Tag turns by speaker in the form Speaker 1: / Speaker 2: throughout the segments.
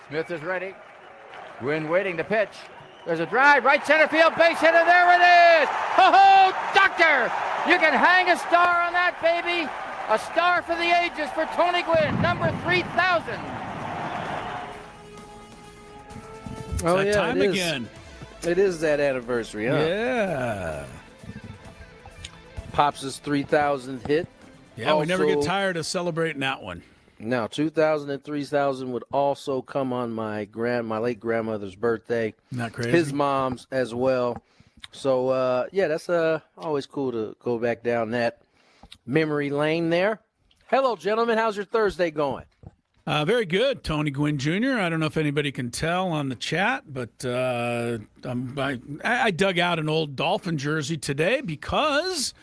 Speaker 1: Smith is ready. Gwynn waiting to pitch. There's a drive, right center field, base hitter, there it is! Ho-ho, doctor! You can hang a star on that, baby! A star for the ages for Tony Gwynn, number 3,000.
Speaker 2: Oh,
Speaker 3: that
Speaker 2: yeah,
Speaker 3: time
Speaker 2: it is.
Speaker 3: again.
Speaker 2: It is that anniversary, huh?
Speaker 3: Yeah.
Speaker 2: Pops' 3,000th hit.
Speaker 3: Yeah, we never get
Speaker 2: Also-
Speaker 3: tired of celebrating that one.
Speaker 2: Now, 2,000 and 3,000 would also come on my late grandmother's birthday.
Speaker 3: Not crazy.
Speaker 2: His mom's as well. So, yeah, that's always cool to go back down that memory lane there. Hello, gentlemen. How's your Thursday going?
Speaker 3: Very good, Tony Gwynn Jr. I don't know if anybody can tell on the chat, but I dug out an old Dolphin jersey today because,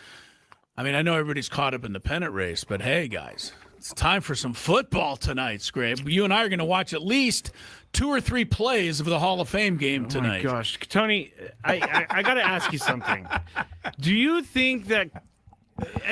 Speaker 3: I mean, I know everybody's caught up in the pennant race, but hey, guys, it's time for some football tonight, Skraby. You and I are going to watch at least 2 or 3 plays of the Hall of Fame game tonight.
Speaker 4: Oh, my gosh. Tony, I got to ask you something. Do you think that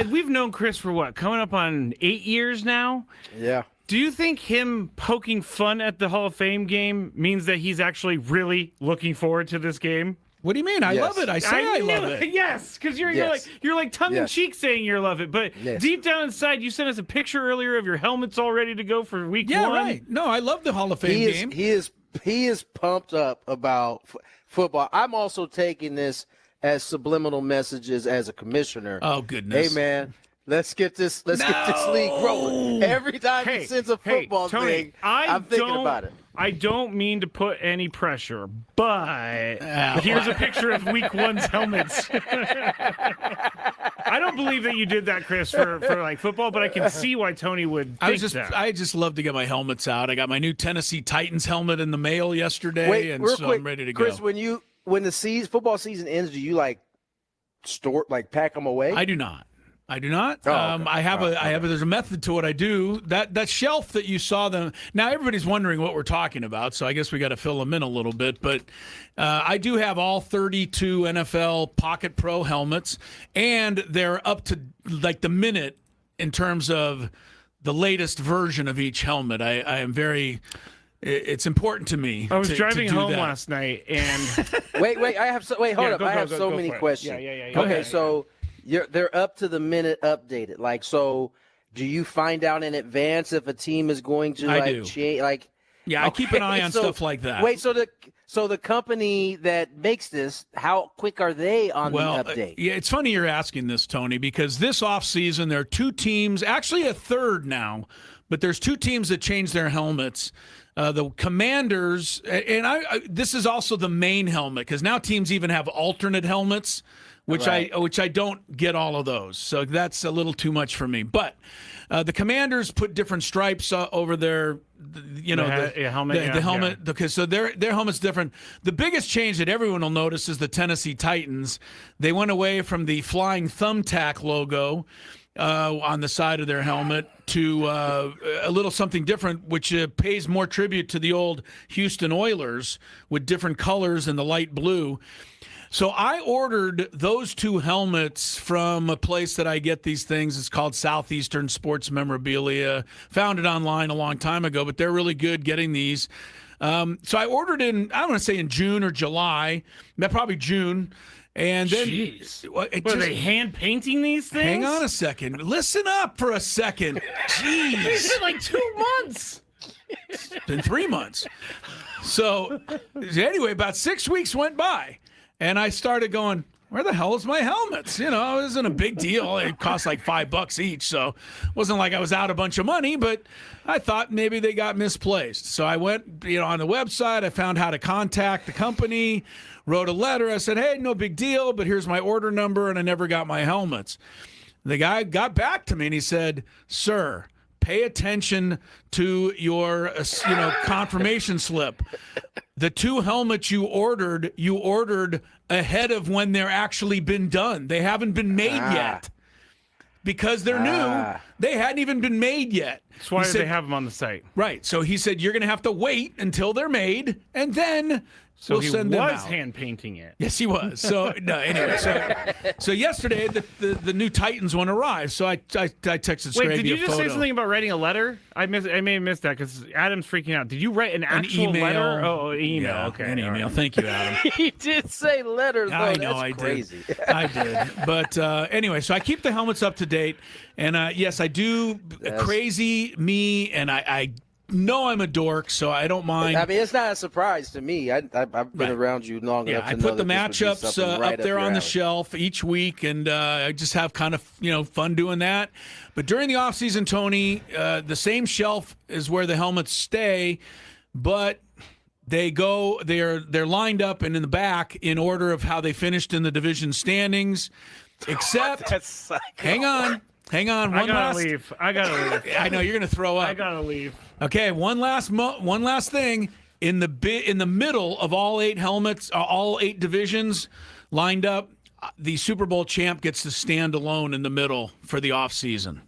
Speaker 4: we've known Chris for what, coming up on 8 years now?
Speaker 2: Yeah.
Speaker 4: Do you think him poking fun at the Hall of Fame game means that he's actually really looking forward to this game?
Speaker 3: What do you mean? I
Speaker 2: Yes.
Speaker 3: love it. I say I love it.
Speaker 4: Yes, because you're
Speaker 2: Yes.
Speaker 4: like tongue in cheek saying you love it, but
Speaker 2: Yes.
Speaker 4: deep down inside, you sent us a picture earlier of your helmets all ready to go for week
Speaker 3: Yeah,
Speaker 4: one.
Speaker 3: right. No, I love the Hall of Fame game.
Speaker 2: He is pumped up about football. I'm also taking this as subliminal messages as a commissioner.
Speaker 3: Oh, goodness.
Speaker 2: Hey, man, let's get this league rolling. Every time he sends a football
Speaker 4: Tony,
Speaker 2: thing, I'm thinking about it.
Speaker 4: I don't mean to put any pressure, but here's a picture of week one's helmets. I don't believe that you did that, Chris, for like football, but I can see why Tony would think that.
Speaker 3: I just love to get my helmets out. I got my new Tennessee Titans helmet in the mail yesterday,
Speaker 2: Wait,
Speaker 3: and
Speaker 2: real
Speaker 3: so
Speaker 2: quick,
Speaker 3: I'm ready to
Speaker 2: Chris,
Speaker 3: go.
Speaker 2: when the football season ends, do you pack them away?
Speaker 3: I do not. Oh, okay. I have there's a method to what I do. That shelf that you saw them. Now everybody's wondering what we're talking about, so I guess we got to fill them in a little bit. But I do have all 32 NFL Pocket Pro helmets, and they're up to like the minute in terms of the latest version of each helmet. I am very. It's important to me.
Speaker 4: I was
Speaker 3: to
Speaker 4: driving
Speaker 3: do
Speaker 4: home
Speaker 3: that.
Speaker 4: last night, and
Speaker 2: wait. Hold up. I have so many
Speaker 4: for it.
Speaker 2: questions.
Speaker 4: Yeah.
Speaker 2: Okay, so they're up to the minute updated. Like, so do you find out in advance if a team is going to change? Like,
Speaker 3: yeah, I keep an eye on stuff like that.
Speaker 2: Wait, so the company that makes this, how quick are they on the update?
Speaker 3: Yeah, it's funny you're asking this, Tony, because this offseason there are 2 teams, actually a third now, but there's 2 teams that changed their helmets. The Commanders, and this is also the main helmet because now teams even have alternate helmets, which I don't get all of those. So that's a little too much for me. But the Commanders put different stripes over their,
Speaker 4: helmet.
Speaker 3: The helmet.
Speaker 4: Yeah.
Speaker 3: Okay, so their helmet's different. The biggest change that everyone will notice is the Tennessee Titans. They went away from the flying thumbtack logo on the side of their helmet to a little something different, which pays more tribute to the old Houston Oilers with different colors and the light blue. So I ordered those 2 helmets from a place that I get these things. It's called Southeastern Sports Memorabilia. Found it online a long time ago, but they're really good getting these. So I ordered I don't want to say in June or July, probably June. And then,
Speaker 4: jeez. Are they hand painting these things?
Speaker 3: Hang on a second. Listen up for a second. Jeez.
Speaker 4: It's been like 2 months.
Speaker 3: It's been 3 months. So anyway, about 6 weeks went by, and I started going, where the hell is my helmets? it wasn't a big deal. It cost like $5 each, so it wasn't like I was out a bunch of money, but I thought maybe they got misplaced. So I went, on the website. I found how to contact the company, wrote a letter. I said, hey, no big deal, but here's my order number, and I never got my helmets. The guy got back to me, and he said, sir, pay attention to your, confirmation slip. The 2 helmets you ordered ahead of when they're actually been done. They haven't been made yet. Because they're new, They hadn't even been made yet.
Speaker 4: That's why they have them on the site.
Speaker 3: Right. So he said, you're going to have to wait until they're made, and then we'll send them out.
Speaker 4: He was hand painting it.
Speaker 3: Yes, he was. So no, anyway, so yesterday the new Titans one arrived. So I texted Skraby
Speaker 4: Wait, did you just
Speaker 3: photo.
Speaker 4: say something about writing a letter? I may have missed that because Adam's freaking out. Did you write an actual
Speaker 3: email?
Speaker 4: letter? Oh, email.
Speaker 3: Yeah,
Speaker 4: Okay,
Speaker 3: an email.
Speaker 4: right.
Speaker 3: Thank you, Adam.
Speaker 2: He did say letters, though.
Speaker 3: I know,
Speaker 2: That's
Speaker 3: I
Speaker 2: crazy.
Speaker 3: did. I did. But anyway, so I keep the helmets up to date, and yes, I do. Crazy me, and I know I'm a dork, so I don't mind.
Speaker 2: I mean, it's not a surprise to me. I've been around you long enough to
Speaker 3: I
Speaker 2: know
Speaker 3: put the
Speaker 2: that this would be
Speaker 3: matchups
Speaker 2: something right
Speaker 3: up there
Speaker 2: your
Speaker 3: on the
Speaker 2: alley.
Speaker 3: shelf each week, and I just have kind of fun doing that. But during the off season, Tony, the same shelf is where the helmets stay, but they're lined up and in the back in order of how they finished in the division standings. Except, hang on. I gotta
Speaker 4: leave. I
Speaker 3: know you're gonna throw up.
Speaker 4: I gotta leave.
Speaker 3: Okay, one last thing. In the middle of all 8 helmets, all 8 divisions lined up, the Super Bowl champ gets to stand alone in the middle for the off season.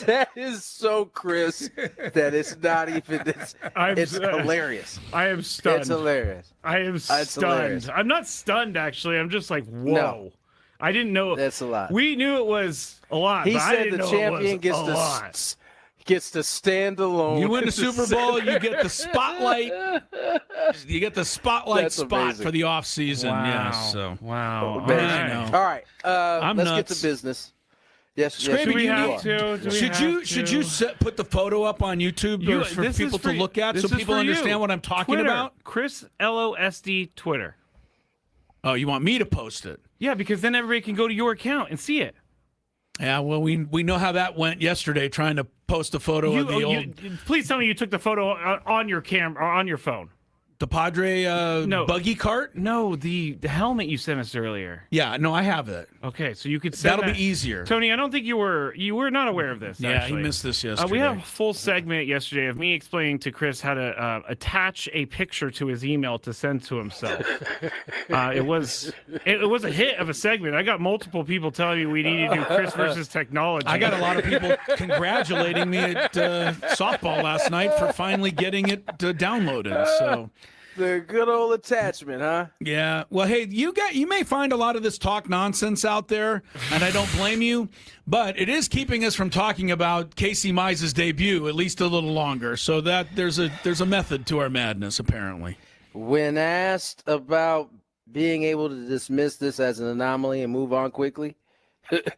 Speaker 2: That is so Chris that it's not even. It's hilarious.
Speaker 4: I am stunned.
Speaker 2: It's hilarious.
Speaker 4: I am stunned.
Speaker 2: Hilarious.
Speaker 4: I'm not stunned actually. I'm just like, whoa.
Speaker 2: No.
Speaker 4: I didn't know.
Speaker 2: That's a lot.
Speaker 4: We knew it was a lot.
Speaker 2: He
Speaker 4: but I
Speaker 2: said
Speaker 4: didn't
Speaker 2: the
Speaker 4: know
Speaker 2: champion
Speaker 4: it was
Speaker 2: gets to stand alone.
Speaker 3: You win the Super Bowl, you get the spotlight. You get the spotlight
Speaker 2: That's
Speaker 3: spot
Speaker 2: amazing.
Speaker 3: for the off season.
Speaker 4: Wow.
Speaker 3: Yes, so
Speaker 4: Wow.
Speaker 2: Man.
Speaker 3: I know.
Speaker 2: All right, let's get
Speaker 3: nuts.
Speaker 2: to business. Yes,
Speaker 3: Skraby,
Speaker 4: Do we
Speaker 3: you
Speaker 4: have
Speaker 3: need-
Speaker 4: to? Do we
Speaker 3: Should
Speaker 4: have
Speaker 3: you
Speaker 4: to?
Speaker 3: put the photo up on YouTube for
Speaker 4: this is
Speaker 3: people
Speaker 4: for
Speaker 3: to
Speaker 4: you.
Speaker 3: look at
Speaker 4: This
Speaker 3: so
Speaker 4: is
Speaker 3: people
Speaker 4: for you.
Speaker 3: understand what I'm talking
Speaker 4: Twitter.
Speaker 3: about?
Speaker 4: Chris LOSD Twitter.
Speaker 3: Oh, you want me to post it?
Speaker 4: Yeah, because then everybody can go to your account and see it.
Speaker 3: Yeah, well, we know how that went yesterday, trying to post a photo of the old
Speaker 4: Please tell me you took the photo on your camera or on your phone.
Speaker 3: the Padre buggy cart.
Speaker 4: No, the helmet you sent us earlier.
Speaker 3: Yeah, no, I have it.
Speaker 4: Okay, so you could send
Speaker 3: That'll
Speaker 4: that.
Speaker 3: be easier.
Speaker 4: Tony, I don't think you were not aware of this.
Speaker 3: Yeah,
Speaker 4: actually.
Speaker 3: he missed this yesterday.
Speaker 4: We had a full segment yesterday of me explaining to Chris how to attach a picture to his email to send to himself. It was a hit of a segment. I got multiple people telling me we need to do Chris versus technology.
Speaker 3: I got a lot of people congratulating me at softball last night for finally getting it downloaded. So.
Speaker 2: The good old attachment, huh?
Speaker 3: Yeah. Well, hey, you may find a lot of this talk nonsense out there, and I don't blame you, but it is keeping us from talking about Casey Mize's debut at least a little longer. So that there's a method to our madness, apparently.
Speaker 2: When asked about being able to dismiss this as an anomaly and move on quickly,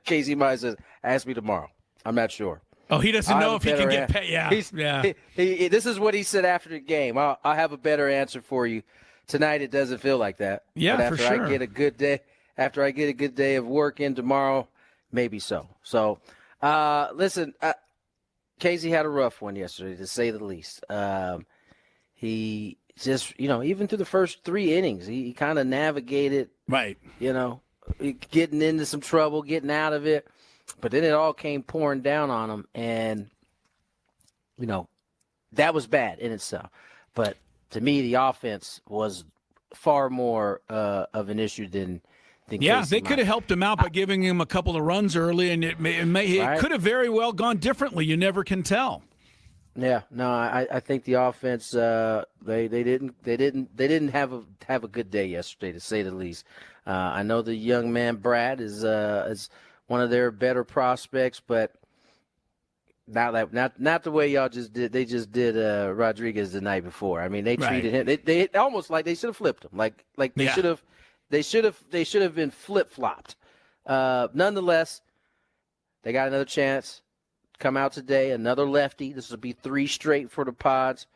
Speaker 2: Casey Mize says, "Ask me tomorrow. I'm not sure."
Speaker 3: Oh, he doesn't know if he can get paid. Yeah, yeah.
Speaker 2: This is what he said after the game. I'll have a better answer for you tonight. It doesn't feel like that.
Speaker 3: Yeah,
Speaker 2: but after
Speaker 3: for sure.
Speaker 2: I get a good day of work in tomorrow, maybe so. So, listen, Casey had a rough one yesterday, to say the least. He just, even through the first 3 innings, he kind of navigated,
Speaker 3: Right.
Speaker 2: Getting into some trouble, getting out of it. But then it all came pouring down on him, and, that was bad in itself. But to me, the offense was far more of an issue than
Speaker 3: Yeah,
Speaker 2: Casey
Speaker 3: they could have helped him out by giving him a couple of runs early, and it could have very well gone differently. You never can tell.
Speaker 2: Yeah, no, I think the offense they didn't have a good day yesterday, to say the least. I know the young man Brad is one of their better prospects, but not the way y'all just did. They just did Rodriguez the night before. I mean, they treated him. They almost like they should have flipped him. Like they should have. They should have been flip flopped. Nonetheless, they got another chance. Come out today, another lefty. This will be 3 straight for the Pods.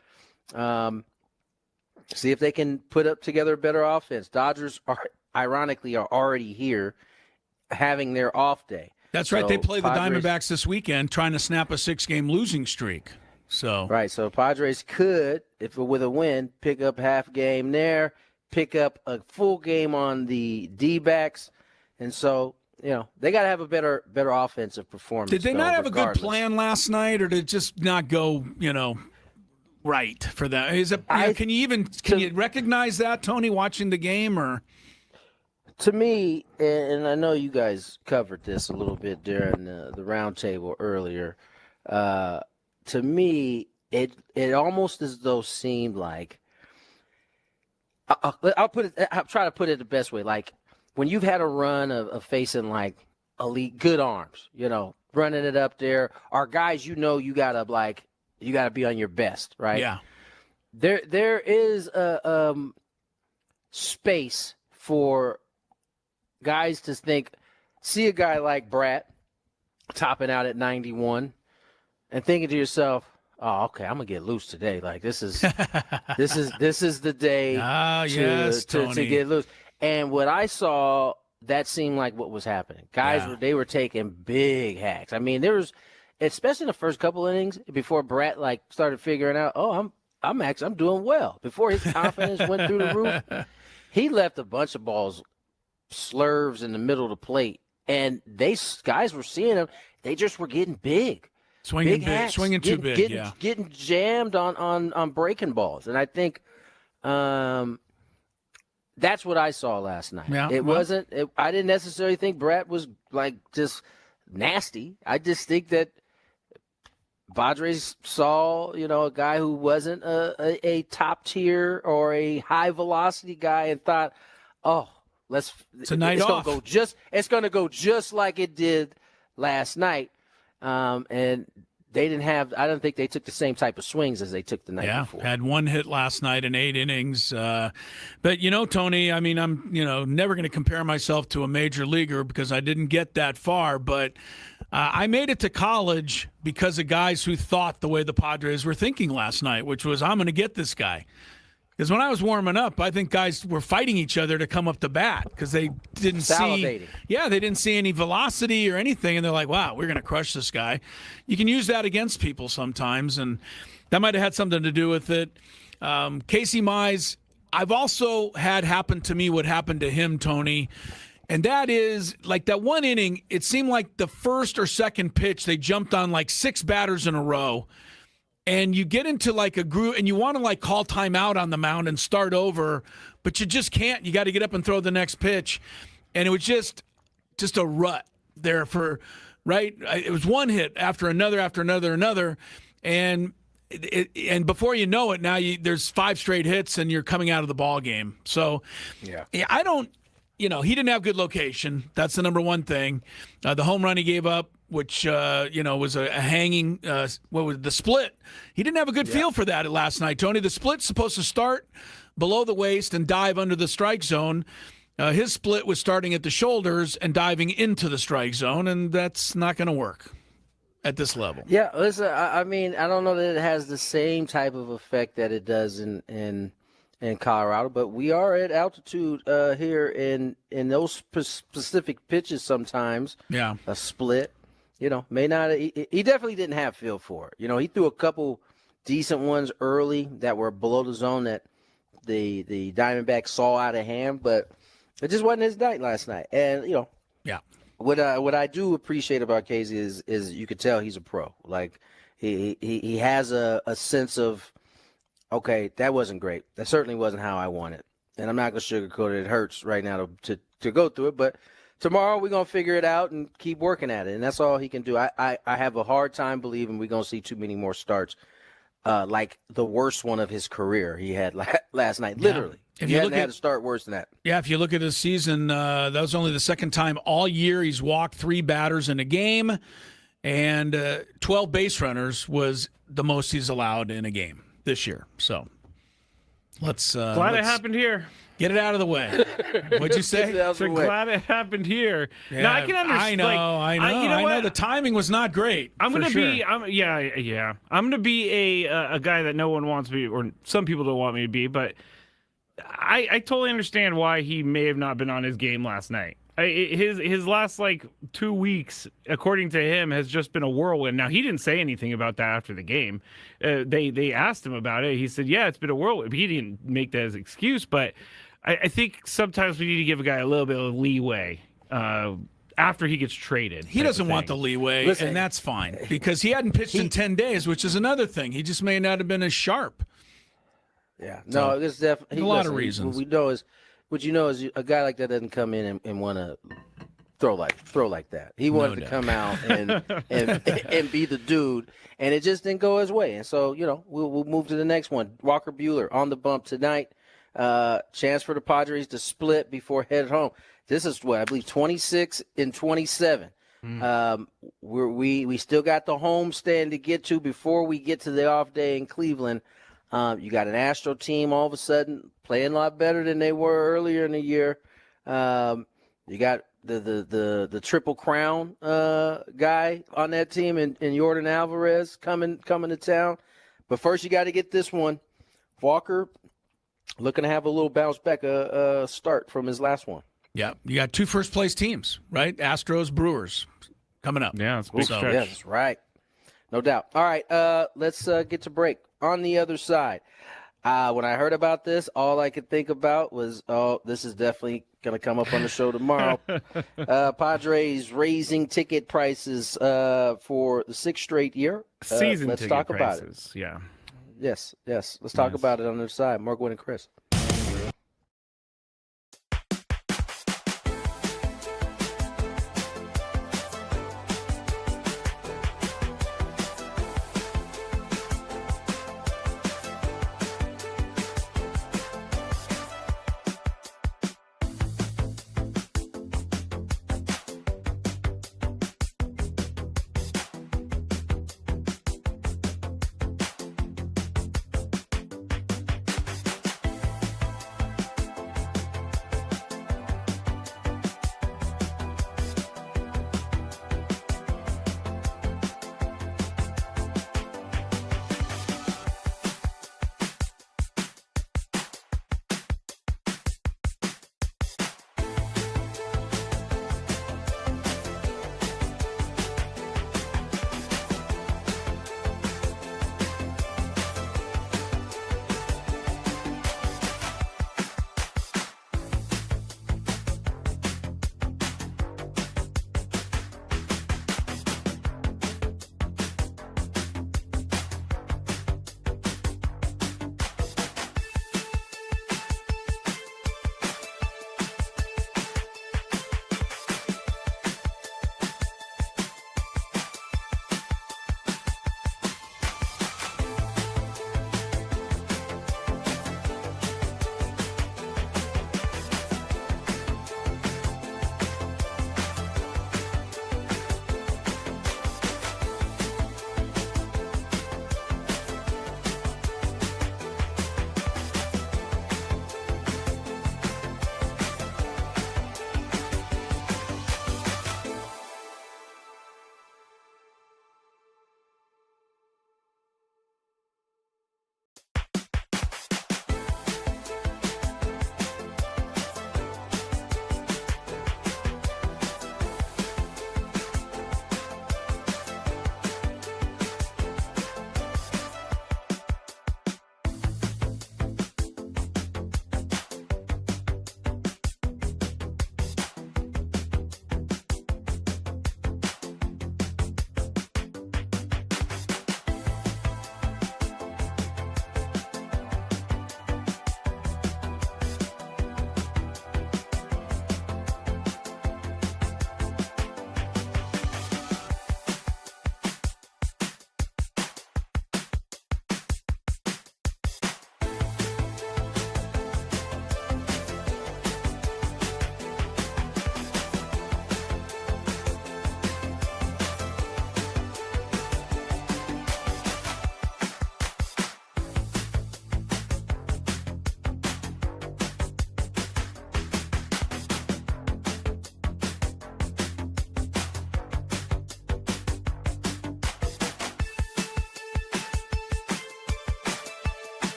Speaker 2: See if they can put up together a better offense. Dodgers are already here, having their off day.
Speaker 3: That's right. They play the
Speaker 2: Padres,
Speaker 3: Diamondbacks this weekend, trying to snap a 6-game losing streak. So
Speaker 2: So Padres could, if with a win, pick up half game there, pick up a full game on the D-backs, and so they got to have a better offensive performance.
Speaker 3: did they not have
Speaker 2: regardless.
Speaker 3: a good plan last night, or did it just not go right for them? Is it? Can you recognize that, Tony, watching the game, or?
Speaker 2: To me, and I know you guys covered this a little bit during the roundtable earlier. To me, it almost as though seemed like I'll try to put it the best way. Like when you've had a run of facing like elite good arms, running it up there, are guys you gotta be on your best, right?
Speaker 3: Yeah.
Speaker 2: There is a space for guys to see a guy like Brat topping out at 91 and thinking to yourself, oh, okay, I'm gonna get loose today. Like this is the day to get loose. And what I saw, that seemed like what was happening. Guys they were taking big hacks. I mean, there was, especially in the first couple innings before Brat started figuring out, oh, I'm doing well. Before his confidence went through the roof, he left a bunch of balls slurves in the middle of the plate, and guys were seeing them. They just were getting big.
Speaker 3: Swinging too big,
Speaker 2: getting jammed on breaking balls, and I think that's what I saw last night.
Speaker 3: Yeah,
Speaker 2: I didn't necessarily think Brat was like just nasty. I just think that Padres saw a guy who wasn't a top tier or a high velocity guy and thought, oh,
Speaker 3: it's a night off.
Speaker 2: It's going to go just like it did last night. And they didn't have – I don't think they took the same type of swings as they took the night before.
Speaker 3: Yeah, had one hit last night in 8 innings. But, Tony, I mean, I'm, never going to compare myself to a major leaguer because I didn't get that far. But I made it to college because of guys who thought the way the Padres were thinking last night, which was, I'm going to get this guy. Because when I was warming up, I think guys were fighting each other to come up to bat because they didn't see any velocity or anything, and they're like, "Wow, we're going to crush this guy." You can use that against people sometimes, and that might have had something to do with it. Casey Mize, I've also had happen to me what happened to him, Tony, and that is like that one inning. It seemed like the first or second pitch they jumped on like 6 batters in a row. And you get into like a groove and you want to like call timeout on the mound and start over, but you just can't. You got to get up and throw the next pitch. And it was just a rut there right? It was one hit after another. And before you know it, now there's 5 straight hits and you're coming out of the ball game. So I don't, he didn't have good location. That's the number one thing. The home run he gave up, which, was a hanging, the split. He didn't have a good feel for that last night, Tony. The split's supposed to start below the waist and dive under the strike zone. His split was starting at the shoulders and diving into the strike zone, and that's not going to work at this level.
Speaker 2: Yeah, listen, I mean, I don't know that it has the same type of effect that it does in Colorado, but we are at altitude here in those specific pitches sometimes.
Speaker 3: Yeah.
Speaker 2: A split. May not. He definitely didn't have feel for it. He threw a couple decent ones early that were below the zone that the Diamondbacks saw out of hand, but it just wasn't his night last night. And what I do appreciate about Casey is you could tell he's a pro. Like he has a sense of, okay, that wasn't great. That certainly wasn't how I want it, and I'm not gonna sugarcoat it. It hurts right now to go through it, but tomorrow we're going to figure it out and keep working at it, and that's all he can do. I have a hard time believing we're going to see too many more starts like the worst one of his career he had last night, literally.
Speaker 3: If
Speaker 2: he
Speaker 3: you
Speaker 2: hadn't had to start worse than that.
Speaker 3: Yeah, if you look at his season, that was only the second time all year he's walked 3 batters in a game, and 12 base runners was the most he's allowed in a game this year. So let's
Speaker 4: glad it happened here.
Speaker 3: Get it out of the way. What'd you say?
Speaker 4: Glad it happened here.
Speaker 3: Yeah,
Speaker 4: now I can understand.
Speaker 3: I know. The timing was not great.
Speaker 4: I'm going to be. I'm going to be a guy that no one wants me, or some people don't want me to be. But I totally understand why he may have not been on his game last night. His last 2 weeks, according to him, has just been a whirlwind. Now he didn't say anything about that after the game. They asked him about it. He said, "Yeah, it's been a whirlwind." He didn't make that as an excuse, but I think sometimes we need to give a guy a little bit of leeway after he gets traded.
Speaker 3: He doesn't want the leeway, and that's fine because he hadn't pitched in 10 days, which is another thing. He just may not have been as sharp.
Speaker 2: Yeah, no, there's definitely
Speaker 3: a lot of reasons.
Speaker 2: What we know is what you know is a guy like that doesn't come in and want to throw like that. He wanted to come out and be the dude, and it just didn't go his way. And so, we'll move to the next one. Walker Buehler on the bump tonight. Chance for the Padres to split before headed home. This is what I believe 26 and 27. We still got the homestand to get to before we get to the off day in Cleveland. You got an Astro team all of a sudden playing a lot better than they were earlier in the year. You got the Triple Crown guy on that team and Yordan Alvarez coming to town. But first you got to get this one. Walker looking to have a little bounce back start from his last one.
Speaker 3: Yeah, you got 2 first-place teams, right? Astros, Brewers coming up.
Speaker 4: Yeah, it's a big stretch.
Speaker 2: Yeah, that's right. No doubt. All right, let's get to break. On the other side, when I heard about this, all I could think about was, this is definitely going to come up on the show tomorrow. Padres raising ticket prices for the 6th straight year.
Speaker 4: Season
Speaker 2: let's
Speaker 4: ticket
Speaker 2: talk
Speaker 4: prices.
Speaker 2: about it.
Speaker 4: Yeah.
Speaker 2: Yes. Let's talk about it on the other side. More Gwynn and Chris.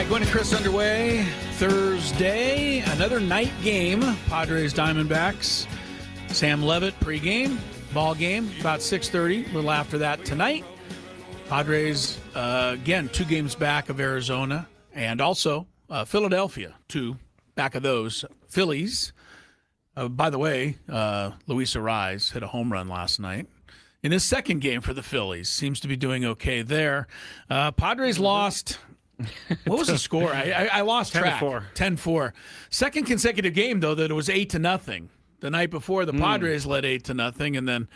Speaker 3: right, Gwynn and Chris underway. Thursday, another night game. Padres Diamondbacks. Sam Levitt pregame, ball game about 6:30. A little after that tonight. Padres again 2 games back of Arizona and also Philadelphia 2 back of those. Phillies. By the way, Luis Arraez hit a home run last night in his second game for the Phillies. Seems to be doing okay there. Padres lost. What was the score? I lost track. 10-4. Second consecutive game, though, that it was 8-0. The night before, the Padres led 8-0, and then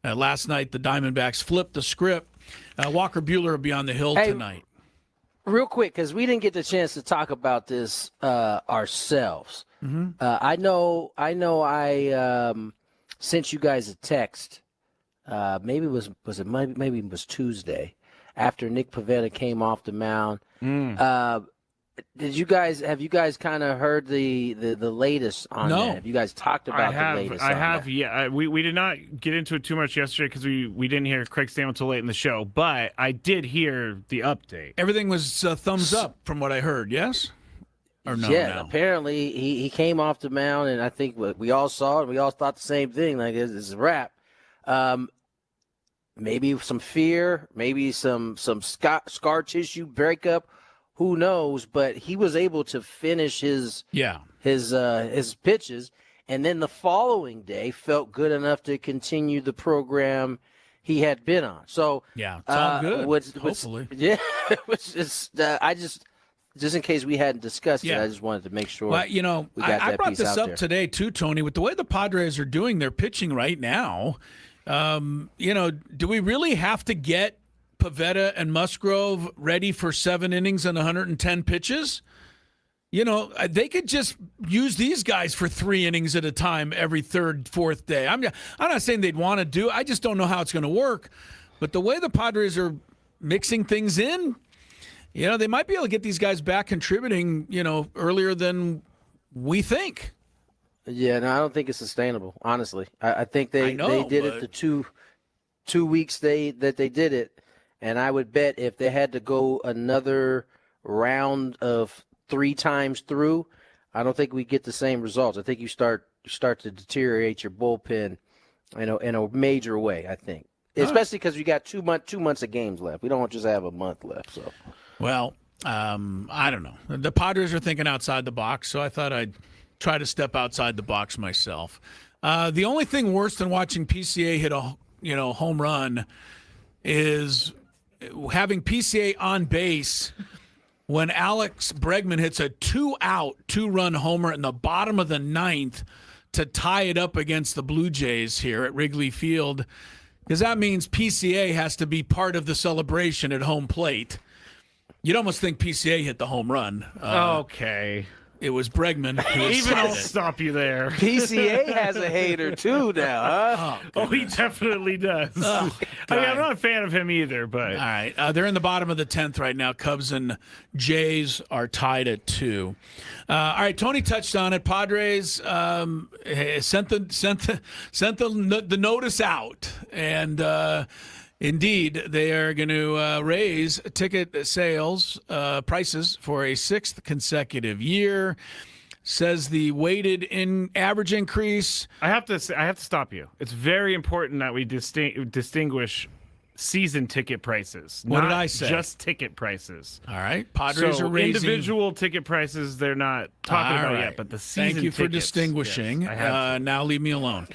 Speaker 3: last night the Diamondbacks flipped the script. Walker Buehler will be on the hill tonight.
Speaker 2: Real quick, because we didn't get the chance to talk about this ourselves.
Speaker 3: Mm-hmm.
Speaker 2: I know. I sent you guys a text. Maybe it was Tuesday after Nick Pivetta came off the mound. Have you guys kind of heard the latest on that? Have you guys talked about the latest?
Speaker 4: I have. Yeah, we did not get into it too much yesterday because we didn't hear Craig Stammen until late in the show. But I did hear the update.
Speaker 3: Everything was thumbs up from what I heard. Yes. Or no?
Speaker 2: Yeah.
Speaker 3: No?
Speaker 2: Apparently he came off the mound, and I think we all saw it. And we all thought the same thing. Like it's a wrap. Maybe some fear. Maybe some scar tissue breakup. Who knows? But he was able to finish his pitches, and then the following day felt good enough to continue the program he had been on. So
Speaker 3: yeah, it's all good. Hopefully,
Speaker 2: yeah. Which is I just in case we hadn't discussed it, I just wanted to make sure.
Speaker 3: Well, I brought this up today too, Tony. With the way the Padres are doing their pitching right now, do we really have to get Pivetta and Musgrove ready for 7 innings and 110 pitches? They could just use these guys for 3 innings at a time every third, fourth day. I'm not saying they'd want to do it. I just don't know how it's going to work. But the way the Padres are mixing things in, they might be able to get these guys back contributing, earlier than we think.
Speaker 2: Yeah, no, I don't think it's sustainable, honestly. I think they did it the two weeks that they did it. And I would bet if they had to go another round of 3 times through, I don't think we get the same results. I think you start to deteriorate your bullpen, in a major way. I think, especially because we got 2 months of games left. We don't just have a month left. So,
Speaker 3: well, I don't know. The Padres are thinking outside the box, so I thought I'd try to step outside the box myself. The only thing worse than watching PCA hit a home run is having PCA on base when Alex Bregman hits a 2-out, 2-run homer in the bottom of the 9th to tie it up against the Blue Jays here at Wrigley Field, because that means PCA has to be part of the celebration at home plate. You'd almost think PCA hit the home run.
Speaker 4: Okay.
Speaker 3: It was Bregman who
Speaker 4: Even I'll stop you there.
Speaker 2: PCA has a hater too now, huh?
Speaker 4: Oh, he definitely does. I'm not a fan of him either, but.
Speaker 3: All right. They're in the bottom of the 10th right now. Cubs and Jays are tied at 2. All right, Tony touched on it. Padres sent the notice out, and indeed, they are going to raise ticket sales prices for a 6th consecutive year. Says the weighted average increase.
Speaker 4: I have to stop you. It's very important that we distinguish season ticket prices.
Speaker 3: What did I say?
Speaker 4: Just ticket prices.
Speaker 3: All right. Padres are raising
Speaker 4: individual ticket prices. They're not talking about yet, but the season.
Speaker 3: Thank you for
Speaker 4: tickets,
Speaker 3: distinguishing.
Speaker 4: Yes,
Speaker 3: now leave me alone.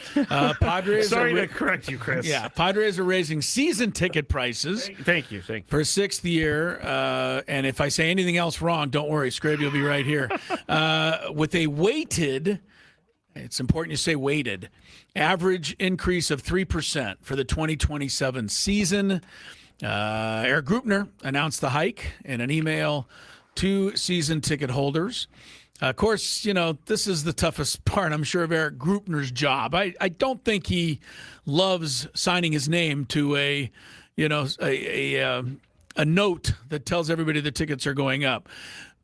Speaker 3: Padres.
Speaker 4: Sorry to correct you, Chris.
Speaker 3: Yeah, Padres are raising season ticket prices.
Speaker 4: Thank you.
Speaker 3: For a 6th year. And if I say anything else wrong, don't worry. Skraby will be right here. With a weighted. It's important you say weighted. Average increase of 3% for the 2027 season. Eric Grupner announced the hike in an email to season ticket holders. Of course, this is the toughest part, I'm sure, of Eric Grupner's job. I don't think he loves signing his name to a note that tells everybody the tickets are going up.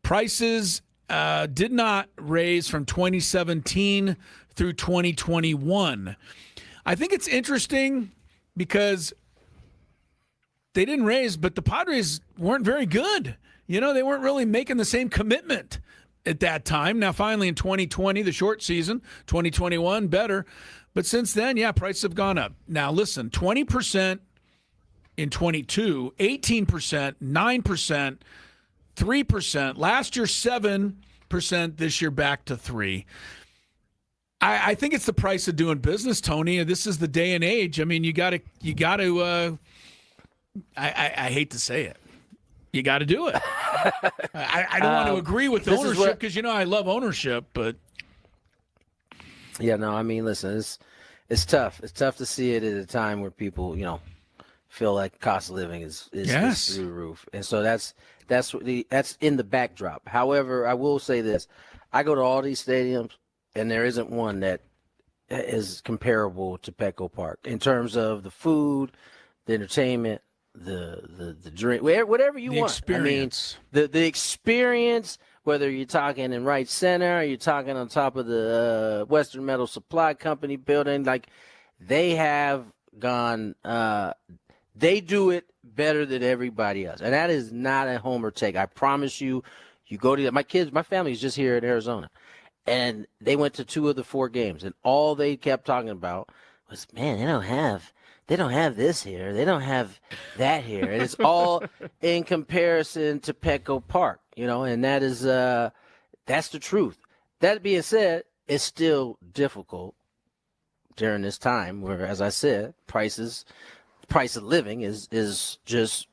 Speaker 3: Prices did not raise from 2017 through 2021. I think it's interesting because they didn't raise, but the Padres weren't very good. they weren't really making the same commitment at that time. Now, finally in 2020, the short season, 2021, better. But since then, prices have gone up. Now, listen, 20% in 22, 18%, 9%, 3%. Last year, 7%. This year, back to 3%. I think it's the price of doing business, Tony. This is the day and age. I mean, you got to. I hate to say it. You got to do it. I don't want to agree with ownership because I love ownership, but
Speaker 2: yeah, no. I mean, listen, it's tough. It's tough to see it at a time where people, feel like cost of living is through the roof, and so that's in the backdrop. However, I will say this: I go to all these stadiums, and there isn't one that is comparable to Petco Park in terms of the food, the entertainment, the drink, whatever you want.
Speaker 3: Experience.
Speaker 2: I mean, the experience, whether you're talking in Right Center, or you're talking on top of the Western Metal Supply Company building, like they have gone. They do it better than everybody else, and that is not a homer take. I promise you. You go to my family is just here in Arizona, and they went to 2 of the 4 games, and all they kept talking about was, man, they don't have this here, they don't have that here, and it's all in comparison to Petco Park, and that is that's the truth. That being said, it's still difficult during this time where, as I said, price of living is just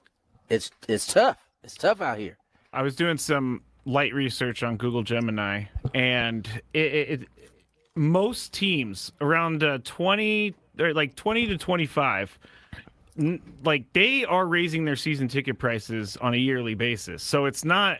Speaker 2: it's tough. It's tough out here.
Speaker 4: I was doing some light research on Google Gemini, and most teams around 20 or like 20 to 25, like they are raising their season ticket prices on a yearly basis. So it's not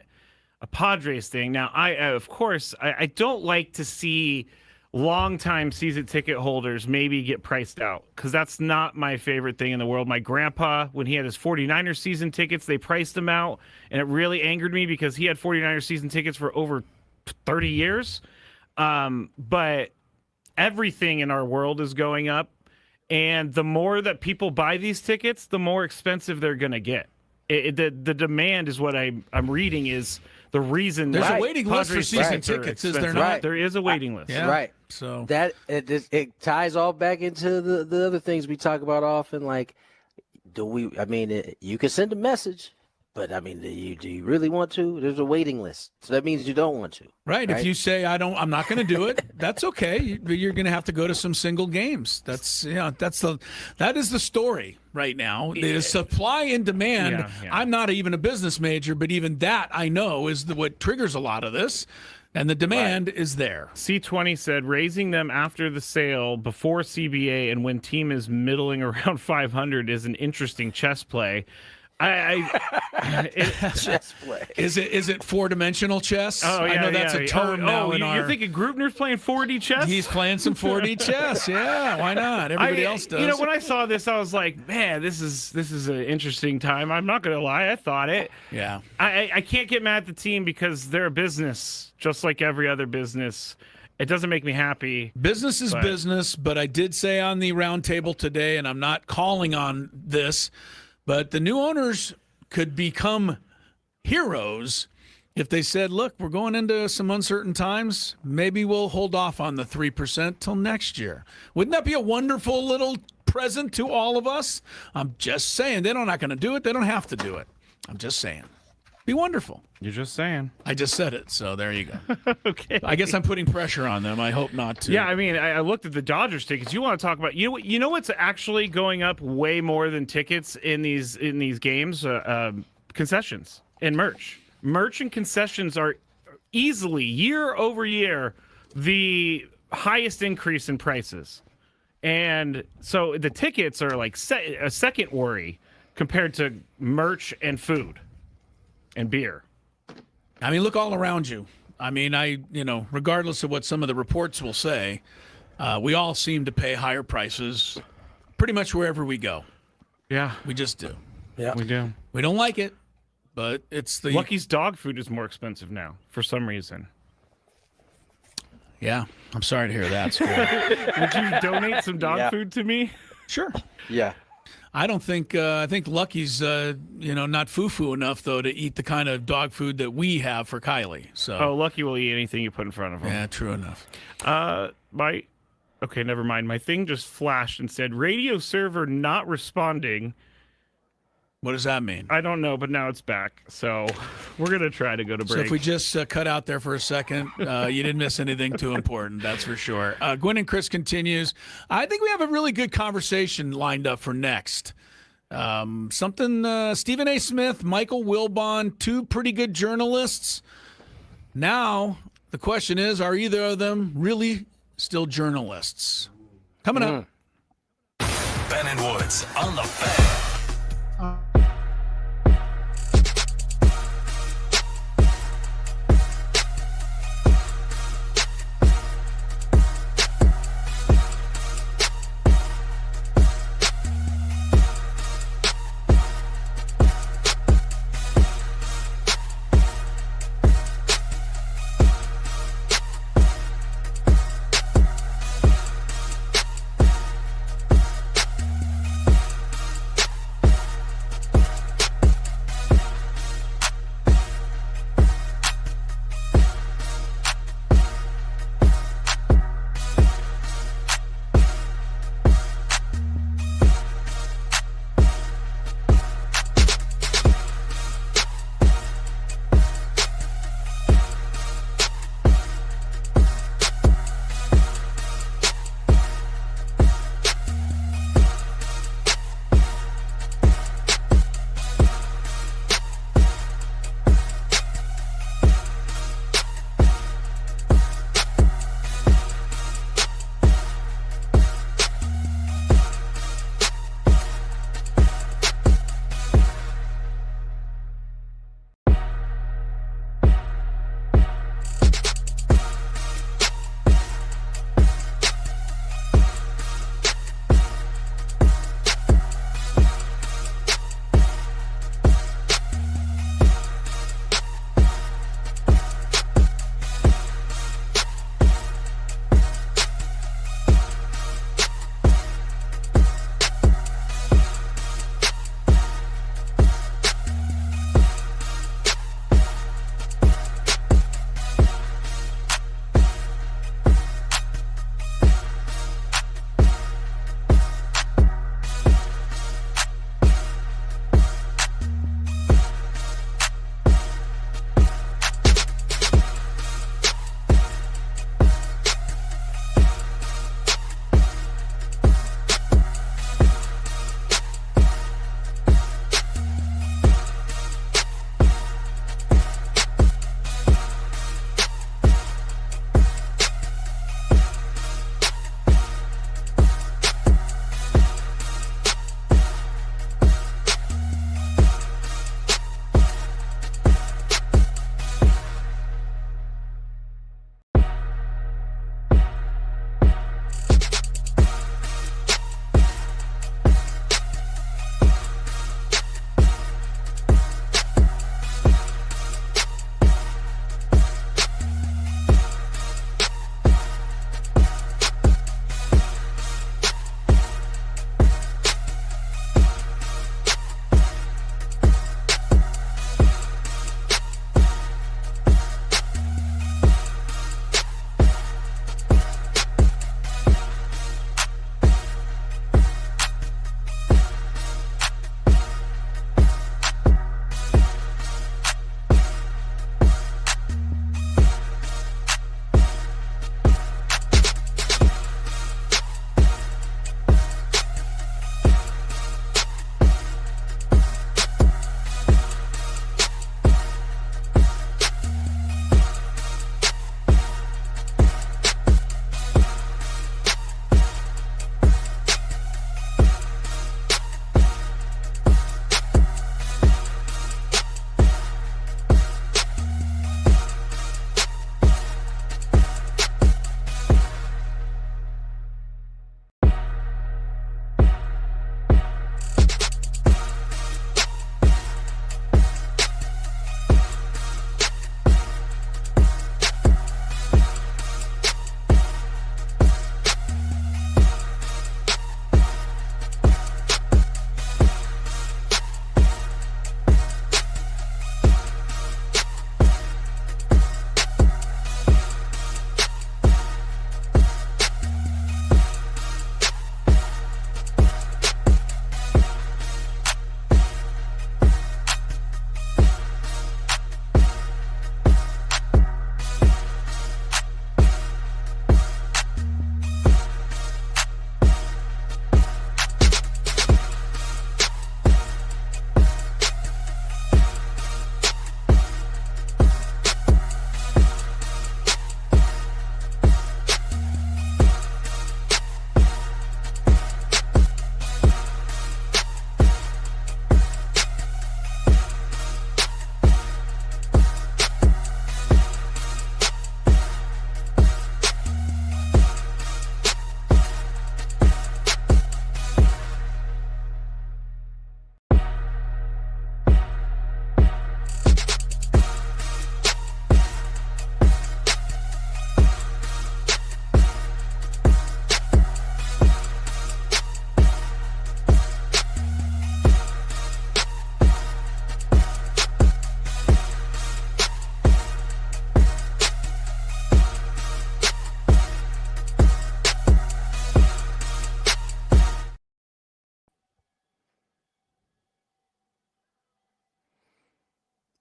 Speaker 4: a Padres thing. Now, of course, I don't like to see longtime season ticket holders maybe get priced out, because that's not my favorite thing in the world. My grandpa, when he had his 49ers season tickets, they priced him out, and it really angered me because he had 49ers season tickets for over 30 years. But everything in our world is going up, and the more that people buy these tickets, the more expensive they're going to get. The demand is what I'm reading is the reason.
Speaker 3: There's a waiting list for season tickets, is there not?
Speaker 2: Right.
Speaker 4: There is a waiting list.
Speaker 3: Yeah.
Speaker 2: Right.
Speaker 3: So
Speaker 2: that it ties all back into the other things we talk about often. Like, you can send a message, but I mean, do you really want to? There's a waiting list, so that means you don't want to.
Speaker 3: Right. If you say I'm not going to do it, that's okay. You're going to have to go to some single games. That is the story right now. The supply and demand. Yeah. I'm not even a business major, but even that I know is what triggers a lot of this. And the demand is there.
Speaker 4: C20 said raising them after the sale before CBA and when team is middling around 500 is an interesting chess play.
Speaker 2: Chess play.
Speaker 3: Is it 4-dimensional chess?
Speaker 4: Oh, yeah,
Speaker 3: I know that's a term now.
Speaker 4: You're thinking Grubner's playing 4D chess?
Speaker 3: He's playing some 4D chess. Yeah, why not? Everybody else does.
Speaker 4: When I saw this, I was like, man, this is an interesting time. I'm not going to lie. I thought it.
Speaker 3: Yeah.
Speaker 4: I can't get mad at the team because they're a business, just like every other business. It doesn't make me happy.
Speaker 3: Business is business, but I did say on the roundtable today, and I'm not calling on this, but the new owners could become heroes if they said, look, we're going into some uncertain times. Maybe we'll hold off on the 3% till next year. Wouldn't that be a wonderful little present to all of us? I'm just saying. They're not going to do it. They don't have to do it. I'm just saying. Be wonderful.
Speaker 4: You're just saying.
Speaker 3: I just said it, so there you go.
Speaker 4: Okay.
Speaker 3: I guess I'm putting pressure on them. I hope not to.
Speaker 4: Yeah, I mean, I looked at the Dodgers tickets. You want to talk about you know what's actually going up way more than tickets in these games? Concessions and merch. Merch and concessions are easily year over year the highest increase in prices, and so the tickets are like a second worry compared to merch and food and beer.
Speaker 3: I mean, look all around you. I mean, regardless of what some of the reports will say, we all seem to pay higher prices pretty much wherever we go.
Speaker 4: Yeah.
Speaker 3: We just do.
Speaker 2: Yeah.
Speaker 4: We do.
Speaker 3: We don't like it, but it's the...
Speaker 4: Lucky's dog food is more expensive now for some reason.
Speaker 3: Yeah. I'm sorry to hear that, Skraby.
Speaker 4: Would you donate some dog food to me?
Speaker 3: Sure.
Speaker 2: Yeah.
Speaker 3: I don't think I think Lucky's not foo-foo enough though to eat the kind of dog food that we have for Kylie. So
Speaker 4: Lucky will eat anything you put in front of him.
Speaker 3: Yeah, true enough.
Speaker 4: Okay, never mind. My thing just flashed and said radio server not responding.
Speaker 3: What does that mean?
Speaker 4: I don't know, but now it's back. So we're going to try to go to break.
Speaker 3: So if we just cut out there for a second, you didn't miss anything too important, that's for sure. Gwynn and Chris continues. I think we have a really good conversation lined up for next. Stephen A. Smith, Michael Wilbon, two pretty good journalists. Now, the question is, are either of them really still journalists? Coming up.
Speaker 5: Ben and Woods on the Fan.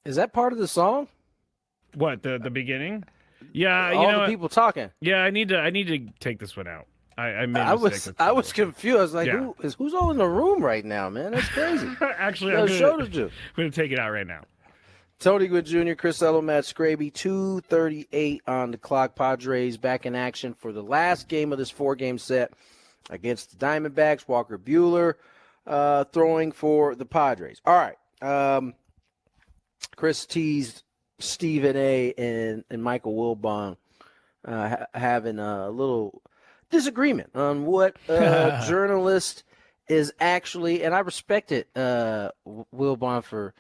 Speaker 2: Is that part of the song?
Speaker 4: What, the beginning? Yeah,
Speaker 2: All the people talking.
Speaker 4: Yeah, I need to take this one out. I made a mistake.
Speaker 2: I was confused. I was like,
Speaker 4: Yeah.
Speaker 2: who's all in the room right now, man? That's crazy.
Speaker 4: Actually,
Speaker 2: Got
Speaker 4: I'm
Speaker 2: a show to do.
Speaker 4: going to take it out right now.
Speaker 2: Tony Gwynn Jr., Chris Ello, Matt Skraby, 2:38 on the clock. Padres back in action for the last game of this 4-game set against the Diamondbacks. Walker Buehler throwing for the Padres. All right. Chris teased Stephen A. and Michael Wilbon having a little disagreement on what journalist is actually, and I respect it, Wilbon for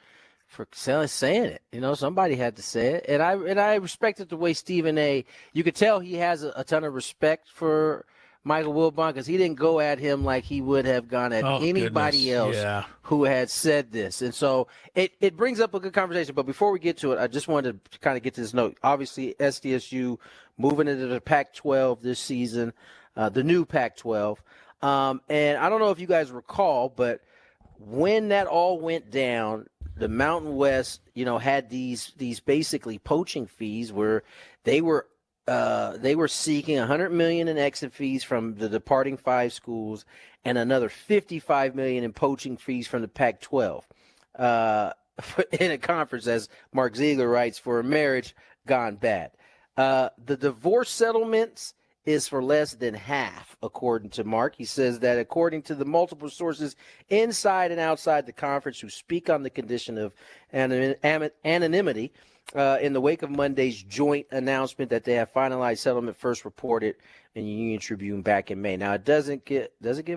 Speaker 2: saying it. Somebody had to say it, and I respected the way Stephen A. You could tell he has a ton of respect for Michael Wilbon because he didn't go at him like he would have gone at anybody else who had said this. And so it brings up a good conversation. But before we get to it, I just wanted to kind of get to this note. Obviously, SDSU moving into the Pac-12 this season, the new Pac-12. And I don't know if you guys recall, but when that all went down, the Mountain West, had these basically poaching fees where they were seeking $100 million in exit fees from the departing 5 schools and another $55 million in poaching fees from the Pac-12 in a conference, as Mark Ziegler writes, for a marriage gone bad. The divorce settlements is for less than half, according to Mark. He says that according to the multiple sources inside and outside the conference who speak on the condition of anonymity, in the wake of Monday's joint announcement that they have finalized settlement first reported in Union Tribune back in May. Now, it does it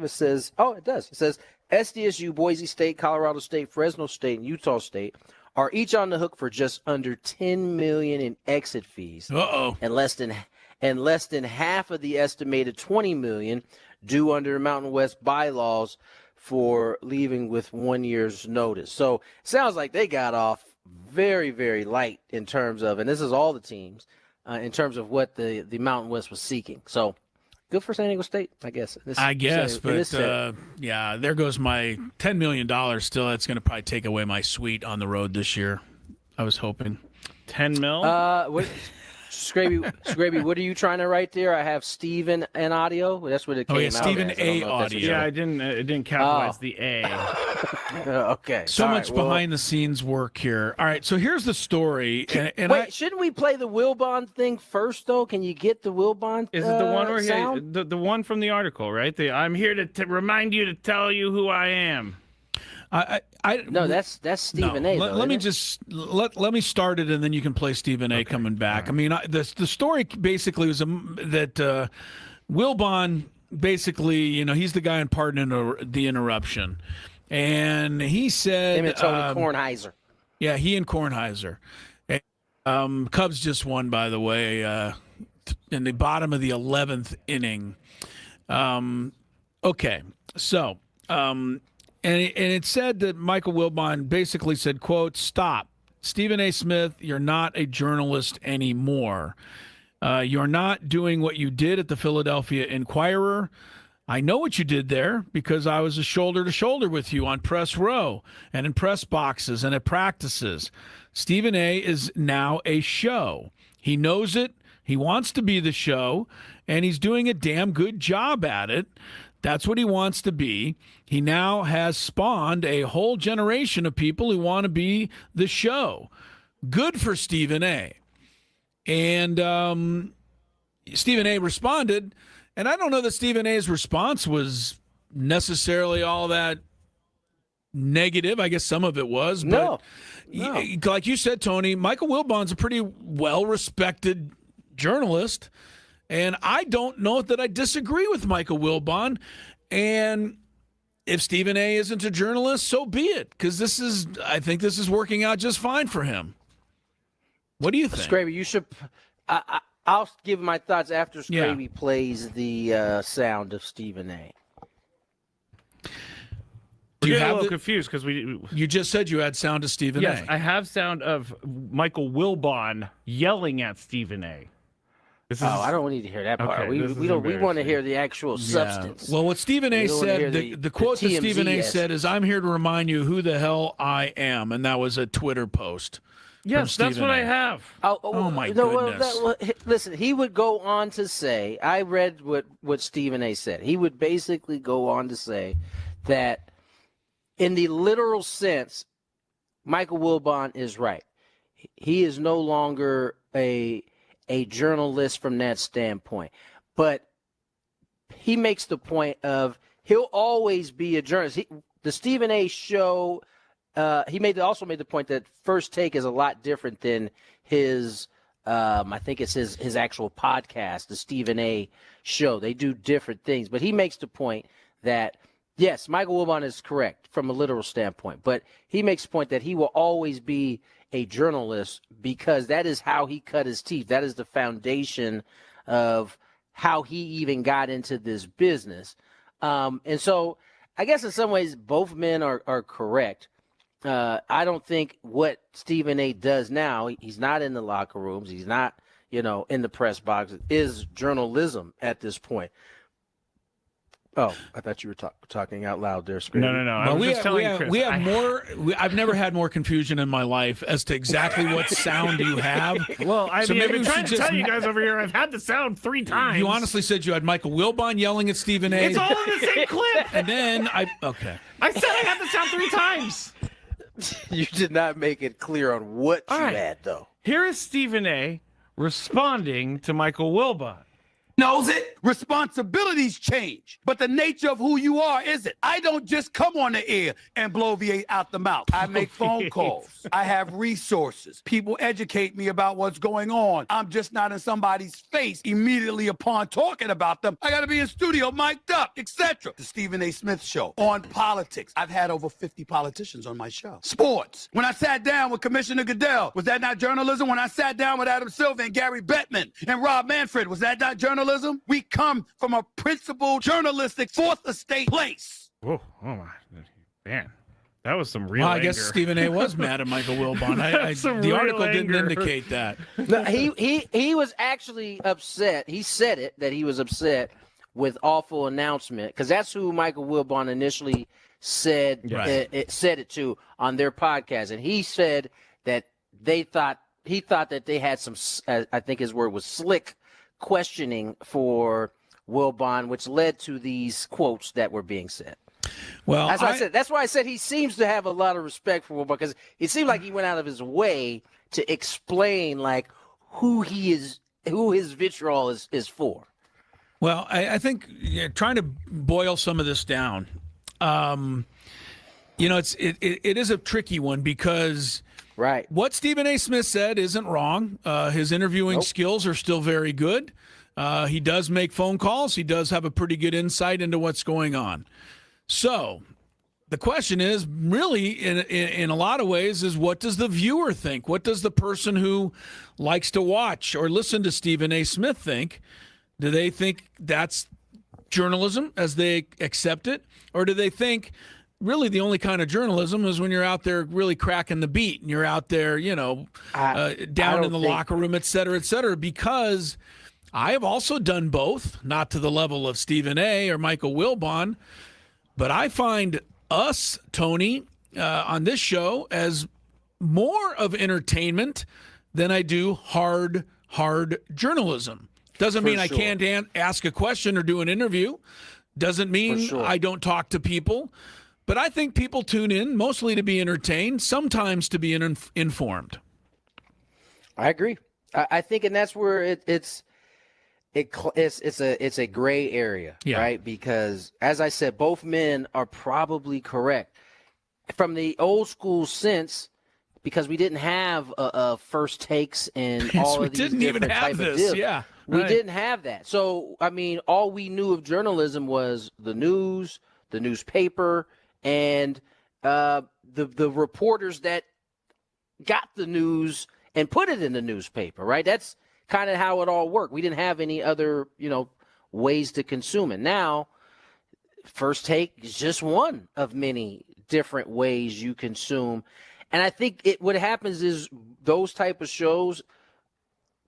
Speaker 2: says, it does. It says SDSU, Boise State, Colorado State, Fresno State, and Utah State are each on the hook for just under $10 million in exit fees. And less than half of the estimated $20 million due under Mountain West bylaws for leaving with 1 year's notice. So it sounds like they got off very, very light in terms of, and this is all the teams, in terms of what the Mountain West was seeking. So good for San Diego State, I guess.
Speaker 3: Yeah, there goes my $10 million still. That's going to probably take away my suite on the road this year. I was hoping.
Speaker 4: 10 mil?
Speaker 2: Skraby, what are you trying to write there? I have Stephen and audio. That's what it came out
Speaker 3: Stephen
Speaker 2: as.
Speaker 3: A. audio.
Speaker 4: Yeah, it didn't capitalize the A.
Speaker 2: Okay.
Speaker 3: So much behind the scenes work here. All right, so here's the story.
Speaker 2: Wait, shouldn't we play the Wilbon thing first, though? Can you get the Wilbon
Speaker 4: Is it the one where
Speaker 2: sound?
Speaker 4: the one from the article, right? I'm here to remind you to tell you who I am.
Speaker 2: No, that's Stephen A.
Speaker 3: Let me start it, and then you can play Stephen A. coming back. Right. I mean, the story basically was that Wilbon basically, he's the guy in Pardon the Interruption, and he said
Speaker 2: him and Tony Kornheiser.
Speaker 3: Yeah, he and Kornheiser. Cubs just won, by the way, in the bottom of the 11th inning. Okay, so. And it said that Michael Wilbon basically said, quote, "Stop. Stephen A. Smith, you're not a journalist anymore. You're not doing what you did at the Philadelphia Inquirer. I know what you did there because I was a shoulder-to-shoulder with you on press row and in press boxes and at practices. Stephen A. is now a show. He knows it. He wants to be the show, and he's doing a damn good job at it. That's what he wants to be. He now has spawned a whole generation of people who want to be the show. Good for Stephen A." And Stephen A. responded, and I don't know that Stephen A.'s response was necessarily all that negative. I guess some of it was. But
Speaker 2: No.
Speaker 3: Like you said, Tony, Michael Wilbon's a pretty well-respected journalist. And I don't know that I disagree with Michael Wilbon. And if Stephen A. isn't a journalist, so be it. Because I think this is working out just fine for him. What do you think?
Speaker 2: Skraby, you should. I'll give my thoughts after Skraby plays the sound of Stephen A.
Speaker 4: You have a little confused because
Speaker 3: you just said you had sound of Stephen A.
Speaker 4: Yes, I have sound of Michael Wilbon yelling at Stephen A.
Speaker 2: I don't need to hear that part.
Speaker 4: Okay,
Speaker 2: We don't. We want to hear the actual substance.
Speaker 3: Well, what Stephen A. said, the quote that Stephen A.
Speaker 2: TMZ
Speaker 3: said is, "I'm here to remind you who the hell I am," and that was a Twitter post.
Speaker 4: Yes, that's what I have.
Speaker 3: Oh my goodness!
Speaker 2: Listen, he would go on to say, I read what Stephen A. said. He would basically go on to say that in the literal sense, Michael Wilbon is right. He is no longer a journalist from that standpoint. But he makes the point of he'll always be a journalist. The Stephen A. show, he also made the point that First Take is a lot different than his, I think it's his actual podcast, the Stephen A. show. They do different things. But he makes the point that, yes, Michael Wilbon is correct from a literal standpoint. But he makes the point that he will always be a journalist because that is how he cut his teeth. That is the foundation of how he even got into this business. And so I guess in some ways both men are correct. I don't think what Stephen A. does now, he's not in the locker rooms, he's not, in the press box, is journalism at this point. Oh, I thought you were talking out loud there, Skraby.
Speaker 4: No. I was just telling Chris.
Speaker 3: We have more. I've never had more confusion in my life as to exactly what sound you have.
Speaker 4: Well, I've been trying to
Speaker 3: just
Speaker 4: tell you guys over here. I've had the sound 3 times.
Speaker 3: You honestly said you had Michael Wilbon yelling at Stephen A.
Speaker 4: It's all in the same clip.
Speaker 3: And then okay.
Speaker 4: I said I had the sound 3 times.
Speaker 2: You did not make it clear on what you had, though.
Speaker 4: Here is Stephen A. responding to Michael Wilbon.
Speaker 6: Knows it. Responsibilities change, but the nature of who you are isn't. I don't just come on the air and bloviate out the mouth. I make phone calls. I have resources. People educate me about what's going on. I'm just not in somebody's face immediately upon talking about them. I got to be in studio, mic'd up, etc. The Stephen A. Smith Show on politics. I've had over 50 politicians on my show. Sports. When I sat down with Commissioner Goodell, was that not journalism? When I sat down with Adam Silver and Gary Bettman and Rob Manfred, was that not journalism? We come from a principled journalistic fourth estate place.
Speaker 4: Whoa, oh my, man. That was some real
Speaker 3: I
Speaker 4: anger.
Speaker 3: guess Stephen A. was mad at Michael Wilbon. The article didn't indicate that.
Speaker 2: No, he was actually upset. He said it, that he was upset with awful announcement, because that's who Michael Wilbon initially said said it to on their podcast. And he said that he thought that they had some, I think his word was slick, questioning for Wilbon, which led to these quotes that were being said.
Speaker 3: Well,
Speaker 2: that's why I said he seems to have a lot of respect for Wilbon, because it seemed like he went out of his way to explain like who he is, who his vitriol is for.
Speaker 3: Well, I think trying to boil some of this down, it is a tricky one, because what Stephen A. Smith said isn't wrong. His interviewing skills are still very good. He does make phone calls. He does have a pretty good insight into what's going on. So the question is really, in a lot of ways, is what does the viewer think? What does the person who likes to watch or listen to Stephen A. Smith think? Do they think that's journalism as they accept it? Or do they think really the only kind of journalism is when you're out there really cracking the beat and you're out there, down in the locker room, et cetera, because I have also done both, not to the level of Stephen A. or Michael Wilbon, but I find us, Tony, on this show as more of entertainment than I do hard journalism. Doesn't mean I can't ask a question or do an interview. Doesn't mean I don't talk to people. But I think people tune in mostly to be entertained, sometimes to be informed.
Speaker 2: I agree. I think, and that's where it's a gray area, right? Because as I said, both men are probably correct from the old school sense, because we didn't have first takes and all of these different type of deals.
Speaker 3: Yeah,
Speaker 2: we didn't have that. So I mean, all we knew of journalism was the news, the newspaper, and the reporters that got the news and put it in the newspaper, right? That's kind of how it all worked. We didn't have any other, ways to consume it. Now, First Take is just one of many different ways you consume. And I think what happens is those type of shows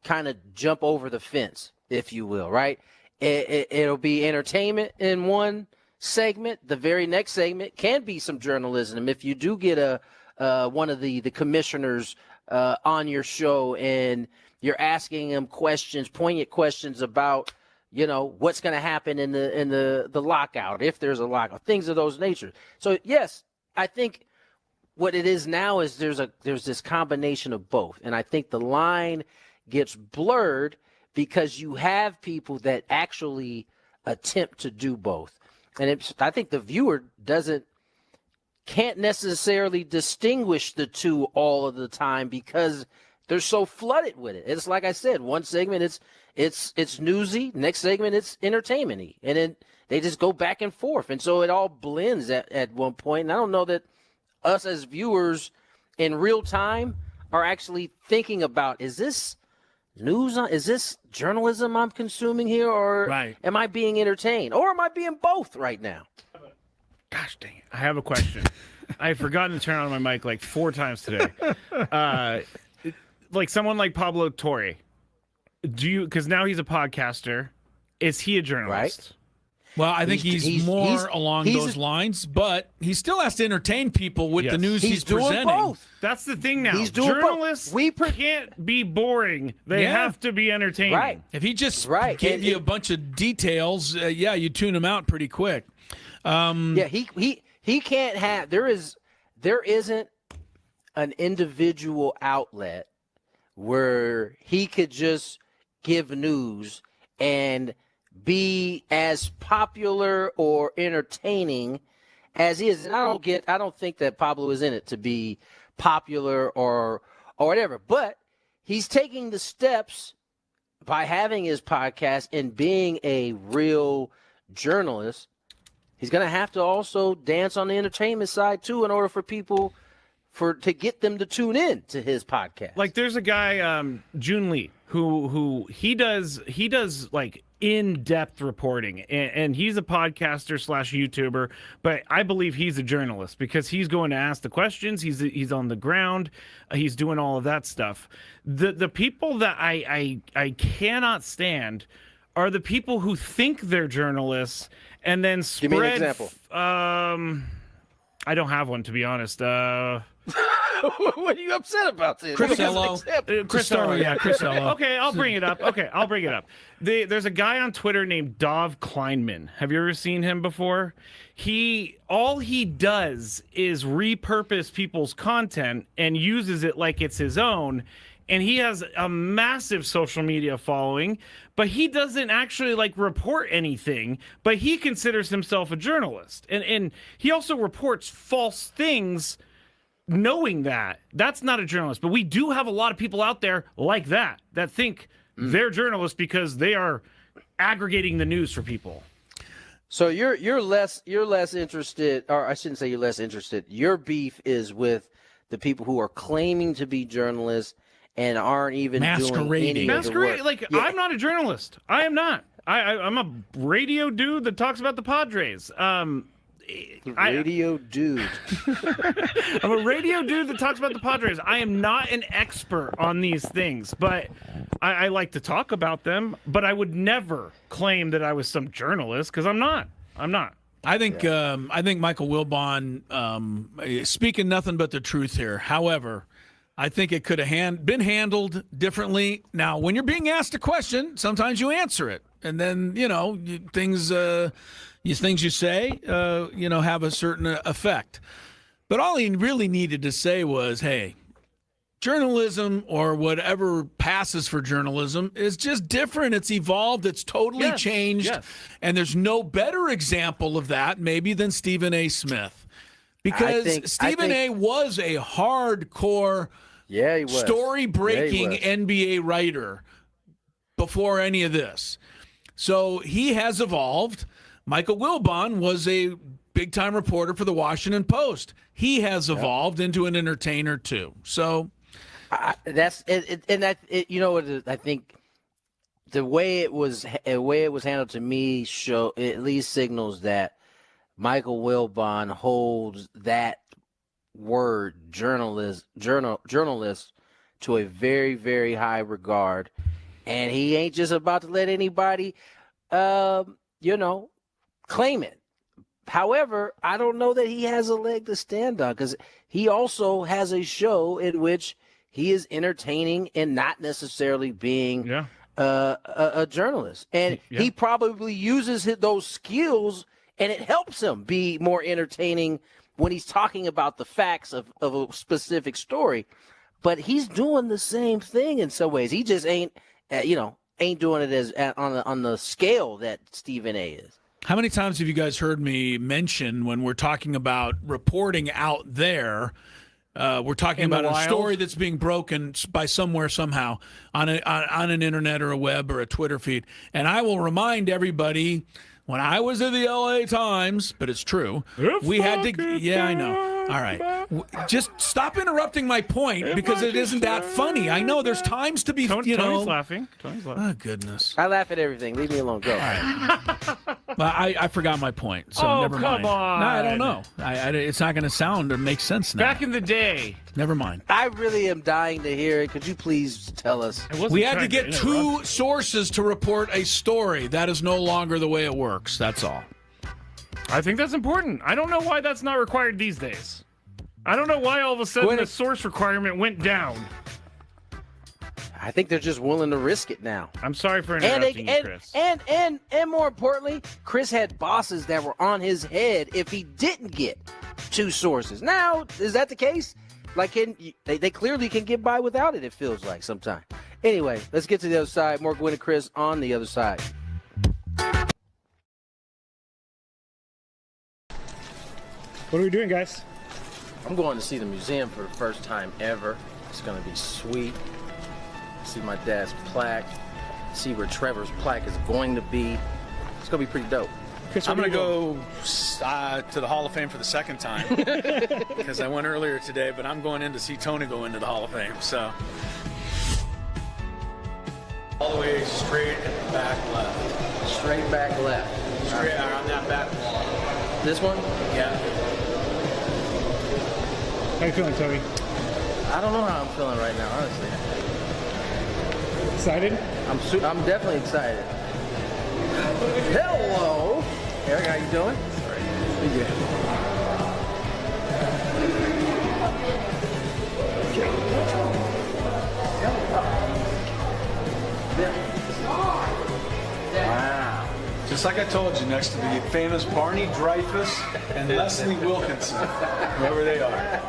Speaker 2: kind of jump over the fence, if you will, right? It'll be entertainment in one segment. The very next segment can be some journalism. If you do get one of the commissioners on your show and you're asking them questions, poignant questions about, what's going to happen in the lockout, if there's a lockout, things of those nature. So yes, I think what it is now is there's this combination of both, and I think the line gets blurred because you have people that actually attempt to do both, and I think the viewer can't necessarily distinguish the two all of the time because they're so flooded with it. It's like I said, one segment it's newsy, next segment it's entertainment-y, and then they just go back and forth, and so it all blends at one point. And I don't know that us as viewers in real time are actually thinking about, is this news? Is this journalism I'm consuming here, or am I being entertained, or am I being both right now?
Speaker 4: Gosh dang it! I have a question. I've forgotten to turn on my mic like 4 times today. Like someone like Pablo Torre, because now he's a podcaster. Is he a journalist?
Speaker 2: Right.
Speaker 3: Well, I think he's more along those lines, but he still has to entertain people with the news he's
Speaker 2: doing
Speaker 3: presenting.
Speaker 2: Both.
Speaker 4: That's the thing now.
Speaker 2: He's doing
Speaker 4: Journalists
Speaker 2: both.
Speaker 4: can't be boring. They have to be entertaining.
Speaker 2: Right.
Speaker 3: If he just gave you a bunch of details, you tune him out pretty quick.
Speaker 2: He can't have. There isn't an individual outlet where he could just give news and be as popular or entertaining as he is. And I don't think that Pablo is in it to be popular or whatever, but he's taking the steps by having his podcast and being a real journalist. He's going to have to also dance on the entertainment side too in order for people to get them to tune in to his podcast.
Speaker 4: Like there's a guy, June Lee, who he does like in-depth reporting, and he's a podcaster / YouTuber, but I believe he's a journalist because he's going to ask the questions. He's on the ground. He's doing all of that stuff. The people that I cannot stand are the people who think they're journalists and then spread.
Speaker 2: Give me an example.
Speaker 4: I don't have one, to be honest.
Speaker 2: What are you upset about this?
Speaker 3: Crisello. Crisello.
Speaker 4: Okay, I'll bring it up. There's a guy on Twitter named Dov Kleinman. Have you ever seen him before? All he does is repurpose people's content and uses it like it's his own. And he has a massive social media following, but he doesn't actually report anything, but he considers himself a journalist. And he also reports false things knowing that. That's not a journalist. But we do have a lot of people out there like that think they're journalists because they are aggregating the news for people.
Speaker 2: So you're less interested, or I shouldn't say you're less interested. Your beef is with the people who are claiming to be journalists and aren't even doing any of the work.
Speaker 4: I'm not a journalist. I am not. I'm a radio dude that talks about the Padres.
Speaker 2: Radio dude.
Speaker 4: I'm a radio dude that talks about the Padres. I am not an expert on these things, but I like to talk about them. But I would never claim that I was some journalist because I'm not.
Speaker 3: I think Michael Wilbon speaking nothing but the truth here. However, I think it could have been handled differently. Now, when you're being asked a question, sometimes you answer it, and then things you say have a certain effect. But all he really needed to say was, "Hey, journalism or whatever passes for journalism is just different. It's evolved. It's totally changed, and there's no better example of that maybe than Stephen A. Smith." Because Stephen A. was a hardcore, story-breaking NBA writer before any of this. So he has evolved. Michael Wilbon was a big-time reporter for the Washington Post. He has evolved into an entertainer too. So
Speaker 2: that's it. And that I think the way it was handled to me at least signals that Michael Wilbon holds that word journalist to a very, very high regard. and he ain't just about to let anybody, claim it. However, I don't know that he has a leg to stand on because he also has a show in which he is entertaining and not necessarily being a journalist. And he probably uses those skills, and it helps him be more entertaining when he's talking about the facts of a specific story. But he's doing the same thing in some ways. He just ain't doing it as on the scale that Stephen A. is.
Speaker 3: How many times have you guys heard me mention when we're talking about reporting out there, we're talking about a story that's being broken by somewhere, somehow, on an internet or a web or a Twitter feed. And I will remind everybody, when I was at the LA Times, but it's true, we had to, I know. All right. Just stop interrupting my point because it isn't that funny. I know there's times to be,
Speaker 4: Tony's laughing. Tony's laughing.
Speaker 3: Oh, goodness.
Speaker 2: I laugh at everything. Leave me alone. Go.
Speaker 3: All right. But I forgot my point, so never mind.
Speaker 4: Come on.
Speaker 3: No, I don't know. It's not going to sound or make sense now.
Speaker 4: Back in the day.
Speaker 3: Never mind.
Speaker 2: I really am dying to hear it. Could you please tell us?
Speaker 3: We had to get two sources to report a story. That is no longer the way it works. That's all.
Speaker 4: I think that's important. I don't know why that's not required these days. I don't know why all of a sudden the source requirement went down.
Speaker 2: I think they're just willing to risk it now.
Speaker 4: I'm sorry for interrupting you, Chris.
Speaker 2: And more importantly, Chris had bosses that were on his head if he didn't get two sources. Now, is that the case? Like, they clearly can get by without it, it feels like sometimes. Anyway, let's get to the other side. More Gwynn and Chris on the other side.
Speaker 7: What are we doing, guys?
Speaker 2: I'm going to see the museum for the first time ever. It's going to be sweet. See my dad's plaque. See where Trevor's plaque is going to be. It's going to be pretty dope.
Speaker 7: Chris,
Speaker 8: I'm going to go to the Hall of Fame for the second time because I went earlier today, but I'm going in to see Tony go into the Hall of Fame. So all the way straight and back left.
Speaker 2: Straight back left.
Speaker 8: Straight on that back wall.
Speaker 2: This one?
Speaker 8: Yeah.
Speaker 7: How you feeling, Tony?
Speaker 2: I don't know how I'm feeling right now, honestly.
Speaker 7: Excited?
Speaker 2: I'm definitely excited. Hello, Eric. How you doing? Sorry. Pretty good. Wow.
Speaker 8: Just like I told you, next to the famous Barney Dreyfuss and Leslie Wilkinson, whoever they are.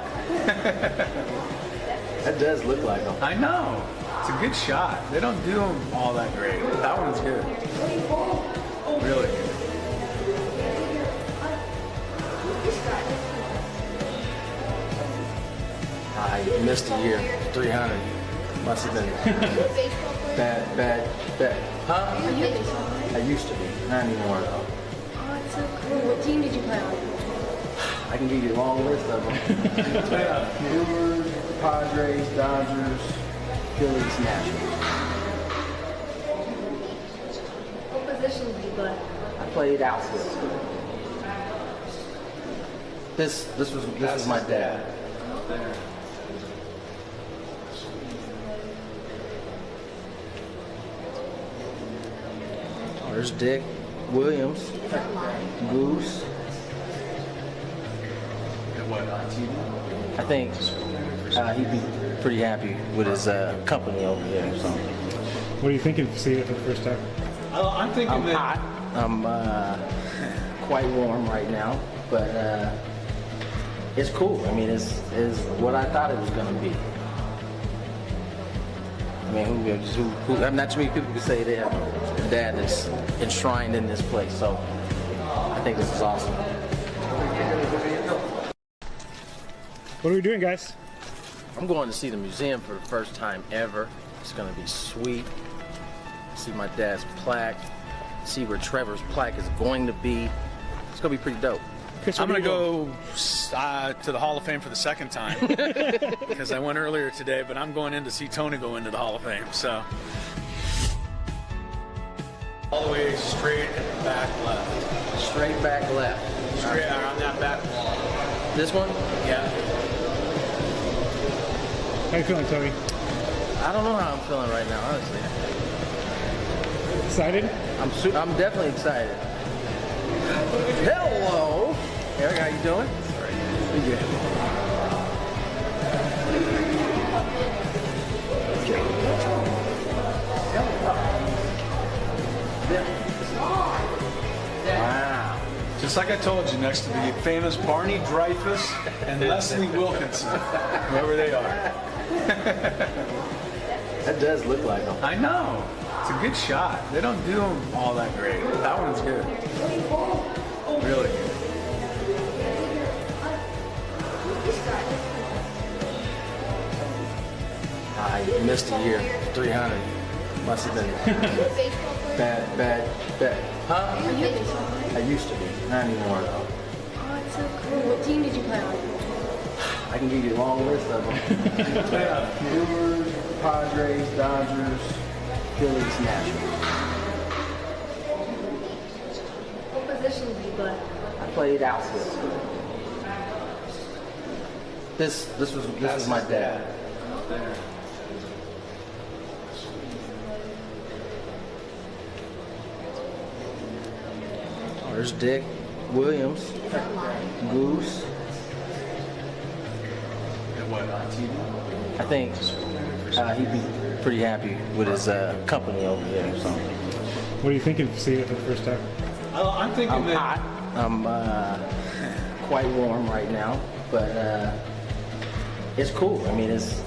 Speaker 2: That does look like them.
Speaker 8: I know. It's a good shot. They don't do them all that great. That one's good. Really good.
Speaker 2: I missed a year. 300. Must have been bad. Huh?
Speaker 9: Are you a baseball player?
Speaker 2: I used to be. Not anymore, though.
Speaker 9: Oh, it's so cool. What team did you play on?
Speaker 2: I can give you a long list of them. Brewers, Padres, Dodgers, Phillies, Nationals.
Speaker 9: What position did you play?
Speaker 2: I played outfield. This was my dad. Oh, there's Dick Williams, Goose. I think he'd be pretty happy with his company over there. So.
Speaker 7: What are you thinking of seeing it for the first time?
Speaker 8: I'm thinking
Speaker 2: I'm hot. I'm quite warm right now, but it's cool. I mean, it's what I thought it was going to be. I mean, who not too many people can say they have a dad that's enshrined in this place. So I think this is awesome.
Speaker 7: What are we doing, guys?
Speaker 2: I'm going to see the museum for the first time ever. It's going to be sweet. See my dad's plaque. See where Trevor's plaque is going to be. It's going to be pretty dope.
Speaker 7: Chris,
Speaker 8: I'm going to go to the Hall of Fame for the second time because I went earlier today, but I'm going in to see Tony go into the Hall of Fame. So all the way straight and back left.
Speaker 2: Straight back left.
Speaker 8: Straight on that back wall.
Speaker 2: This one?
Speaker 8: Yeah.
Speaker 7: How you feeling, Tony?
Speaker 2: I don't know how I'm feeling right now, honestly.
Speaker 7: excited?
Speaker 2: I'm definitely excited. Hello, Eric. How you doing? Pretty good. Wow.
Speaker 8: Just like I told you, next to the famous Barney Dreyfuss and Leslie Wilkinson, whoever they are.
Speaker 2: That does look like them.
Speaker 8: I know. It's a good shot. They don't do them all that great. That one's good. Really good.
Speaker 2: I missed a year. 300. Must have been bad. Huh?
Speaker 9: Are you a baseball player?
Speaker 2: I used to be. Not anymore, though.
Speaker 9: Oh, it's so cool. What team did you play on?
Speaker 2: I can give you a long list of them. Brewers, Padres, Dodgers, Phillies, Nationals.
Speaker 9: What position did you play?
Speaker 2: I played outfield. This was my dad. Oh, there's Dick Williams, Goose.
Speaker 8: And what, on TV?
Speaker 2: I think he'd be pretty happy with his company over there. So
Speaker 7: What are you thinking of seeing it for the first time?
Speaker 8: I'm thinking
Speaker 2: I'm
Speaker 8: that.
Speaker 2: hot. I'm quite warm right now, but it's cool. I mean, it's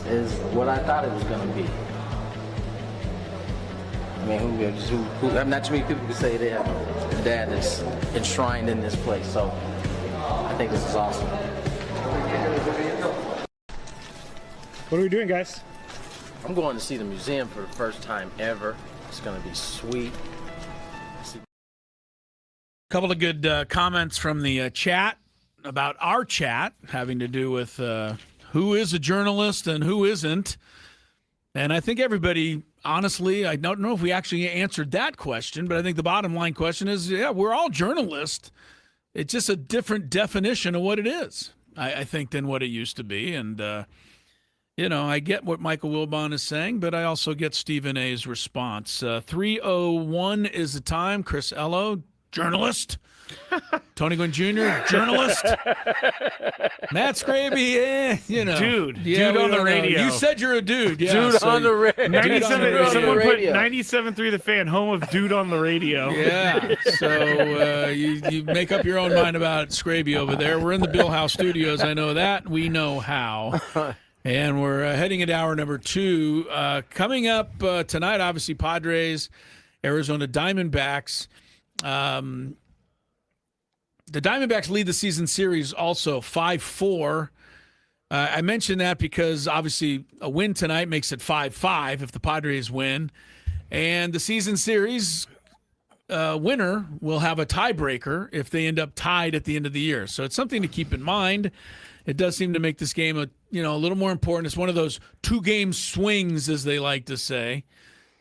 Speaker 2: what I thought it was going to be. I mean, not too many people can say they have a dad that's enshrined in this place. So I think this is awesome.
Speaker 7: What are we doing, guys?
Speaker 2: I'm going to see the museum for the first time ever. It's going to be sweet.
Speaker 3: A couple of good comments from the chat about our chat having to do with who is a journalist and who isn't. And I think everybody, honestly, I don't know if we actually answered that question, but I think the bottom line question is, yeah, we're all journalists. It's just a different definition of what it is, I think, than what it used to be. And, I get what Michael Wilbon is saying, but I also get Stephen A's response. 3:01 is the time. Chris Ello, journalist. Tony Gwynn Jr., journalist. Matt Skraby,
Speaker 4: Dude.
Speaker 3: Yeah,
Speaker 4: Dude on the radio.
Speaker 3: You said you're a dude. Yeah,
Speaker 2: Dude on the radio.
Speaker 4: 97, someone put
Speaker 2: Radio.
Speaker 4: 97.3 The Fan, home of Dude on the radio.
Speaker 3: Yeah, so you make up your own mind about Skraby over there. We're in the Bill House Studios. I know that. We know how. And we're heading into hour number 2. Coming up tonight, obviously, Padres, Arizona Diamondbacks. The Diamondbacks lead the season series also 5-4. I mentioned that because, obviously, a win tonight makes it 5-5 if the Padres win. And the season series winner will have a tiebreaker if they end up tied at the end of the year. So it's something to keep in mind. It does seem to make this game a little more important. It's one of those 2-game swings, as they like to say.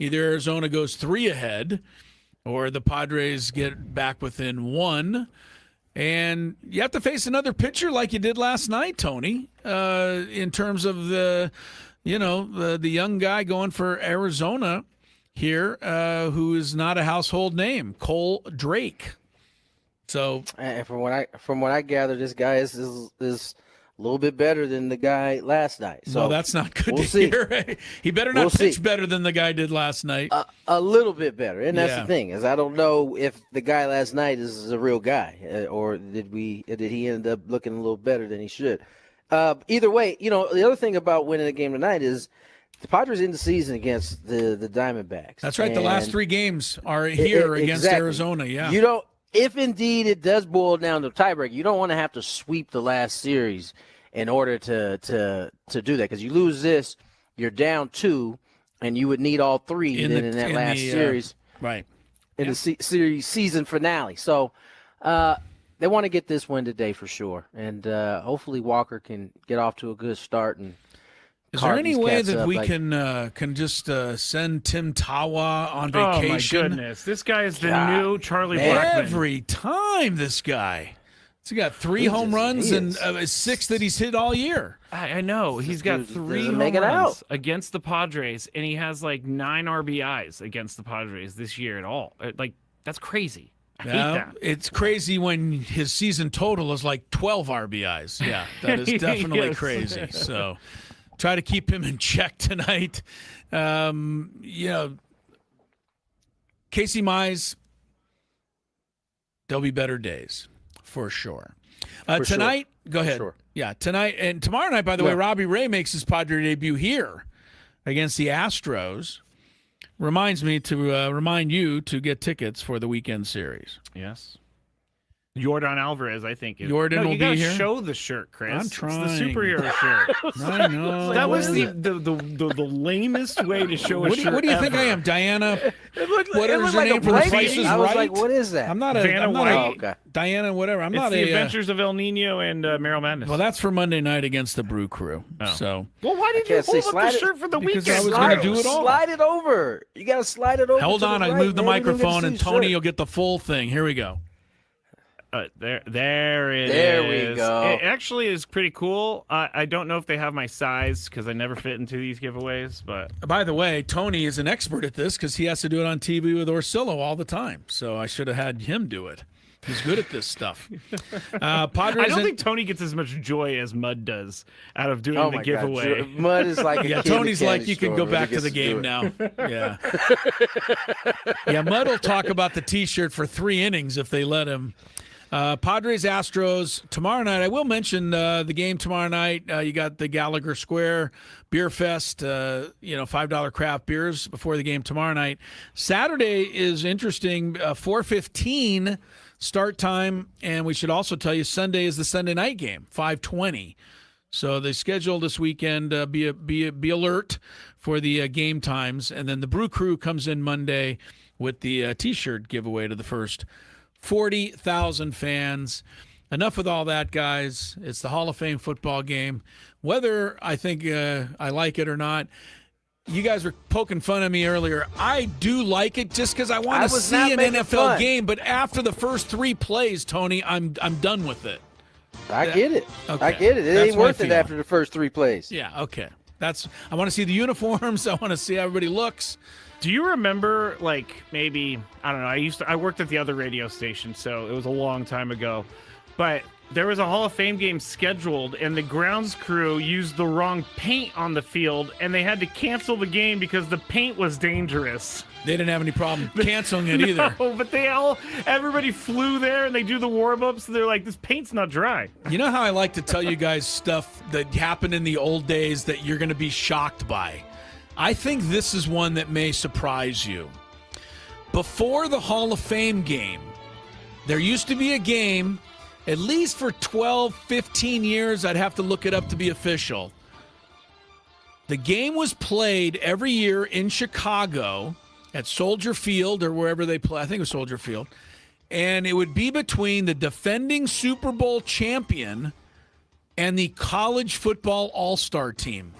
Speaker 3: Either Arizona goes 3 ahead or the Padres get back within 1. And you have to face another pitcher like you did last night, Tony, in terms of the young guy going for Arizona here, who is not a household name, Cole Drake. So,
Speaker 2: and from what I gather, this guy is a little bit better than the guy last night. So
Speaker 3: no, that's not good
Speaker 2: we'll
Speaker 3: to
Speaker 2: see.
Speaker 3: hear. He better not pitch better than the guy did last night.
Speaker 2: A little bit better, and that's the thing is I don't know if the guy last night is a real guy, or did he end up looking a little better than he should. Either way, the other thing about winning a game tonight is the Padres in the season against the Diamondbacks.
Speaker 3: That's right. The last 3 games are here against Arizona. Yeah.
Speaker 2: You don't. If indeed it does boil down to tiebreak, you don't want to have to sweep the last series in order to do that, because you lose this, you're down 2, and you would need all 3 in that last series,
Speaker 3: right?
Speaker 2: In the series season finale. So they want to get this win today for sure, and hopefully Walker can get off to a good start. And
Speaker 3: is there any way that we can just send Tim Tawa on vacation?
Speaker 4: Oh my goodness, this guy is the new Charlie Blackmon.
Speaker 3: Every time, this guy. So he got 3 home runs and 6 that he's hit all year.
Speaker 4: I know. He's got 3 home runs against the Padres, and he has like 9 RBIs against the Padres this year at all. Like, that's crazy. I hate that.
Speaker 3: It's crazy when his season total is like 12 RBIs. Yeah, that is definitely crazy. So try to keep him in check tonight. Casey Mize, there'll be better days for sure. Tonight, go ahead.
Speaker 2: Sure.
Speaker 3: Yeah, tonight and tomorrow night, by the way, Robbie Ray makes his Padre debut here against the Astros. Reminds me to remind you to get tickets for the weekend series.
Speaker 4: Yes. Jordan Alvarez, I think.
Speaker 3: Jordan will be here.
Speaker 4: Show the shirt, Chris.
Speaker 3: I'm trying.
Speaker 4: It's the superhero shirt.
Speaker 3: I know.
Speaker 4: That was the lamest way to show a shirt.
Speaker 3: What do you think I am, Diana?
Speaker 2: What is her name from Price is Right? I was like, what is that?
Speaker 3: I'm not a Diana, whatever. I'm not
Speaker 4: the Adventures of El Nino and Merrill Madness.
Speaker 3: Well, that's for Monday night against the Brew Crew.
Speaker 4: Oh.
Speaker 3: So.
Speaker 4: Well, why did you hold up the shirt for the weekend?
Speaker 3: Because I was going to do it all.
Speaker 2: Slide it over. You got to slide it over.
Speaker 3: Hold on, I moved the microphone, and Tony will get the full thing. Here we go.
Speaker 4: There it is.
Speaker 2: There we go.
Speaker 4: It actually is pretty cool. I don't know if they have my size because I never fit into these giveaways. But
Speaker 3: by the way, Tony is an expert at this because he has to do it on TV with Orsillo all the time. So I should have had him do it. He's good at this stuff. Padres.
Speaker 4: I don't think Tony gets as much joy as Mud does out of doing the giveaway.
Speaker 2: God. Mud is like a
Speaker 3: Tony's like, you can go back to the game now. Yeah. Yeah, Mud will talk about the T-shirt for 3 innings if they let him. Padres Astros tomorrow night. I will mention the game tomorrow night. You got the Gallagher Square Beer Fest, $5 craft beers before the game tomorrow night. Saturday is interesting, 4:15 start time, and we should also tell you Sunday is the Sunday night game, 5:20. So the schedule this weekend, be alert for the game times, and then the Brew Crew comes in Monday with the T-shirt giveaway to the first 40,000 fans. Enough with all that, guys. It's the Hall of Fame football game. Whether I think I like it or not, you guys were poking fun at me earlier. I do like it just because I want to see an NFL game. But after the first 3 plays, Tony, I'm done with it.
Speaker 2: I get it.
Speaker 3: Okay.
Speaker 2: I get it. It ain't worth it after the first 3 plays.
Speaker 3: Yeah, okay. I want to see the uniforms. I want to see how everybody looks.
Speaker 4: Do you remember, like, maybe, I don't know, I worked at the other radio station, so it was a long time ago, but there was a Hall of Fame game scheduled, and the grounds crew used the wrong paint on the field, and they had to cancel the game because the paint was dangerous.
Speaker 3: They didn't have any problem canceling it either.
Speaker 4: No, but everybody flew there, and they do the warm-ups, and they're like, this paint's not dry.
Speaker 3: You know how I like to tell you guys stuff that happened in the old days that you're going to be shocked by? I think this is one that may surprise you. Before the Hall of Fame game, there used to be a game, at least for 12, 15 years, I'd have to look it up to be official. The game was played every year in Chicago at Soldier Field or wherever they play. I think it was Soldier Field. And it would be between the defending Super Bowl champion and the college football all-star team.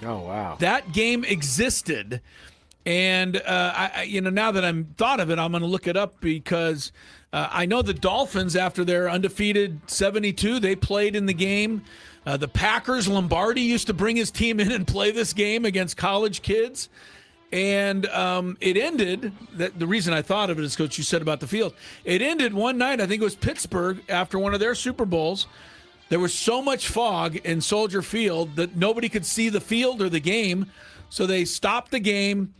Speaker 2: Oh, wow.
Speaker 3: That game existed, and now that I'm thought of it, I'm going to look it up because I know the Dolphins, after their undefeated 72, they played in the game. The Packers, Lombardi used to bring his team in and play this game against college kids, and it ended. The reason I thought of it is what you said about the field. It ended one night, I think it was Pittsburgh, after one of their Super Bowls. There was so much fog in Soldier Field that nobody could see the field or the game, so they stopped the game,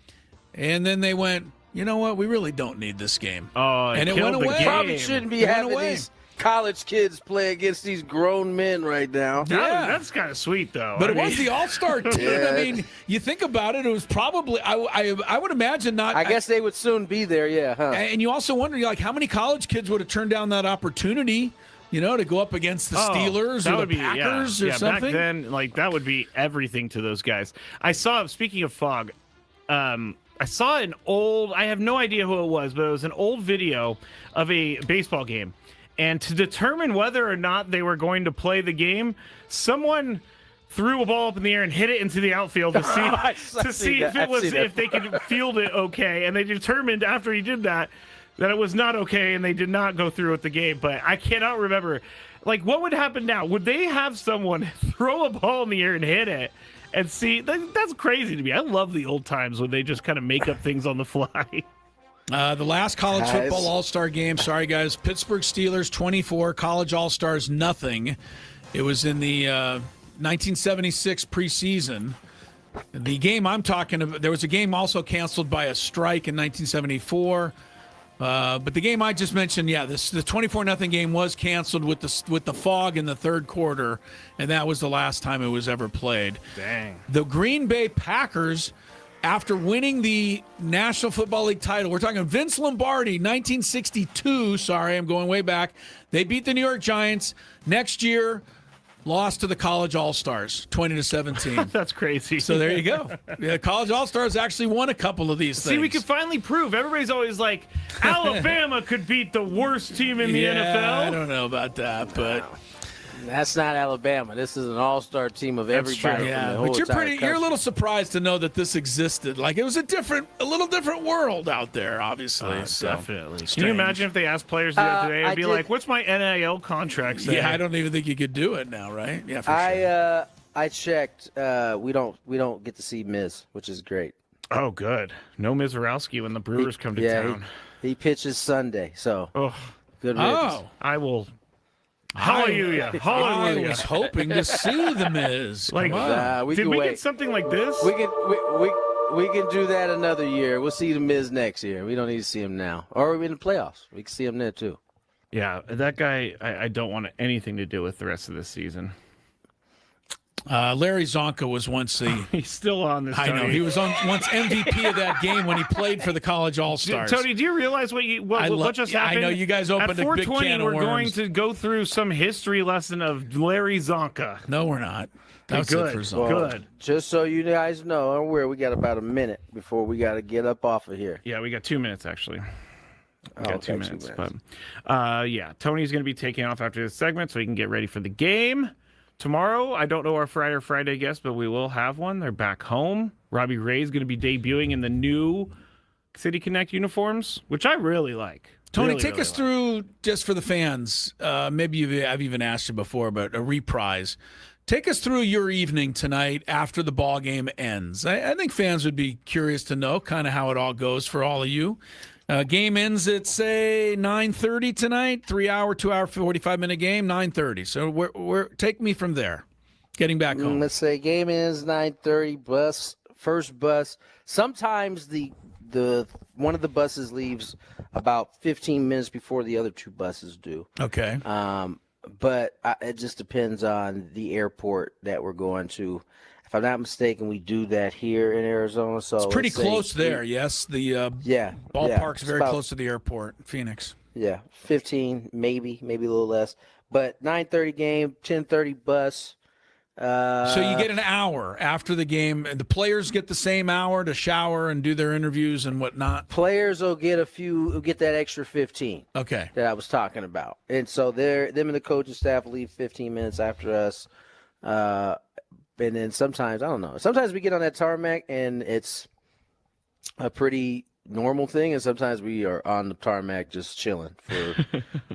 Speaker 3: and then they went, you know what, we really don't need this game.
Speaker 4: Oh,
Speaker 3: and it went away.
Speaker 2: Probably shouldn't be having these college kids play against these grown men right now.
Speaker 4: Yeah, that's kind of sweet, though.
Speaker 3: But it was the All-Star team. Yeah. I mean, you think about it, it was probably, I would imagine not.
Speaker 2: I guess they would soon be there, yeah. Huh?
Speaker 3: And you also wonder, like, how many college kids would have turned down that opportunity? To go up against the Steelers or the Packers or something?
Speaker 4: Back then, that would be everything to those guys. Speaking of fog, I saw an old, I have no idea who it was, but it was an old video of a baseball game. And to determine whether or not they were going to play the game, someone threw a ball up in the air and hit it into the outfield to see if they could field it okay. And they determined after he did that that it was not okay and they did not go through with the game. But I cannot remember. Like, what would happen now? Would they have someone throw a ball in the air and hit it? And see, that's crazy to me. I love the old times when they just kind of make up things on the fly.
Speaker 3: The last college football all-star game, sorry guys, Pittsburgh Steelers 24, college all-stars nothing. It was in the 1976 preseason. The game I'm talking about, there was a game also canceled by a strike in 1974. But the game I just mentioned, the 24-0 game was canceled with the fog in the third quarter, and that was the last time it was ever played.
Speaker 4: Dang.
Speaker 3: The Green Bay Packers, after winning the National Football League title, we're talking Vince Lombardi, 1962. Sorry, I'm going way back. They beat the New York Giants. Next year, lost to the College All-Stars, 20-17.
Speaker 4: That's crazy.
Speaker 3: So there you go. The College All-Stars actually won a couple of these things.
Speaker 4: See, we could finally prove. Everybody's always like, Alabama could beat the worst team in the NFL.
Speaker 3: I don't know about that, but
Speaker 2: That's not Alabama. This is an all-star team of everybody.
Speaker 4: true.
Speaker 2: From
Speaker 3: yeah,
Speaker 2: the whole
Speaker 3: but
Speaker 2: entire
Speaker 3: you're a
Speaker 2: country.
Speaker 3: little surprised to know that this existed. Like, it was a little different world out there, obviously. So.
Speaker 4: Definitely. Can
Speaker 3: Strange.
Speaker 4: you imagine if they asked players to do that today? It'd
Speaker 2: I
Speaker 4: be
Speaker 2: did-
Speaker 4: like, what's my NIL contract say?
Speaker 3: Yeah, I don't even think you could do it now, right? Yeah, for sure.
Speaker 2: I checked. We don't get to see Miz, which is great.
Speaker 4: Oh, good. No Mizorowski when the Brewers come to town.
Speaker 2: He pitches Sunday, so
Speaker 4: Oh,
Speaker 2: good riddance.
Speaker 3: Oh,
Speaker 4: I will. Hallelujah.
Speaker 3: I
Speaker 4: Hallelujah.
Speaker 3: was hoping to see the Miz.
Speaker 4: Like,
Speaker 3: Come on.
Speaker 2: we
Speaker 4: did
Speaker 2: can
Speaker 4: we
Speaker 2: wait.
Speaker 4: get something like this?
Speaker 2: We can do that another year. We'll see the Miz next year. We don't need to see him now, or in the playoffs. We can see him there too.
Speaker 4: Yeah, that guy, I don't want anything to do with the rest of this season.
Speaker 3: Larry Zonka was once the.
Speaker 4: He's still on this.
Speaker 3: I know
Speaker 4: Tony.
Speaker 3: he was once MVP of that game when he played for the College All Stars.
Speaker 4: Tony, do you realize what just happened?
Speaker 3: I know you guys opened
Speaker 4: At
Speaker 3: a big
Speaker 4: 420,
Speaker 3: can of
Speaker 4: we're
Speaker 3: worms.
Speaker 4: going to go through some history lesson of Larry Zonka.
Speaker 3: No, we're not. That's
Speaker 4: good.
Speaker 3: it for Zonka.
Speaker 4: Good.
Speaker 2: Just so you guys know, we got about a minute before we got to get up off of here.
Speaker 4: Yeah, we got 2 minutes actually. We got
Speaker 2: Okay,
Speaker 4: 2 minutes, but yeah, Tony's going to be taking off after this segment so he can get ready for the game. Tomorrow, I don't know our Friday guest, but we will have one. They're back home. Robbie Ray's going to be debuting in the new City Connect uniforms, which I really like.
Speaker 3: Tony,
Speaker 4: Really,
Speaker 3: take
Speaker 4: really
Speaker 3: us
Speaker 4: like.
Speaker 3: through, just for the fans, maybe I've even asked you before, but a reprise. Take us through your evening tonight after the ball game ends. I think fans would be curious to know kind of how it all goes for all of you. Game ends at, say, 9:30 tonight, 3 hour, 2 hour, 45-minute game, 9:30. So take me from there, getting back home.
Speaker 2: Let's say game is 9:30. First bus. Sometimes the one of the buses leaves about 15 minutes before the other two buses do.
Speaker 3: Okay.
Speaker 2: But it just depends on the airport that we're going to. If I'm not mistaken, we do that here in Arizona. So
Speaker 3: It's pretty
Speaker 2: let's say
Speaker 3: close there, yes. The ballpark's
Speaker 2: it's
Speaker 3: very
Speaker 2: about-
Speaker 3: close to the airport, Phoenix.
Speaker 2: Yeah, 15, maybe a little less. But 9:30 game, 10:30 bus.
Speaker 3: So you get an hour after the game. And the players get the same hour to shower and do their interviews and whatnot.
Speaker 2: Players will get that extra 15
Speaker 3: Okay.
Speaker 2: that I was talking about. And so them and the coaching staff leave 15 minutes after us. And then sometimes, I don't know, sometimes we get on that tarmac and it's a pretty normal thing. And sometimes we are on the tarmac just chilling for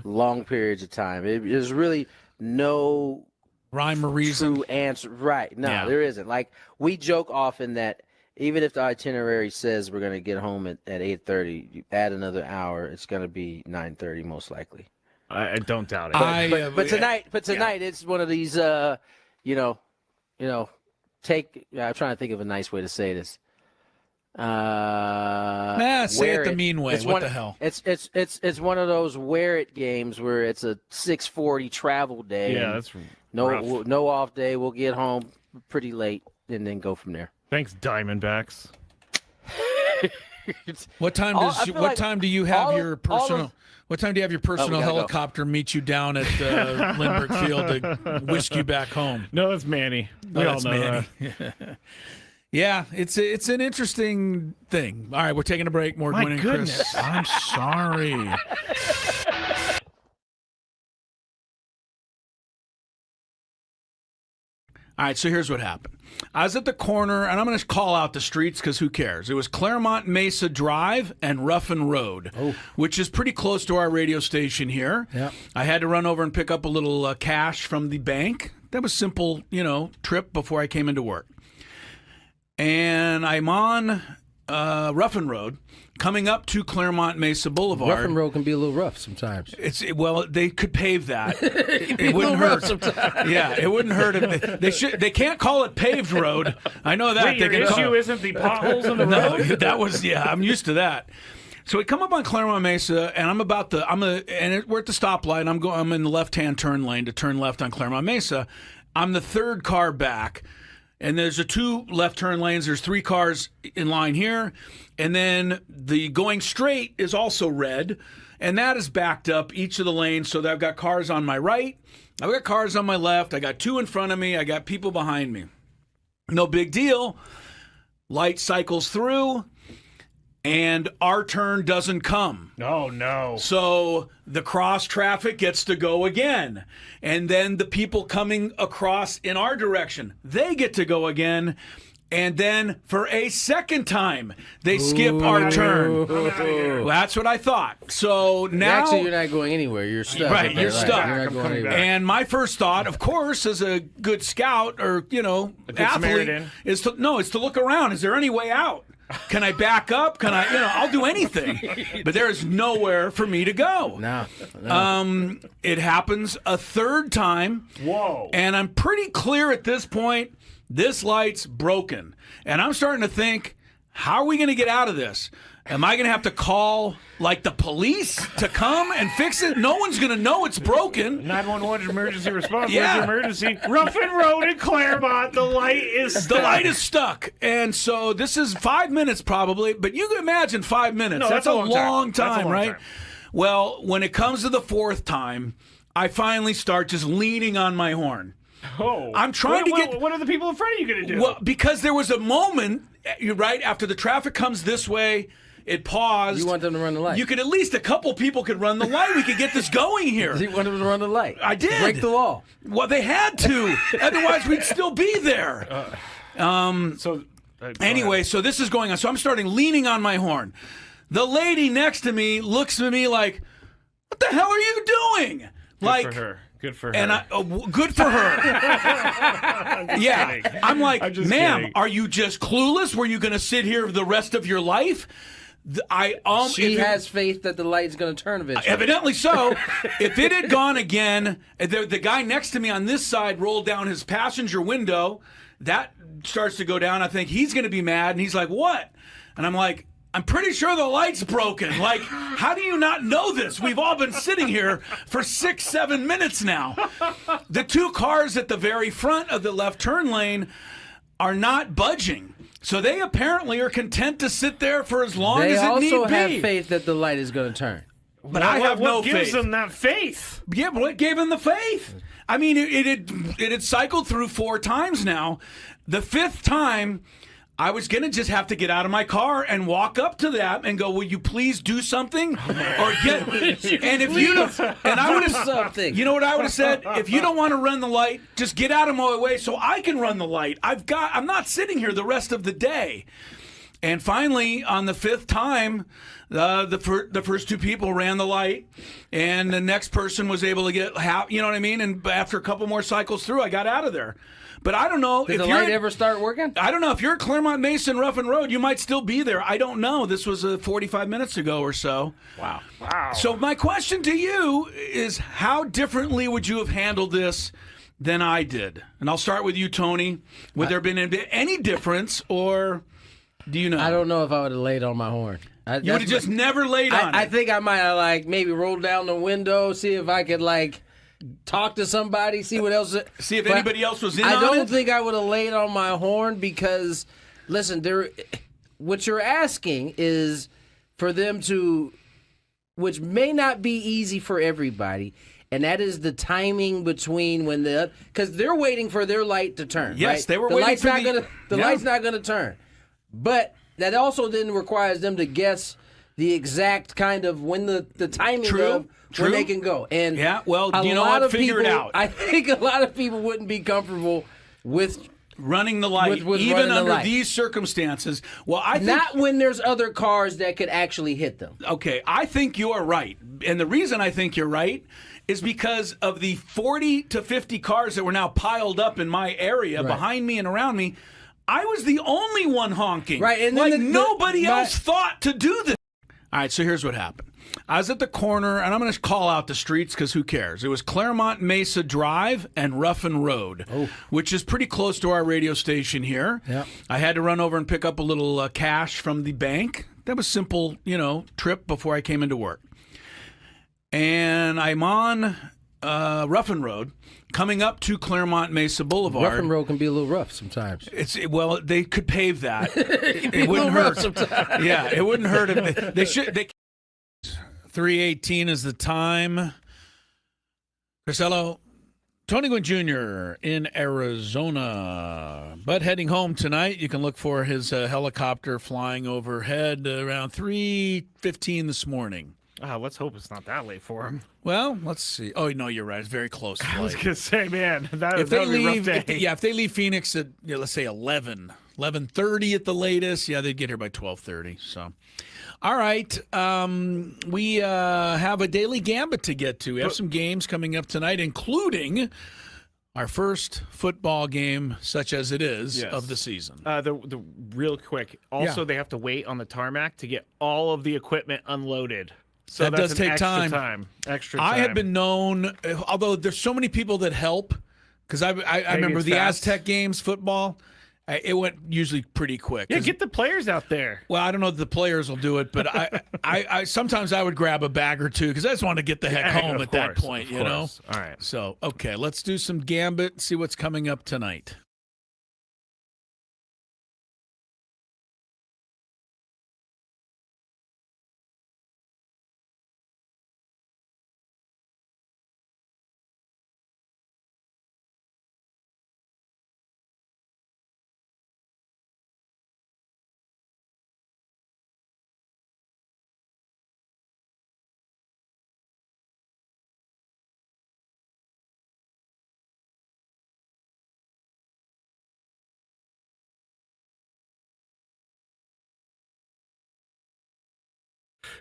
Speaker 2: long periods of time. There's really no
Speaker 3: Rhyme or reason.
Speaker 2: true answer. Right. No,
Speaker 3: Yeah.
Speaker 2: there isn't. Like, we joke often that even if the itinerary says we're going to get home at 8:30, you add another hour, it's going to be 9:30 most likely.
Speaker 4: I don't doubt it.
Speaker 2: But tonight it's one of these, I'm trying to think of a nice way to say this.
Speaker 3: Say it the mean way. What the hell?
Speaker 2: It's one of those wear it games where it's a 6:40 travel day.
Speaker 4: Yeah,
Speaker 2: and
Speaker 4: that's rough.
Speaker 2: no off day. We'll get home pretty late and then go from there.
Speaker 4: Thanks, Diamondbacks.
Speaker 3: What time
Speaker 2: I
Speaker 3: does
Speaker 2: feel
Speaker 3: what
Speaker 2: like
Speaker 3: time do you have
Speaker 2: all
Speaker 3: your
Speaker 2: of- all
Speaker 3: personal?
Speaker 2: of-
Speaker 3: What time do you have your personal
Speaker 2: gotta go.
Speaker 3: helicopter meet you down at Lindbergh Field to whisk you back home?
Speaker 4: No, that's Manny. We
Speaker 3: Oh,
Speaker 4: all
Speaker 3: that's
Speaker 4: know
Speaker 3: Manny.
Speaker 4: that.
Speaker 3: Yeah, it's an interesting thing. All right, we're taking a break. More
Speaker 4: My
Speaker 3: Gwynn and Chris.
Speaker 4: goodness.
Speaker 3: I'm sorry. All right, so here's what happened. I was at the corner, and I'm going to call out the streets because who cares? It was Claremont Mesa Drive and Ruffin Road, which is pretty close to our radio station here.
Speaker 2: Yep.
Speaker 3: I had to run over and pick up a little cash from the bank. That was simple, trip before I came into work. And I'm on Ruffin Road, coming up to Claremont Mesa Boulevard.
Speaker 2: Ruffin Road can be a little rough sometimes.
Speaker 3: Well, they could pave that. It wouldn't hurt. Yeah, it wouldn't hurt. They can't call it paved road. I know that.
Speaker 4: Wait, your issue isn't the potholes in the road?
Speaker 3: No, that was I'm used to that. So we come up on Claremont Mesa, and we're at the stoplight. I'm in the left-hand turn lane to turn left on Claremont Mesa. I'm the third car back. And there's 2 left turn lanes. There's 3 cars in line here. And then the going straight is also red. And that is backed up each of the lanes. So that I've got cars on my right. I've got cars on my left. I got 2 in front of me. I got people behind me. No big deal. Light cycles through. And our turn doesn't come.
Speaker 4: Oh, no.
Speaker 3: So the cross traffic gets to go again. And then the people coming across in our direction, they get to go again. And then for a second time, they skip our turn. Well, that's what I thought. So now...
Speaker 2: Actually, you're not going anywhere. You're stuck.
Speaker 3: Right, you're stuck.
Speaker 2: You're not going anywhere.
Speaker 3: And my first thought, of course, as a good scout or, athlete, is to look around. Is there any way out? Can I back up? Can I, I'll do anything. But there is nowhere for me to go.
Speaker 2: No.
Speaker 3: It happens a third time.
Speaker 4: Whoa.
Speaker 3: And I'm pretty clear at this point, this light's broken. And I'm starting to think, how are we going to get out of this? Am I going to have to call, the police to come and fix it? No one's going to know it's broken.
Speaker 4: 911 emergency response.
Speaker 3: Yeah.
Speaker 4: Emergency. Ruffin Road in Claremont. The light is stuck.
Speaker 3: The light is stuck. And so this is 5 minutes probably, but you can imagine 5 minutes.
Speaker 4: No,
Speaker 3: that's a long time,
Speaker 4: That's a long
Speaker 3: right?
Speaker 4: time.
Speaker 3: Well, when it comes to the 4th time, I finally start just leaning on my horn.
Speaker 4: Oh.
Speaker 3: I'm trying to get...
Speaker 4: What are the people in front of you going to do?
Speaker 3: Well, because there was a moment, you're right, after the traffic comes this way, it paused.
Speaker 2: You want them to run the light.
Speaker 3: You could at least a couple people could run the light. We could get this going here.
Speaker 2: You want them to run the light.
Speaker 3: I did.
Speaker 2: Break the law.
Speaker 3: Well, they had to. Otherwise, we'd still be there. Anyway, so this is going on. So I'm starting leaning on my horn. The lady next to me looks at me like, what the hell are you doing?
Speaker 4: Good for her. Good for her.
Speaker 3: And good for her. Yeah.
Speaker 4: Kidding.
Speaker 3: I'm like, ma'am,
Speaker 4: kidding.
Speaker 3: are you just clueless? Were you going to sit here the rest of your life?
Speaker 2: She has faith that the light's going to turn eventually.
Speaker 3: Evidently so. If it had gone again, the guy next to me on this side rolled down his passenger window. That starts to go down. I think he's going to be mad. And he's like, what? And I'm like, I'm pretty sure the light's broken. Like, how do you not know this? We've all been sitting here for 6-7 minutes now. The 2 cars at the very front of the left turn lane are not budging. So they apparently are content to sit there for as long as it need be.
Speaker 2: They also have faith that the light is going to turn.
Speaker 3: But I have no faith.
Speaker 4: What gives them that faith?
Speaker 3: Yeah, but what gave them the faith? I mean, it had cycled through 4 times now. The 5th time, I was going to just have to get out of my car and walk up to that and go, will you please do something? Or get, and if you don't, and I would have,
Speaker 2: something.
Speaker 3: You know what I would have said? If you don't want to run the light, just get out of my way so I can run the light. I'm not sitting here the rest of the day. And finally, on the 5th time, the first 2 people ran the light, and the next person was able to get you know what I mean? And after a couple more cycles through, I got out of there. But I don't know.
Speaker 2: Did the light ever start working?
Speaker 3: I don't know. If you're at Claremont Mesa and Ruffin Road, you might still be there. I don't know. This was 45 minutes ago or so.
Speaker 4: Wow.
Speaker 3: So my question to you is, how differently would you have handled this than I did? And I'll start with you, Tony. Would there have been any difference, or do you know?
Speaker 2: I don't know if I would have laid on my horn.
Speaker 3: You would have just never laid on it.
Speaker 2: I think I might have maybe rolled down the window, see if I could talk to somebody, see what else.
Speaker 3: See if anybody else was in on it?
Speaker 2: I don't think I would have laid on my horn because, listen, what you're asking is for them to, which may not be easy for everybody, and that is the timing between when because they're waiting for their light to turn.
Speaker 3: Yes,
Speaker 2: right?
Speaker 3: they were waiting for
Speaker 2: the light's not going to turn. But that also then requires them to guess the exact kind of when the timing of when they can go. And
Speaker 3: yeah, well, you know what? Figure it out.
Speaker 2: I think a lot of people wouldn't be comfortable with
Speaker 3: running the light,
Speaker 2: with
Speaker 3: even
Speaker 2: running the
Speaker 3: under
Speaker 2: light.
Speaker 3: these circumstances. Well, I think,
Speaker 2: not when there's other cars that could actually hit them.
Speaker 3: okay, I think you are right. And the reason I think you're right is because of the 40 to 50 cars that were now piled up in my area behind me and around me. I was the only one honking.
Speaker 2: Right, and
Speaker 3: like
Speaker 2: then
Speaker 3: nobody else thought to do this. All right, so here's what happened. I was at the corner, and I'm going to call out the streets because who cares? It was Claremont Mesa Drive and Ruffin Road, which is pretty close to our radio station here.
Speaker 2: Yep.
Speaker 3: I had to run over and pick up a little cash from the bank. That was simple, trip before I came into work. And I'm on Ruffin Road, coming up to Claremont Mesa Boulevard.
Speaker 2: Ruffin Road can be a little rough sometimes.
Speaker 3: Well, they could pave that. It wouldn't hurt. Yeah, it wouldn't hurt. They should. 3:18 is the time. Crisello, Tony Gwynn Jr. in Arizona. But heading home tonight, you can look for his helicopter flying overhead around 3:15 this morning.
Speaker 4: Let's hope it's not that late for him.
Speaker 3: Well, let's see. Oh, no, you're right. It's very close.
Speaker 4: I was going to say, man, that
Speaker 3: if they
Speaker 4: would be a rough
Speaker 3: leave,
Speaker 4: day.
Speaker 3: if they leave Phoenix at, let's say 11:30 at the latest, they'd get here by 12:30. So, all right, we have a daily gambit to get to. We have some games coming up tonight, including our first football game, such as it is, of the season.
Speaker 4: The real quick. Also, they have to wait on the tarmac to get all of the equipment unloaded. So
Speaker 3: that does take
Speaker 4: extra
Speaker 3: time.
Speaker 4: Extra time.
Speaker 3: I have been known, although there's so many people that help, because I remember the
Speaker 4: fast.
Speaker 3: Aztec games football. It went usually pretty quick.
Speaker 4: Yeah, get the players out there.
Speaker 3: Well, I don't know if the players will do it, but I sometimes I would grab a bag or two because I just want to get the heck home at that point, you know?
Speaker 4: All right.
Speaker 3: So, okay, let's do some gambit, see what's coming up tonight.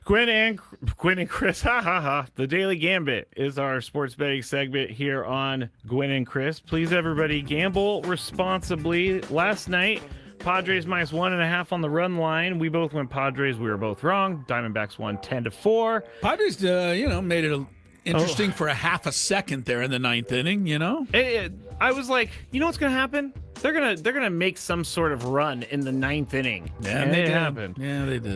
Speaker 4: Gwynn and Chris, the Daily Gambit is our sports betting segment here on Gwynn and Chris. Please, everybody, gamble responsibly. Last night, Padres minus 1.5 on the run line. We both went Padres. We were both wrong. Diamondbacks won 10-4.
Speaker 3: Padres, made it interesting for a half a second there in the ninth inning.
Speaker 4: I was like, you know what's gonna happen? They're gonna make some sort of run in the ninth inning.
Speaker 3: Yeah,
Speaker 4: and
Speaker 3: they
Speaker 4: it
Speaker 3: did.
Speaker 4: happened.
Speaker 3: Yeah, they did.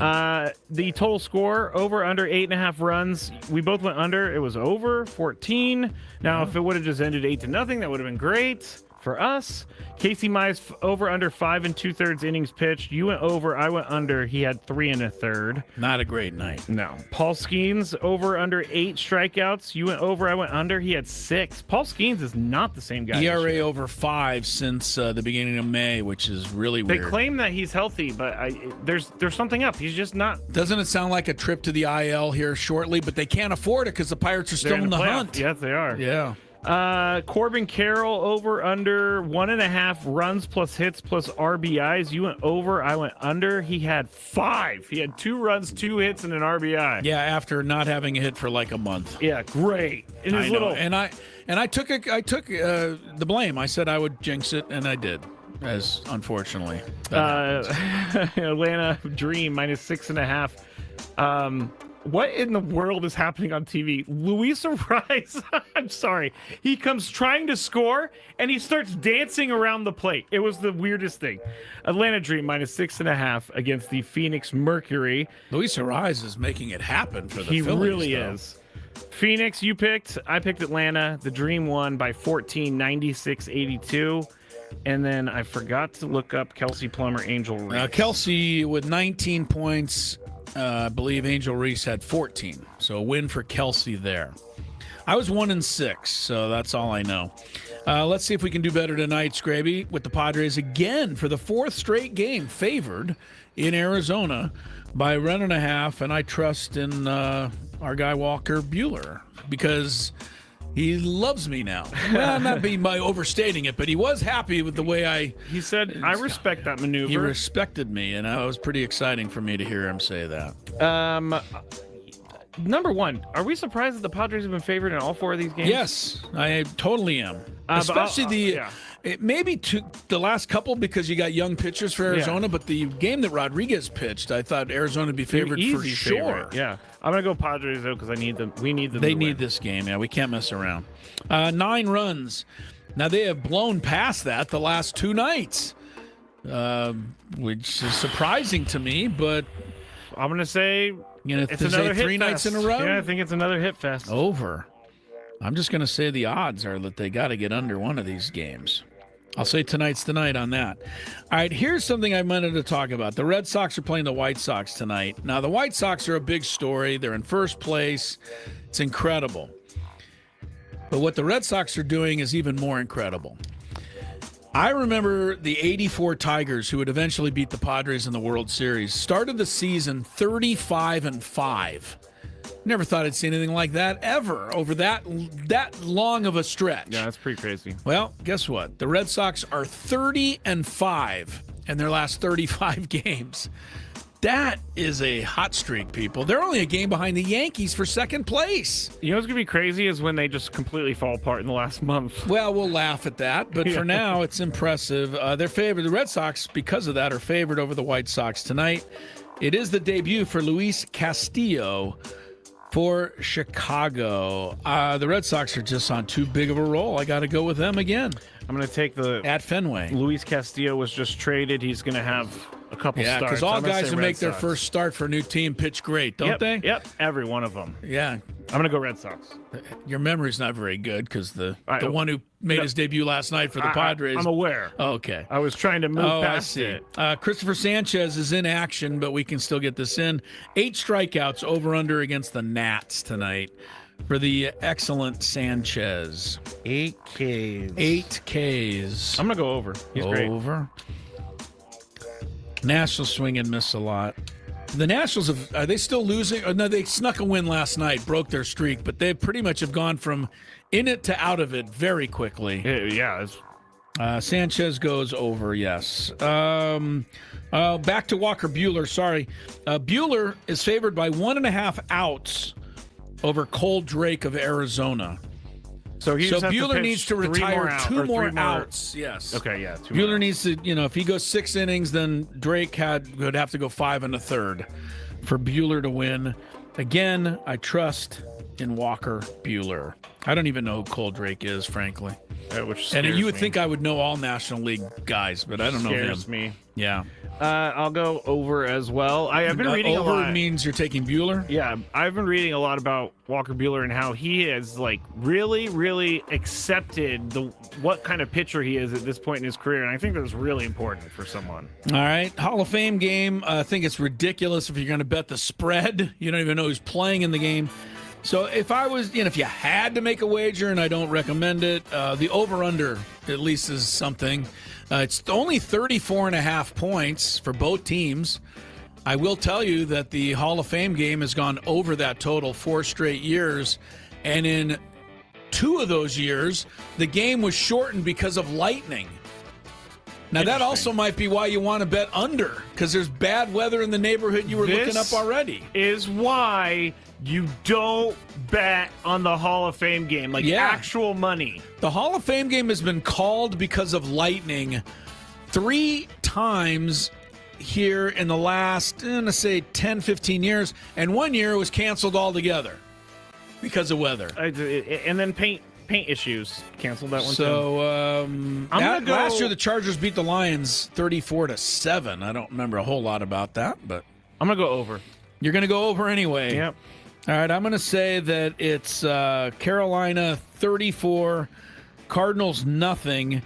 Speaker 4: The total score over under 8.5 runs. We both went under. It was over 14. Now, if it would have just ended 8-0, that would have been great for us. Casey Mize over under 5 2/3 innings pitched. You went over. I went under. He had 3 1/3.
Speaker 3: Not a great night.
Speaker 4: No. Paul Skeens over under 8 strikeouts. You went over. I went under. He had 6. Paul Skeens is not the same guy.
Speaker 3: ERA over 5 since the beginning of May, which is really weird.
Speaker 4: They claim that he's healthy, but there's something up. He's just not.
Speaker 3: Doesn't it sound like a trip to the IL here shortly? But they can't afford it because the Pirates are still in the
Speaker 4: playoff.
Speaker 3: hunt.
Speaker 4: Yes, they are.
Speaker 3: Yeah.
Speaker 4: Corbin Carroll over under 1.5 runs plus hits plus RBIs. You went over. I went under. He had 5. He had 2 runs, 2 hits, and an RBI.
Speaker 3: Yeah, after not having a hit for like a month.
Speaker 4: Yeah, great.
Speaker 3: I know. And I took the blame. I said I would jinx it, and I did. As unfortunately,
Speaker 4: Atlanta Dream minus 6.5. What in the world is happening on TV? Luis Ariz, I'm sorry. He comes trying to score, and he starts dancing around the plate. It was the weirdest thing. Atlanta Dream minus 6.5 against the Phoenix Mercury.
Speaker 3: Luis Ariz is making it happen for the Phillies.
Speaker 4: He really
Speaker 3: though.
Speaker 4: is. Phoenix, you picked. I picked Atlanta. The Dream won by 14, 96-82. And then I forgot to look up Kelsey Plummer, Angel Reese.
Speaker 3: Kelsey with 19 points. I believe Angel Reese had 14. So a win for Kelsey there. I was 1-6, so that's all I know. Let's see if we can do better tonight, Skraby, with the Padres again for the 4th straight game, favored in Arizona by 1.5, and I trust in our guy Walker Buehler because He loves me now. Well, not being by overstating it, but he was happy with the way
Speaker 4: He said, I respect that maneuver.
Speaker 3: he respected me, and it was pretty exciting for me to hear him say that.
Speaker 4: Number one, are we surprised that the Padres have been favored in all 4 of these games?
Speaker 3: Yes, I totally am. Especially maybe the last couple because you got young pitchers for Arizona, but the game that Rodriguez pitched, I thought Arizona would be favored for sure.
Speaker 4: Favorite. Yeah, I'm gonna go Padres though because I need them. We need them.
Speaker 3: They need this game. Yeah, we can't mess around. 9 runs. Now they have blown past that the last 2 nights, which is surprising to me. But
Speaker 4: I'm gonna say it's another hit
Speaker 3: 3 nights in a row.
Speaker 4: Yeah, I think it's another hit fest.
Speaker 3: Over. I'm just going to say the odds are that they got to get under one of these games. I'll say tonight's the night on that. All right, here's something I wanted to talk about. The Red Sox are playing the White Sox tonight. Now, the White Sox are a big story. They're in first place. It's incredible. But what the Red Sox are doing is even more incredible. I remember the 84 Tigers, who would eventually beat the Padres in the World Series, started the season 35-5. Never thought I'd see anything like that ever over that long of a stretch.
Speaker 4: Yeah, that's pretty crazy.
Speaker 3: Well, guess what? The Red Sox are 30-5 in their last 35 games. That is a hot streak, people. They're only a game behind the Yankees for second place.
Speaker 4: You know what's going to be crazy is when they just completely fall apart in the last month.
Speaker 3: Well, we'll laugh at that, but for now, it's impressive. They're favored. The Red Sox, because of that, are favored over the White Sox tonight. It is the debut for Luis Castillo for Chicago. The Red Sox are just on too big of a roll. I got to go with them again.
Speaker 4: I'm going to take
Speaker 3: at Fenway.
Speaker 4: Luis Castillo was just traded. He's going to have a couple starts.
Speaker 3: Yeah, because all guys who make their first start for a new team pitch great, don't they?
Speaker 4: Yep, every one of them.
Speaker 3: Yeah.
Speaker 4: I'm going to go Red Sox.
Speaker 3: Your memory's not very good because the one who made his debut last night for the Padres.
Speaker 4: I'm aware.
Speaker 3: Oh, okay.
Speaker 4: I was trying to move past it.
Speaker 3: Christopher Sanchez is in action, but we can still get this in. 8 strikeouts over-under against the Nats tonight for the excellent Sanchez.
Speaker 4: 8 Ks.
Speaker 3: 8 Ks.
Speaker 4: I'm going to go over. He's great.
Speaker 3: Over. Nationals swing and miss a lot. The Nationals, are they still losing? No, they snuck a win last night, broke their streak, but they pretty much have gone from in it to out of it very quickly.
Speaker 4: Yeah.
Speaker 3: Sanchez goes over, yes. Back to Walker Buehler, sorry. Buehler is favored by 1.5 outs over Cole Drake of Arizona.
Speaker 4: So
Speaker 3: Buehler needs to retire 2 more outs.
Speaker 4: Yes. Okay, yeah.
Speaker 3: Buehler needs to, if he goes 6 innings, then Drake would have to go 5 1/3 for Buehler to win. Again, I trust in Walker Buehler. I don't even know who Cole Drake is, frankly. And you would think I would know all National League guys, but I don't know him.
Speaker 4: Scares me.
Speaker 3: Yeah.
Speaker 4: I'll go over as well. I've been reading a lot.
Speaker 3: Over means you're taking Buehler?
Speaker 4: Yeah, I've been reading a lot about Walker Buehler and how he has really, really accepted what kind of pitcher he is at this point in his career, and I think that's really important for someone.
Speaker 3: All right, Hall of Fame game. I think it's ridiculous if you're going to bet the spread. You don't even know who's playing in the game. So if I was, if you had to make a wager, and I don't recommend it, the over-under at least is something. It's only 34.5 points for both teams. I will tell you that the Hall of Fame game has gone over that total 4 straight years. And in 2 of those years, the game was shortened because of lightning. Now, that also might be why you want to bet under, because there's bad weather in the neighborhood you were looking up already.
Speaker 4: Is why you don't bet on the Hall of Fame game, actual money.
Speaker 3: The Hall of Fame game has been called because of lightning 3 times here in the last, I'm going to say 10, 15 years, and 1 year it was canceled altogether because of weather.
Speaker 4: And then paint issues canceled that one too.
Speaker 3: So last year the Chargers beat the Lions 34-7. I don't remember a whole lot about that, but
Speaker 4: I'm going to go over.
Speaker 3: You're going to go over anyway.
Speaker 4: Yep.
Speaker 3: All right, I'm going to say that it's Carolina 34, Cardinals nothing,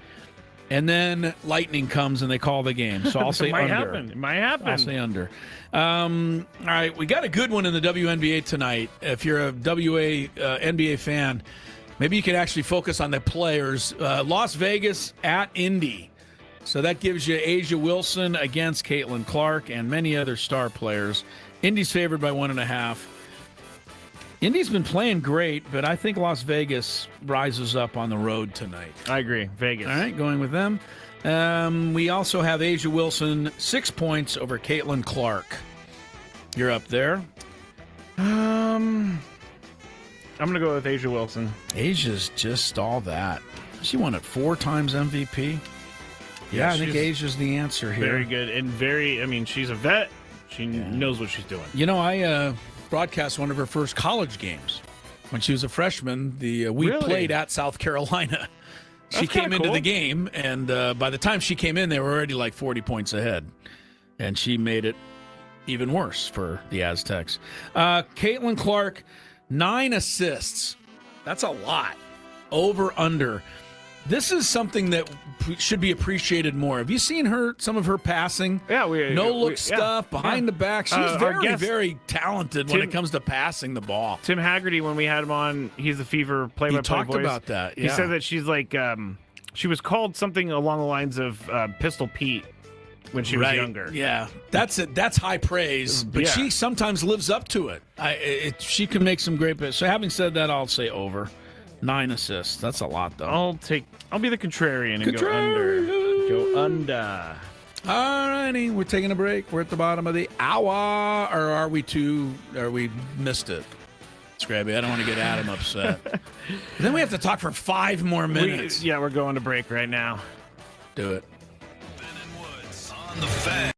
Speaker 3: and then lightning comes and they call the game. So I'll say under.
Speaker 4: It might happen.
Speaker 3: I'll say under. All right, we got a good one in the WNBA tonight. If you're a NBA fan, maybe you can actually focus on the players. Las Vegas at Indy. So that gives you Asia Wilson against Caitlin Clark and many other star players. Indy's favored by 1.5. Indy's been playing great, but I think Las Vegas rises up on the road tonight.
Speaker 4: I agree. Vegas.
Speaker 3: All right, going with them. We also have Asia Wilson, 6 points over Caitlin Clark. You're up there.
Speaker 4: I'm going to go with Asia Wilson.
Speaker 3: Asia's just all that. She won it 4 times MVP. Yeah, I think Asia's the answer here.
Speaker 4: Very good. And she's a vet. She knows what she's doing.
Speaker 3: You know, I broadcast one of her first college games when she was a freshman. We played at South Carolina. She came into the game, and by the time she came in, they were already like 40 points ahead. And she made it even worse for the Aztecs. Caitlin Clark, 9 assists. That's a lot. Over, under. This is something that should be appreciated more. Have you seen some of her passing?
Speaker 4: Yeah,
Speaker 3: no-look stuff, behind the back. She's very talented when it comes to passing the ball.
Speaker 4: Tim Haggerty, when we had him on, he's the Fever play-by-play voice.
Speaker 3: He talked about that, yeah.
Speaker 4: He said that she's like, she was called something along the lines of Pistol Pete when she was younger.
Speaker 3: Yeah, that's high praise, but she sometimes lives up to it. She can make some great plays. So having said that, I'll say over. 9 assists. That's a lot, though.
Speaker 4: I'll be the contrarian and go under. Go under.
Speaker 3: All righty, we're taking a break. We're at the bottom of the hour, or we missed it? Skraby, I don't want to get Adam upset. Then we have to talk for 5 more minutes.
Speaker 4: We're going to break right now.
Speaker 3: Do it.
Speaker 5: Ben and Woods on the Fan.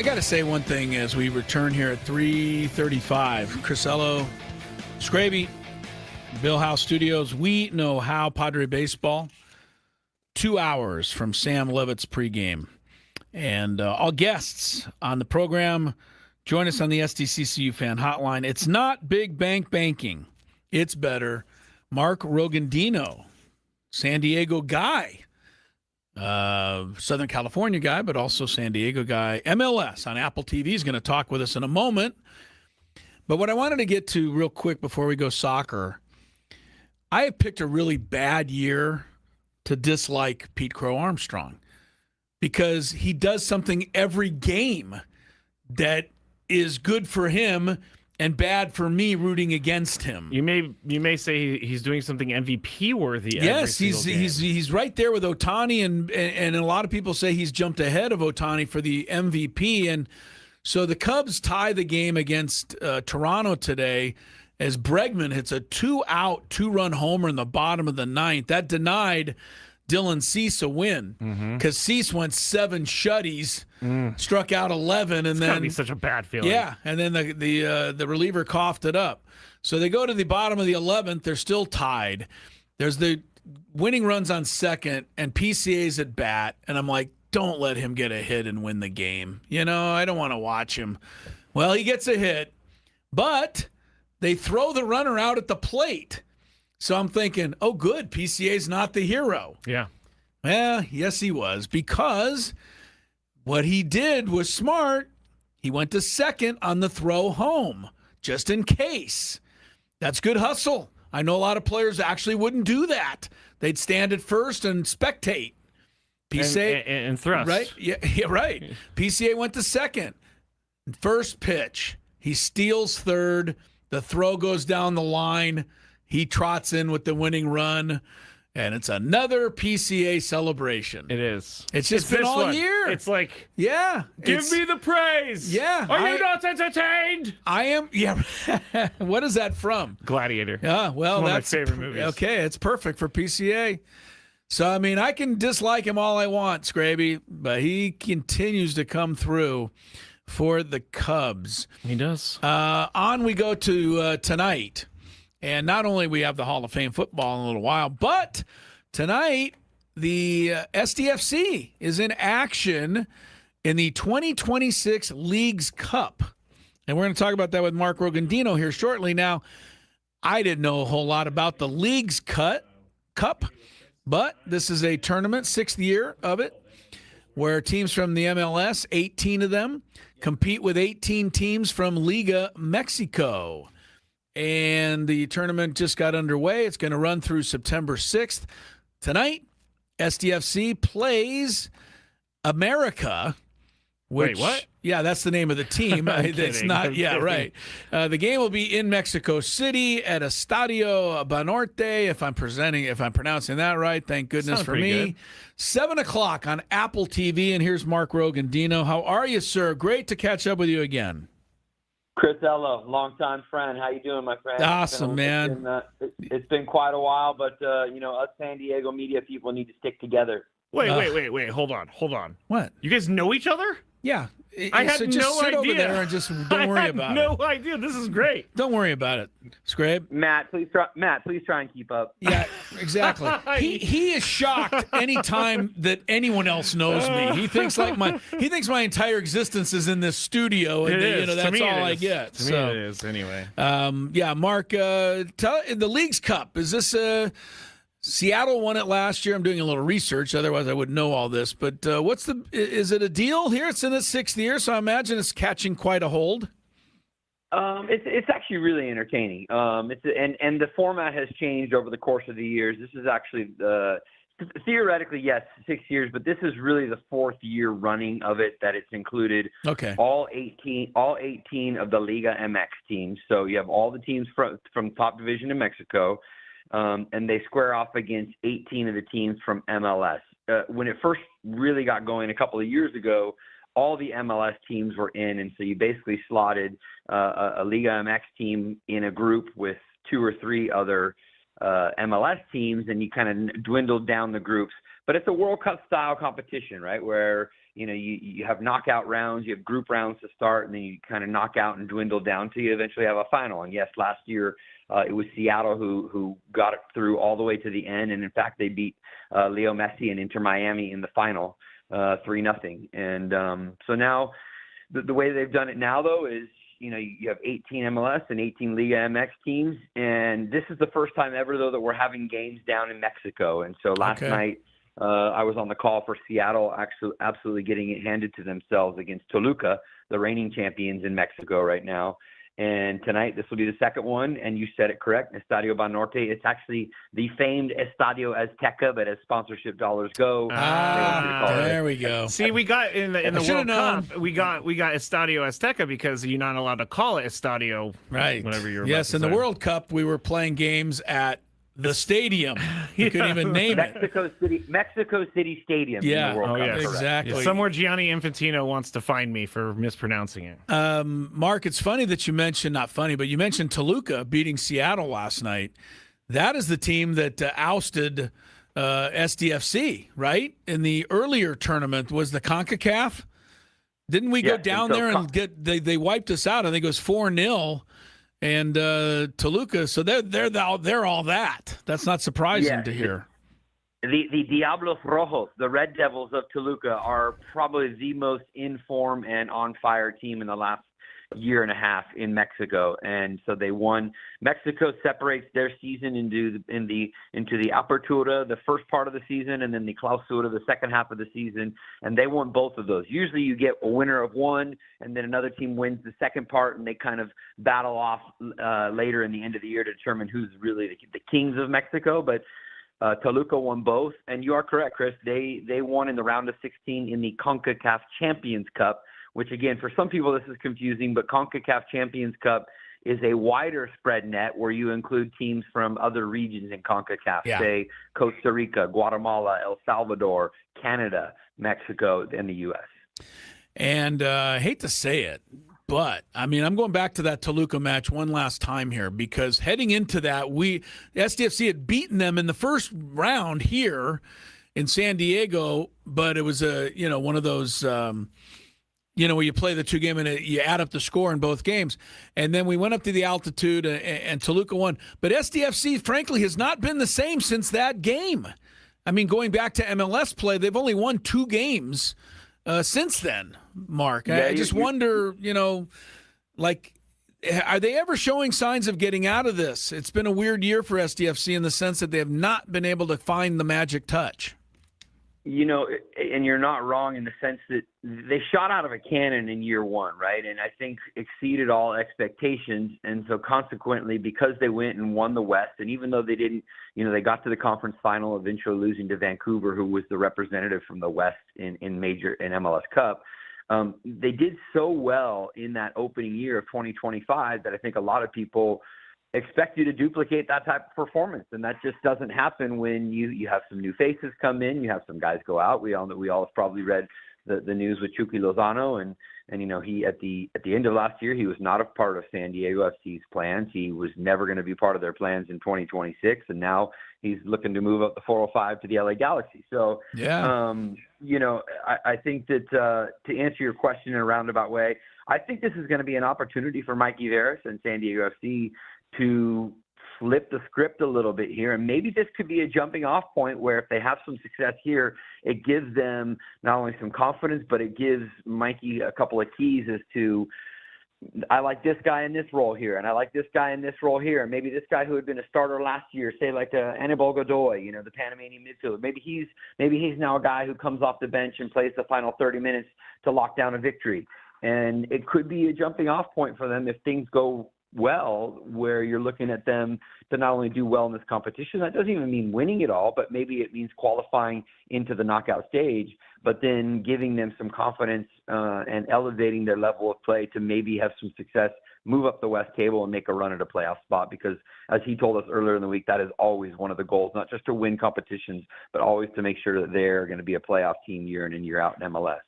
Speaker 3: I got to say one thing as we return here at 3:35. Crisello, Skraby, Bill House Studios. We know how Padre baseball. 2 hours from Sam Levitt's pregame. And all guests on the program join us on the SDCCU fan hotline. It's not big bank banking. It's better. Mark Rogandino, San Diego guy, Southern California guy, but also San Diego guy. MLS on Apple TV is going to talk with us in a moment. But what I wanted to get to real quick before we go soccer, I have picked a really bad year to dislike Pete Crow Armstrong because he does something every game that is good for him and bad for me rooting against him.
Speaker 4: You may say he's doing something MVP worthy.
Speaker 3: Yes, he's right there with Ohtani, and a lot of people say he's jumped ahead of Ohtani for the MVP. And so the Cubs tie the game against Toronto today as Bregman hits a 2-out, 2-run homer in the bottom of the ninth. That denied Dylan Cease a win because Cease went 7 shutties, struck out 11, and then
Speaker 4: be such a bad feeling.
Speaker 3: Yeah, and then the reliever coughed it up. So they go to the bottom of the 11th. They're still tied. There's the winning runs on second, and PCA's at bat, and I'm like, don't let him get a hit and win the game. You know, I don't want to watch him. Well, he gets a hit, but they throw the runner out at the plate. So I'm thinking, oh, good, PCA's not the hero.
Speaker 4: Yeah.
Speaker 3: Well, yes, he was, because what he did was smart. He went to second on the throw home, just in case. That's good hustle. I know a lot of players actually wouldn't do that. They'd stand at first and spectate. PCA
Speaker 4: and thrust.
Speaker 3: Right? Yeah, right. PCA went to second. First pitch, he steals third. The throw goes down the line. He trots in with the winning run, and it's another PCA celebration.
Speaker 4: It is.
Speaker 3: It's just been all
Speaker 4: one.
Speaker 3: year.
Speaker 4: It's like,
Speaker 3: yeah.
Speaker 4: Give me the praise.
Speaker 3: Yeah.
Speaker 4: Are you not entertained?
Speaker 3: I am. Yeah. What is that from?
Speaker 4: Gladiator.
Speaker 3: Yeah. Well,
Speaker 4: that's one of my favorite movies.
Speaker 3: Okay, it's perfect for PCA. So, I mean, I can dislike him all I want, Skraby, but he continues to come through for the Cubs.
Speaker 4: He does.
Speaker 3: On we go to tonight. And not only we have the Hall of Fame football in a little while, but tonight the SDFC is in action in the 2026 Leagues Cup. And we're going to talk about that with Mark Rogandino here shortly. Now, I didn't know a whole lot about the Leagues Cup, but this is a tournament, 6th year of it, where teams from the MLS, 18 of them, compete with 18 teams from Liga Mexico. And the tournament just got underway. It's going to run through September 6th. Tonight, SDFC plays America.
Speaker 4: Wait, what?
Speaker 3: Yeah, that's the name of the team. It's not. Yeah, right. The game will be in Mexico City at Estadio Banorte. If I'm pronouncing that right, thank goodness
Speaker 4: Sounds
Speaker 3: for
Speaker 4: pretty
Speaker 3: me.
Speaker 4: good.
Speaker 3: 7:00 on Apple TV. And here's Mark Rogandino. How are you, sir? Great to catch up with you again.
Speaker 10: Chris Ello, longtime friend. How you doing, my friend?
Speaker 3: Awesome, man.
Speaker 10: It's been quite a while, but us San Diego media people need to stick together.
Speaker 4: Wait. Hold on.
Speaker 3: What?
Speaker 4: You guys know each other?
Speaker 3: Yeah.
Speaker 4: I had
Speaker 3: so just
Speaker 4: no
Speaker 3: sit
Speaker 4: idea.
Speaker 3: over there and just don't worry about it.
Speaker 4: I had no idea. This is great.
Speaker 3: Don't worry about it, Skrabe.
Speaker 10: Matt, please try and keep up.
Speaker 3: Yeah, exactly. He is shocked anytime that anyone else knows me. He thinks my entire existence is in this studio, and that's all I get.
Speaker 4: To me it is anyway.
Speaker 3: Mark, tell the Leagues Cup. Is this Seattle won it last year? I'm doing a little research, otherwise I would know all this. But is it a deal here? It's in its 6th year, so I imagine it's catching quite a hold.
Speaker 10: It's actually really entertaining. And the format has changed over the course of the years. This is actually theoretically, yes, 6 years, but this is really the 4th year running of it that it's included.
Speaker 3: Okay.
Speaker 10: All 18 of the Liga MX teams. So you have all the teams from top division in Mexico. And they square off against 18 of the teams from MLS. When it first really got going a couple of years ago, all the MLS teams were in, and so you basically slotted a Liga MX team in a group with 2 or 3 other MLS teams, and you kind of dwindled down the groups. But it's a World Cup style competition, right? Where, you have knockout rounds, you have group rounds to start, and then you kind of knock out and dwindle down till you eventually have a final. And yes, last year it was Seattle who got it through all the way to the end. And in fact, they beat Leo Messi and Inter Miami in the final 3-0. And so now the way they've done it now, though, is, you have 18 MLS and 18 Liga MX teams. And this is the first time ever, though, that we're having games down in Mexico. And so last night, I was on the call for Seattle, actually absolutely getting it handed to themselves against Toluca, the reigning champions in Mexico right now. And tonight, this will be the second one, and you said it correct, Estadio Banorte. It's actually the famed Estadio Azteca, but as sponsorship dollars go,
Speaker 3: there we go.
Speaker 4: See, we got in the World Cup, we got Estadio Azteca because you're not allowed to call it Estadio,
Speaker 3: right?
Speaker 4: Whatever you're.
Speaker 3: Yes, in the World Cup, we were playing games at the stadium. You couldn't even name it.
Speaker 10: Mexico City Stadium.
Speaker 3: Yeah,
Speaker 10: in the World Cup,
Speaker 3: exactly.
Speaker 4: Yeah, somewhere Gianni Infantino wants to find me for mispronouncing it.
Speaker 3: Mark, it's funny that you mentioned, not funny, but you mentioned Toluca beating Seattle last night. That is the team that ousted SDFC, right? In the earlier tournament was the CONCACAF. Didn't we go down there and they wiped us out? I think it was 4-0. And Toluca, so they're all that. That's not surprising to hear.
Speaker 10: The Diablos Rojos, the Red Devils of Toluca, are probably the most in form and on fire team in the last year and a half in Mexico, and so they won. Mexico separates their season into the Apertura, the first part of the season, and then the Clausura, the second half of the season, and they won both of those. Usually you get a winner of one, and then another team wins the second part, and they kind of battle off later in the end of the year to determine who's really the kings of Mexico, but Toluca won both, and you are correct, Chris. They won in the round of 16 in the CONCACAF Champions Cup, which, again, for some people this is confusing, but CONCACAF Champions Cup is a wider spread net where you include teams from other regions in CONCACAF, say Costa Rica, Guatemala, El Salvador, Canada, Mexico, and the U.S.
Speaker 3: And I hate to say it, but, I mean, I'm going back to that Toluca match one last time here because heading into that, SDFC had beaten them in the first round here in San Diego, but it was one of those where you play the two game and you add up the score in both games. And then we went up to the altitude and Toluca won. But SDFC, frankly, has not been the same since that game. I mean, going back to MLS play, they've only won 2 games since then, Mark.
Speaker 10: Yeah,
Speaker 3: I just wonder, are they ever showing signs of getting out of this? It's been a weird year for SDFC in the sense that they have not been able to find the magic touch.
Speaker 10: And you're not wrong in the sense that they shot out of a cannon in year one, right? And I think exceeded all expectations. And so consequently, because they went and won the West, and even though they didn't, they got to the conference final, eventually losing to Vancouver, who was the representative from the West in MLS Cup, they did so well in that opening year of 2025 that I think a lot of people expect you to duplicate that type of performance, and that just doesn't happen when you have some new faces come in, you have some guys go out. We all have probably read the news with Chucky Lozano, and he at the end of last year he was not a part of San Diego FC's plans. He was never going to be part of their plans in 2026, and now he's looking to move up the 405 to the LA Galaxy. So I think that to answer your question in a roundabout way, I think this is going to be an opportunity for Mikey Veras and San Diego FC to flip the script a little bit here. And maybe this could be a jumping off point where if they have some success here, it gives them not only some confidence, but it gives Mikey a couple of keys as to, I like this guy in this role here, and I like this guy in this role here. And maybe this guy who had been a starter last year, say like Anibal Godoy, the Panamanian midfielder, maybe he's now a guy who comes off the bench and plays the final 30 minutes to lock down a victory. And it could be a jumping off point for them if things go well, where you're looking at them to not only do well in this competition. That doesn't even mean winning it all, but maybe it means qualifying into the knockout stage, but then giving them some confidence and elevating their level of play to maybe have some success, move up the West table and make a run at a playoff spot. Because as he told us earlier in the week, that is always one of the goals, not just to win competitions, but always to make sure that they're going to be a playoff team year in and year out in MLS.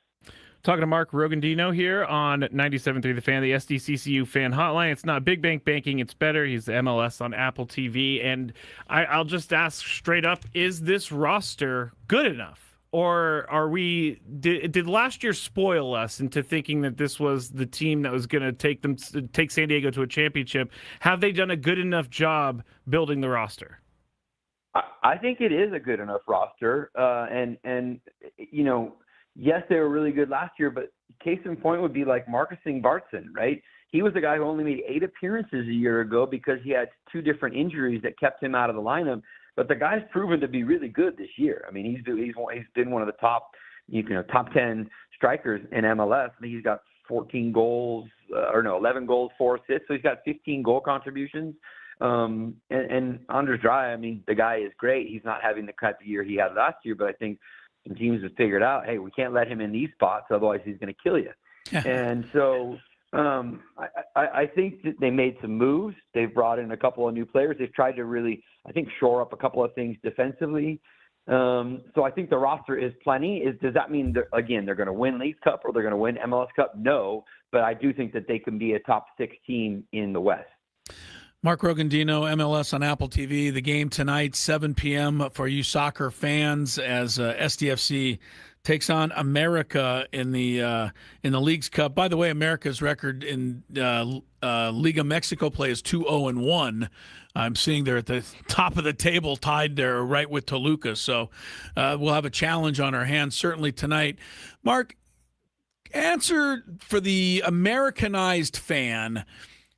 Speaker 4: Talking to Mark Rogandino here on 97.3 The Fan, the SDCCU fan hotline. It's not big bank banking, it's better. He's the MLS on Apple TV. And I'll just ask straight up, is this roster good enough? Or did last year spoil us into thinking that this was the team that was going to take San Diego to a championship? Have they done a good enough job building the roster?
Speaker 10: I think it is a good enough roster. And you know, yes, they were really good last year, but case in point would be like Marcus Ingvartsen, right? He was a guy who only made 8 appearances a year ago because he had 2 different injuries that kept him out of the lineup. But the guy's proven to be really good this year. I mean, he's been one of the top 10 strikers in MLS. I think he's got 11 goals, 4 assists. So he's got 15 goal contributions. And Anders Dry, I mean, the guy is great. He's not having the type of year he had last year, but I think some teams have figured out, hey, we can't let him in these spots, otherwise he's going to kill you. And so I think that they made some moves. They've brought in a couple of new players. They've tried to really, I think, shore up a couple of things defensively. So I think the roster is plenty. Does that mean, they're going to win League Cup or they're going to win MLS Cup? No, but I do think that they can be a top 6 team in the West.
Speaker 3: Mark Rogandino, MLS on Apple TV. The game tonight, 7 p.m. for you soccer fans, as SDFC takes on America in the Leagues Cup. By the way, America's record in Liga Mexico play is 2-0-1. I'm seeing they're at the top of the table, tied there right with Toluca. So we'll have a challenge on our hands certainly tonight. Mark, answer for the Americanized fan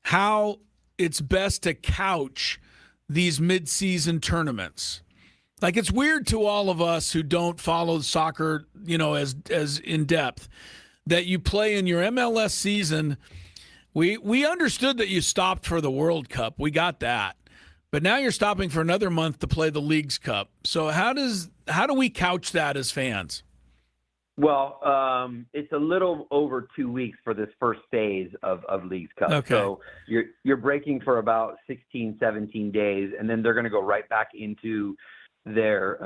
Speaker 3: how it's best to couch these mid-season tournaments. Like, it's weird to all of us who don't follow soccer, as in depth, that you play in your MLS season. We understood that you stopped for the World Cup. We got that. But now you're stopping for another month to play the Leagues Cup. So how do we couch that as fans?
Speaker 10: Well, it's a little over 2 weeks for this first phase of Leagues Cup.
Speaker 3: Okay.
Speaker 10: So you're breaking for about 16, 17 days, and then they're going to go right back into their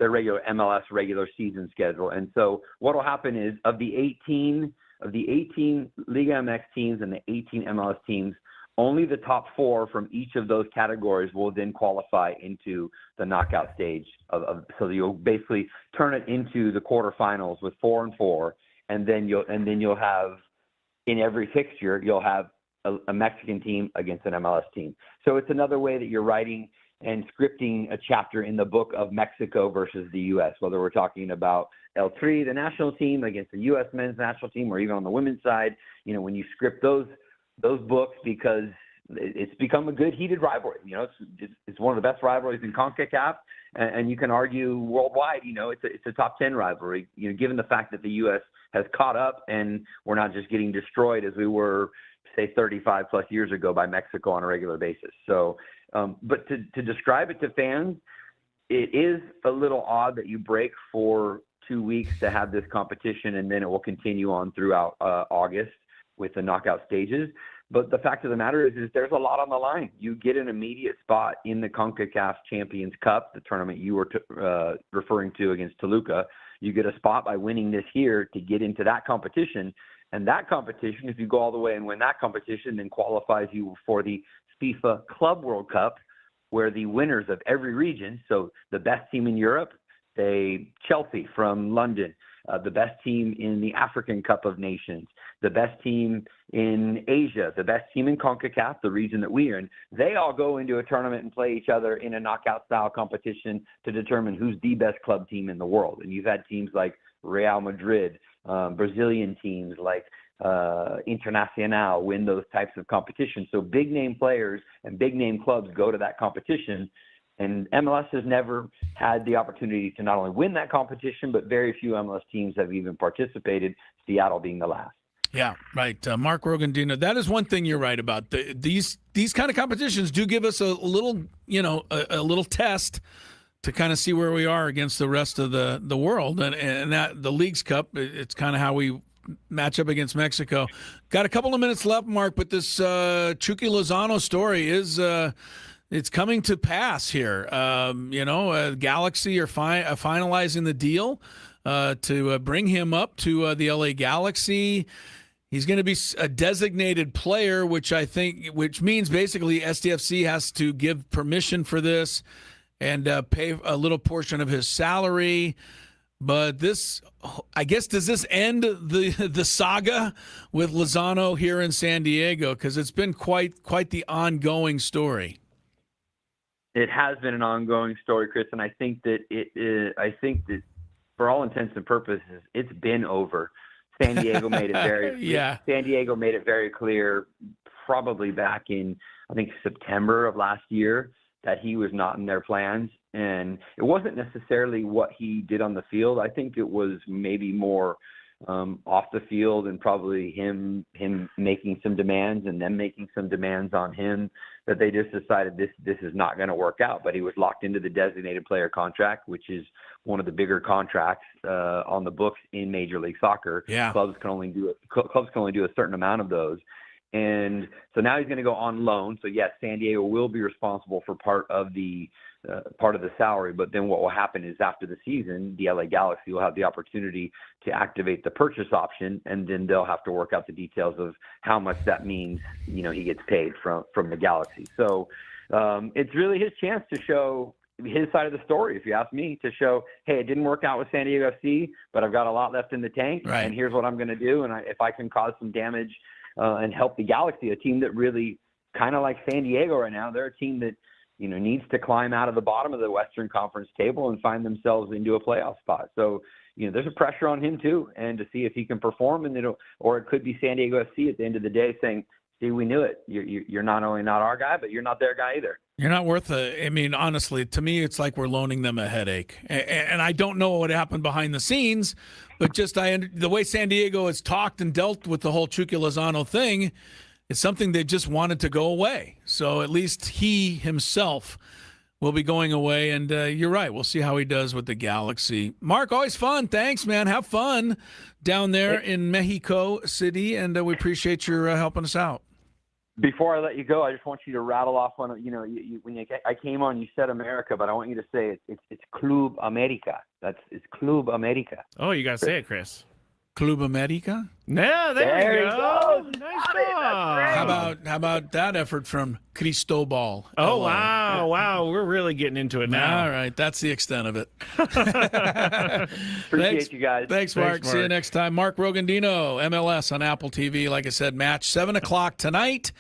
Speaker 10: regular MLS regular season schedule. And so what will happen is of the 18 Liga MX teams and the 18 MLS teams, only the top 4 from each of those categories will then qualify into the knockout stage so you'll basically turn it into the quarterfinals with 4 and 4, and then you'll have, in every fixture, you'll have a Mexican team against an MLS team. So it's another way that you're writing and scripting a chapter in the book of Mexico versus the U.S., whether we're talking about El Tri, the national team, against the U.S. men's national team, or even on the women's side. When you script those books, because it's become a good heated rivalry. It's one of the best rivalries in CONCACAF, and you can argue worldwide. It's a top 10 rivalry. Given the fact that the U.S. has caught up and we're not just getting destroyed as we were, say, 35 plus years ago by Mexico on a regular basis. So, but to describe it to fans, it is a little odd that you break for 2 weeks to have this competition, and then it will continue on throughout August with the knockout stages. But the fact of the matter is there's a lot on the line. You get an immediate spot in the CONCACAF Champions Cup, the tournament you were referring to against Toluca. You get a spot by winning this here to get into that competition. And that competition, if you go all the way and win that competition, then qualifies you for the FIFA Club World Cup, where the winners of every region, so the best team in Europe, say Chelsea from London, the best team in the African Cup of Nations, the best team in Asia, the best team in CONCACAF, the region that we are in, they all go into a tournament and play each other in a knockout-style competition to determine who's the best club team in the world. And you've had teams like Real Madrid, Brazilian teams like Internacional win those types of competitions. So big-name players and big-name clubs go to that competition. And MLS has never had the opportunity to not only win that competition, but very few MLS teams have even participated, Seattle being the last.
Speaker 3: Yeah, right. Mark Rogandino, that is one thing you're right about. These kind of competitions do give us a little, a little test to kind of see where we are against the rest of the world. And that the Leagues Cup, it's kind of how we match up against Mexico. Got a couple of minutes left, Mark, but this Chucky Lozano story is it's coming to pass here. Galaxy are finalizing the deal to bring him up to the LA Galaxy. He's going to be a designated player, which means basically SDFC has to give permission for this and pay a little portion of his salary. But this, I guess, does this end the saga with Lozano here in San Diego? Because it's been quite the ongoing story.
Speaker 10: It has been an ongoing story, Chris, and I think that for all intents and purposes, it's been over. San Diego made it very San Diego made it very clear, probably back in I think September of last year, that he was not in their plans. And it wasn't necessarily what he did on the field. I think it was maybe more off the field, and probably him making some demands and them making some demands on him, that they just decided this is not going to work out. But he was locked into the designated player contract, which is one of the bigger contracts on the books in Major League Soccer.
Speaker 3: Yeah.
Speaker 10: Clubs can only do a certain amount of those. And so now he's going to go on loan. So yes, San Diego will be responsible for part of the salary. But then what will happen is after the season, the LA Galaxy will have the opportunity to activate the purchase option, and then they'll have to work out the details of how much that means. He gets paid from the Galaxy. So it's really his chance to show his side of the story, if you ask me, to show, hey, it didn't work out with San Diego FC, but I've got a lot left in the tank,
Speaker 3: right,
Speaker 10: and here's what I'm going to do. And if I can cause some damage and help the Galaxy, a team that really kind of like San Diego right now, they're a team that needs to climb out of the bottom of the Western Conference table and find themselves into a playoff spot. So there's a pressure on him too, and to see if he can perform, or it could be San Diego FC at the end of the day saying, see, we knew it. You're not only not our guy, but you're not their guy either.
Speaker 3: You're not worth it. I mean, honestly, to me, it's like we're loaning them a headache. And I don't know what happened behind the scenes, but just the way San Diego has talked and dealt with the whole Chucky Lozano thing, it's something they just wanted to go away. So at least he himself will be going away. And you're right. We'll see how he does with the Galaxy. Mark, always fun. Thanks, man. Have fun down there in Mexico City. And we appreciate your helping us out.
Speaker 10: Before I let you go, I just want you to rattle off one. When I came on, you said America, but I want you to say it's Club America. It's Club America.
Speaker 4: Oh, you gotta say it, Chris.
Speaker 3: Club America?
Speaker 4: Yeah, there you go. Nice job.
Speaker 3: How about that effort from Cristobal?
Speaker 4: Oh, wow. We're really getting into it now.
Speaker 3: All right. That's the extent of it.
Speaker 10: Appreciate you guys.
Speaker 3: Thanks, Mark. See you next time. Mark Rogandino, MLS on Apple TV. Like I said, match 7 o'clock tonight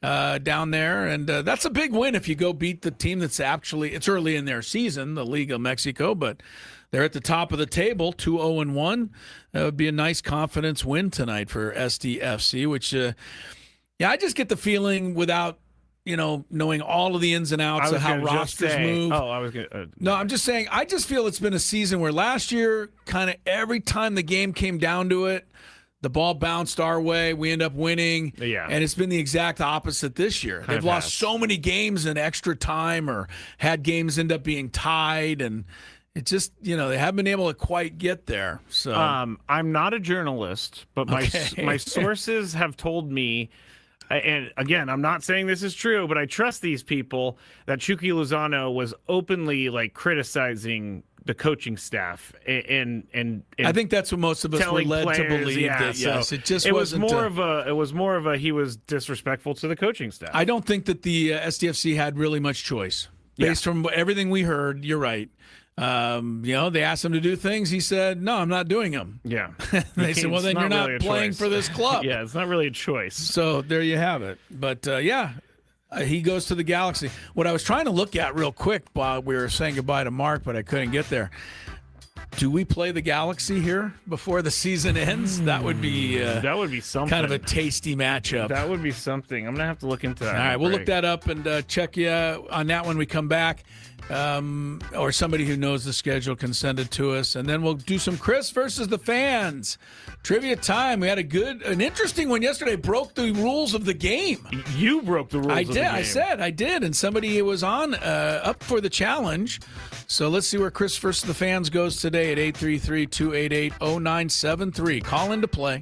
Speaker 3: down there. And that's a big win if you go beat the team that's it's early in their season, the Liga Mexico, but they're at the top of the table, 2-0-1. That would be a nice confidence win tonight for SDFC, which, I just get the feeling without, knowing all of the ins and outs of how rosters move.
Speaker 4: Oh, I was going to.
Speaker 3: No, I'm just saying, I just feel it's been a season where last year, kind of every time the game came down to it, the ball bounced our way. We end up winning.
Speaker 4: Yeah.
Speaker 3: And it's been the exact opposite this year. They've lost so many games in extra time, or had games end up being tied, and it just, they haven't been able to quite get there. So
Speaker 4: I'm not a journalist, but my sources have told me, and again, I'm not saying this is true, but I trust these people, that Chucky Lozano was openly criticizing the coaching staff, and
Speaker 3: I think that's what most of us were led to believe. Yes, it was more of a he was disrespectful to the coaching staff. I don't think that the SDFC had really much choice based from everything we heard. You're right. They asked him to do things. He said, "No, I'm not doing them."
Speaker 4: Yeah.
Speaker 3: They said, "Well, then you're not really playing for this club."
Speaker 4: Yeah, it's not really a choice.
Speaker 3: So there you have it. But he goes to the Galaxy. What I was trying to look at real quick while we were saying goodbye to Mark, but I couldn't get there. Do we play the Galaxy here before the season ends? That would be
Speaker 4: something.
Speaker 3: Kind of a tasty matchup.
Speaker 4: That would be something. I'm gonna have to look into that.
Speaker 3: All right, we'll look that up and check you on that when we come back. Or somebody who knows the schedule can send it to us, and then we'll do some Chris versus the fans trivia time. We had an interesting one yesterday. Broke the rules of the game.
Speaker 4: You broke the rules.
Speaker 3: I did. I said I did, and somebody was on up for the challenge. So let's see where Chris versus the fans goes today at 833-288-0973. Call in to play.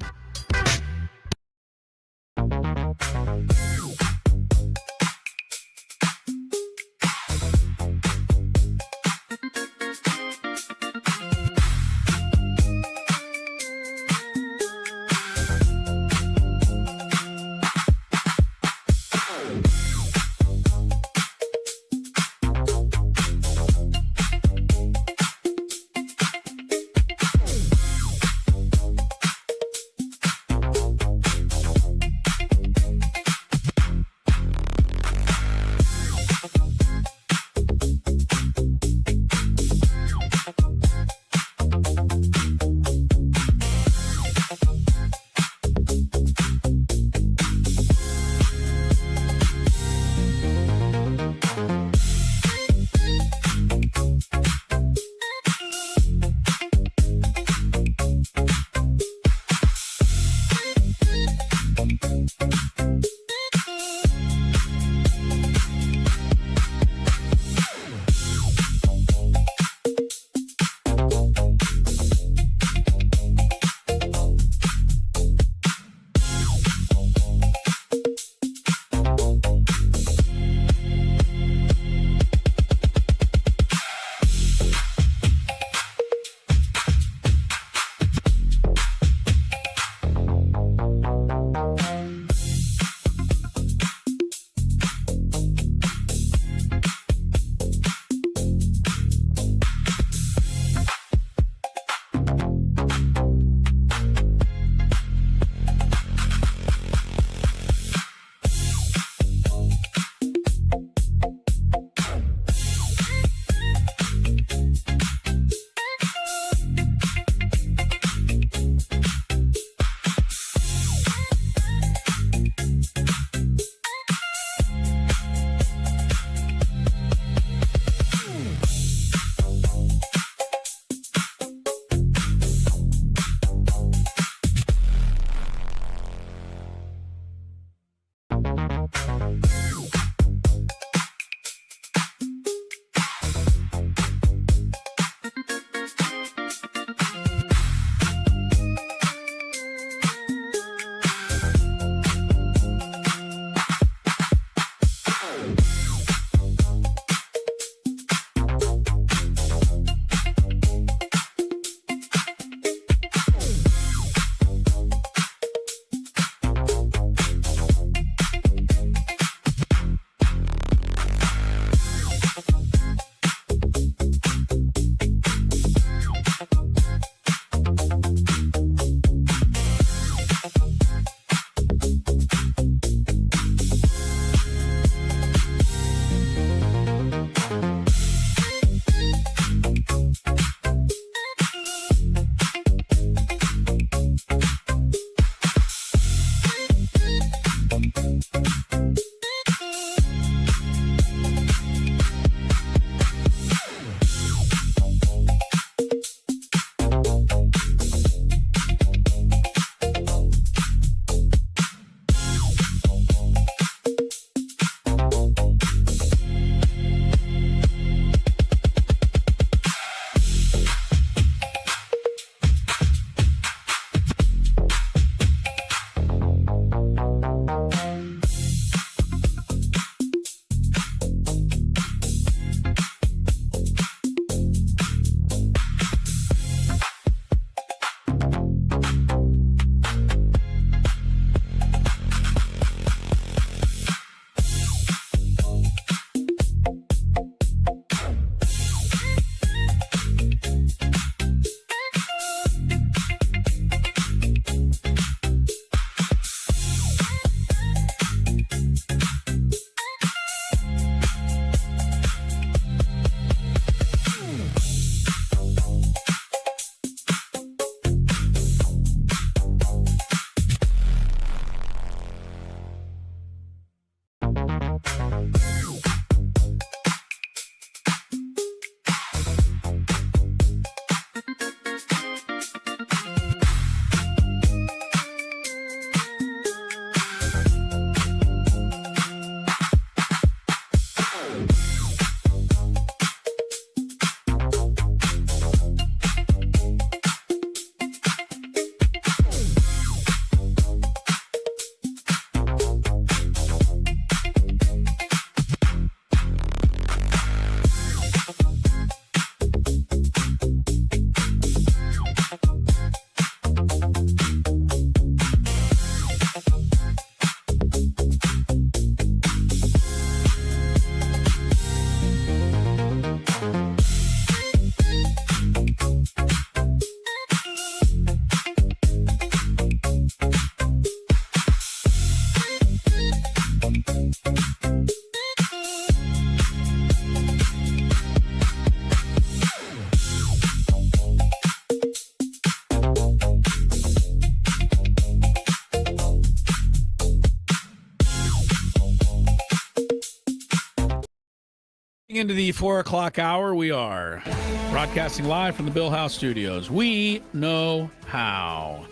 Speaker 3: into the 4 o'clock hour. We are broadcasting live from the Bill House Studios. We know how.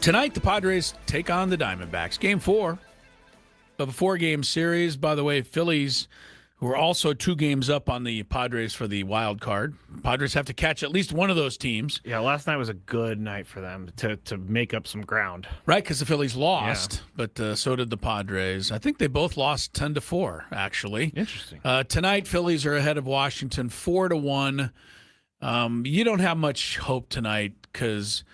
Speaker 3: Tonight, the Padres take on the Diamondbacks. Game 4 of a 4-game series. By the way, Phillies, who are also 2 games up on the Padres for the wild card. Padres have to catch at least one of those teams.
Speaker 4: Yeah, last night was a good night for them to make up some ground.
Speaker 3: Right, because the Phillies lost, but so did the Padres. I think they both lost 10-4, actually.
Speaker 4: Interesting.
Speaker 3: Tonight, Phillies are ahead of Washington 4-1. You don't have much hope tonight because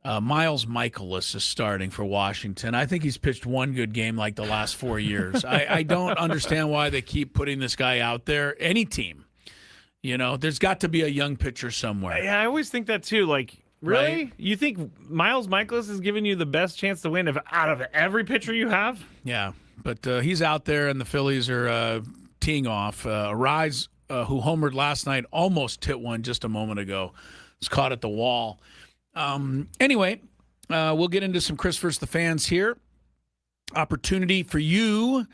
Speaker 3: Miles Michaelis is starting for Washington. I think he's pitched one good game like the last 4 years. I don't understand why they keep putting this guy out there. Any team. You know, there's got to be a young pitcher somewhere.
Speaker 4: Yeah, I always think that too. Like, really?
Speaker 3: Right?
Speaker 4: You think Miles Michaelis is giving you the best chance to win out of every pitcher you have?
Speaker 3: Yeah, but he's out there, and the Phillies are teeing off. Rise, who homered last night, almost hit one just a moment ago. Was caught at the wall. Anyway, we'll get into some Chris versus the fans here. Opportunity for you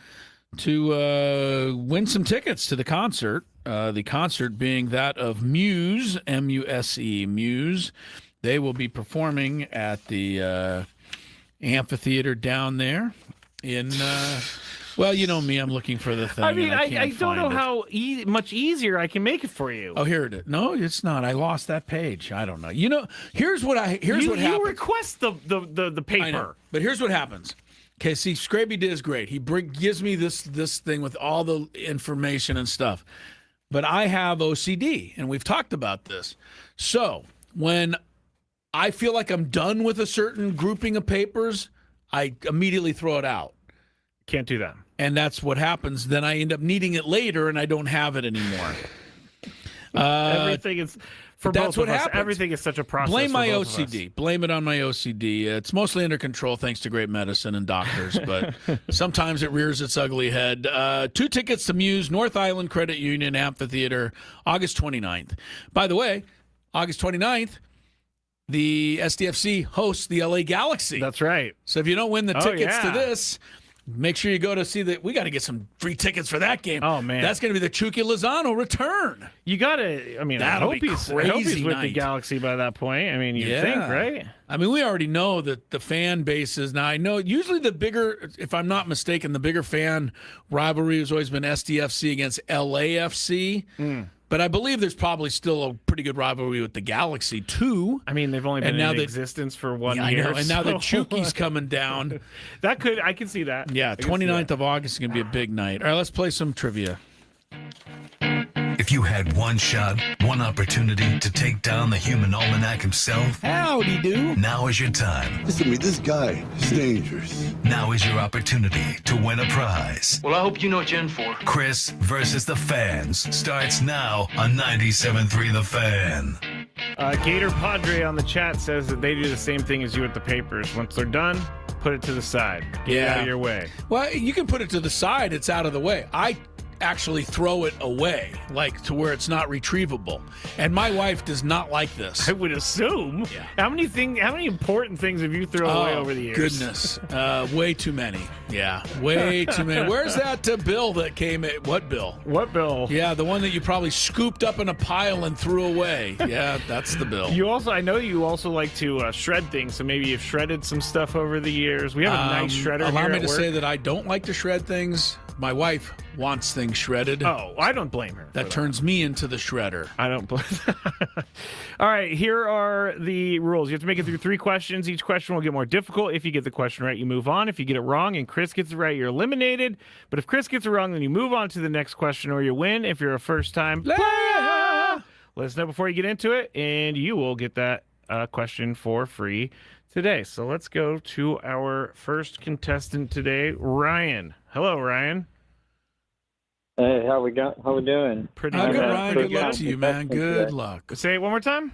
Speaker 3: to win some tickets to the concert. The concert being that of Muse, M-U-S-E, Muse. They will be performing at the amphitheater down there in well, you know me, I'm looking for the thing.
Speaker 4: I mean, I don't know
Speaker 3: it.
Speaker 4: how much easier I can make it for you.
Speaker 3: Oh, here it is. No, it's not. I lost that page. I don't know. You know, here's what happens.
Speaker 4: You request the paper.
Speaker 3: I know, but here's what happens. Okay, see, Skraby is great. He gives me this thing with all the information and stuff. But I have OCD, and we've talked about this. So when I feel like I'm done with a certain grouping of papers, I immediately throw it out.
Speaker 4: Can't do that.
Speaker 3: And that's what happens. Then I end up needing it later, and I don't have it anymore.
Speaker 4: Everything is for
Speaker 3: that's
Speaker 4: both
Speaker 3: what
Speaker 4: of us.
Speaker 3: happens.
Speaker 4: Everything is such a process.
Speaker 3: Blame my
Speaker 4: for both of us.
Speaker 3: OCD. Blame it on my OCD. It's mostly under control thanks to great medicine and doctors, but sometimes it rears its ugly head. 2 tickets to Muse, North Island Credit Union Amphitheater, August 29th. By the way, August 29th, the SDFC hosts the LA Galaxy.
Speaker 4: That's right.
Speaker 3: So if you don't win the tickets to
Speaker 4: yeah.
Speaker 3: this, make sure you go to see that. We got to get some free tickets for that game.
Speaker 4: Oh, man.
Speaker 3: That's going to be the Chucky Lozano return.
Speaker 4: You got to, I mean,
Speaker 3: That'll
Speaker 4: I hope
Speaker 3: be
Speaker 4: he's
Speaker 3: crazy
Speaker 4: with
Speaker 3: night.
Speaker 4: the Galaxy by that point. I mean, you think, right?
Speaker 3: I mean, we already know that the fan bases. Now, I know usually the bigger, if I'm not mistaken, the bigger fan rivalry has always been SDFC against LAFC. But I believe there's probably still a pretty good rivalry with the Galaxy, too.
Speaker 4: I mean, they've only been in existence for 1 year.
Speaker 3: I know, and now
Speaker 4: so.
Speaker 3: the Chucky's coming down.
Speaker 4: I can see that.
Speaker 3: Yeah, 29th of August is going to be a big night. All right, let's play some trivia.
Speaker 5: If you had one shot, one opportunity to take down the human almanac himself,
Speaker 3: Howdy do.
Speaker 5: now is your time.
Speaker 11: Listen to me, this guy is dangerous.
Speaker 5: Now is your opportunity to win a prize.
Speaker 12: Well, I hope you know what you're in for.
Speaker 5: Chris versus the fans starts now on 97.3 The Fan.
Speaker 4: Gator Padre on the chat says that they do the same thing as you with the papers. Once they're done, put it to the side. Get it out of your way.
Speaker 3: Well, you can put it to the side. It's out of the way. I actually throw it away, like to where it's not retrievable. And my wife does not like this.
Speaker 4: I would assume.
Speaker 3: Yeah.
Speaker 4: How many important things have you thrown away over the years?
Speaker 3: Goodness. Way too many. Yeah, way too many. Where's that bill that came in? What bill?
Speaker 4: What bill?
Speaker 3: Yeah, the one that you probably scooped up in a pile and threw away. Yeah, that's the bill.
Speaker 4: I know you also like to shred things, so maybe you've shredded some stuff over the years. We have a nice shredder
Speaker 3: Allow
Speaker 4: here
Speaker 3: me
Speaker 4: at
Speaker 3: to
Speaker 4: work.
Speaker 3: say that I don't like to shred things. My wife wants things shredded.
Speaker 4: Oh, I don't blame her.
Speaker 3: That turns me into the shredder.
Speaker 4: I don't blame. All right, here are the rules. You have to make it through 3 questions. Each question will get more difficult. If you get the question right, you move on. If you get it wrong and Chris gets it right, you're eliminated. But if Chris gets it wrong, then you move on to the next question or you win. If you're a first-time player, let us know before you get into it, and you will get that question for free today. So let's go to our first contestant today, Ryan. Hello, Ryan.
Speaker 13: Hey, how we doing?
Speaker 4: Pretty
Speaker 3: good,
Speaker 4: good.
Speaker 3: Ryan. Good luck to you, man. Good luck.
Speaker 4: Say it one more time.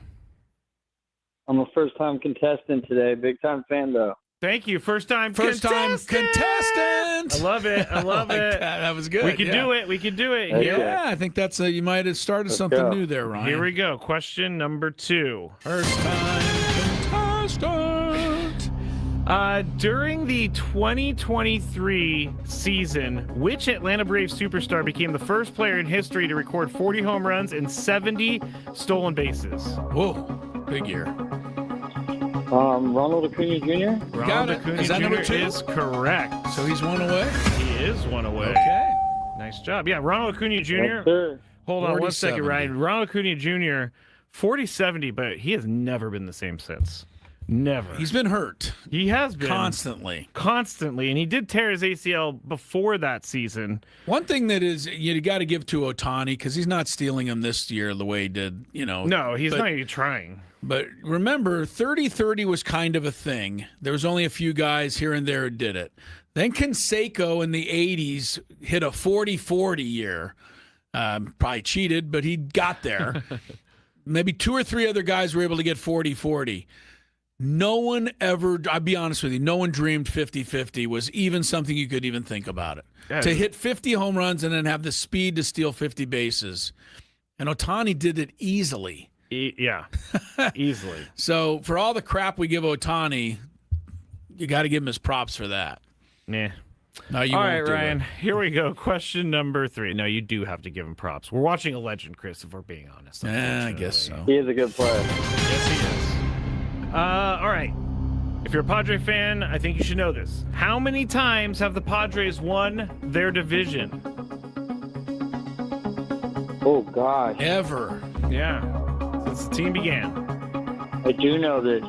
Speaker 13: I'm a first-time contestant today. Big-time fan, though.
Speaker 4: Thank you. First-time
Speaker 3: contestant.
Speaker 4: I love it. I love it.
Speaker 3: That was good.
Speaker 4: We can do it. We can do it.
Speaker 13: Okay.
Speaker 3: Yeah, I think that's you might have started something new there, Ryan.
Speaker 4: Here we go. Question number 2.
Speaker 3: First time contestant.
Speaker 4: During the 2023 season, which Atlanta Braves superstar became the first player in history to record 40 home runs and 70 stolen bases?
Speaker 3: Whoa, big year.
Speaker 13: Ronald Acuna Jr.
Speaker 4: Ronald Acuna
Speaker 3: Is that
Speaker 4: Jr.
Speaker 3: number 2?
Speaker 4: is correct.
Speaker 3: So he's one away?
Speaker 4: He is one away.
Speaker 3: Okay.
Speaker 4: Nice job. Yeah, Ronald Acuna Jr.
Speaker 13: Yes, sir.
Speaker 4: Hold on
Speaker 3: 40-70.
Speaker 4: one second, Ryan. Ronald Acuna Jr., 40-70, but he has never been the same since. Never.
Speaker 3: He's been hurt.
Speaker 4: He has been.
Speaker 3: Constantly.
Speaker 4: And he did tear his ACL before that season.
Speaker 3: One thing that is you got to give to Ohtani, because he's not stealing him this year the way he did,
Speaker 4: No, he's not even trying.
Speaker 3: But remember, 30-30 was kind of a thing. There was only a few guys here and there who did it. Then Canseco in the 80s hit a 40-40 year. Probably cheated, but he got there. Maybe 2 or 3 other guys were able to get 40-40. No one ever, I'll be honest with you, no one dreamed 50-50 was even something you could even think about it.
Speaker 4: Yeah.
Speaker 3: To hit 50 home runs and then have the speed to steal 50 bases. And Ohtani did it easily.
Speaker 4: Yeah, easily.
Speaker 3: So for all the crap we give Ohtani, you got to give him his props for that.
Speaker 4: Nah.
Speaker 3: No, you
Speaker 4: All
Speaker 3: won't
Speaker 4: right,
Speaker 3: do
Speaker 4: Ryan,
Speaker 3: it.
Speaker 4: here we go. Question number 3. No, you do have to give him props. We're watching a legend, Chris, if we're being honest.
Speaker 3: Yeah, I guess so.
Speaker 13: He is a good player.
Speaker 4: Yes, he is. All right. If you're a Padre fan, I think you should know this. How many times have the Padres won their division?
Speaker 13: Oh, gosh.
Speaker 3: Ever.
Speaker 4: Yeah. Since the team began.
Speaker 13: I do know this.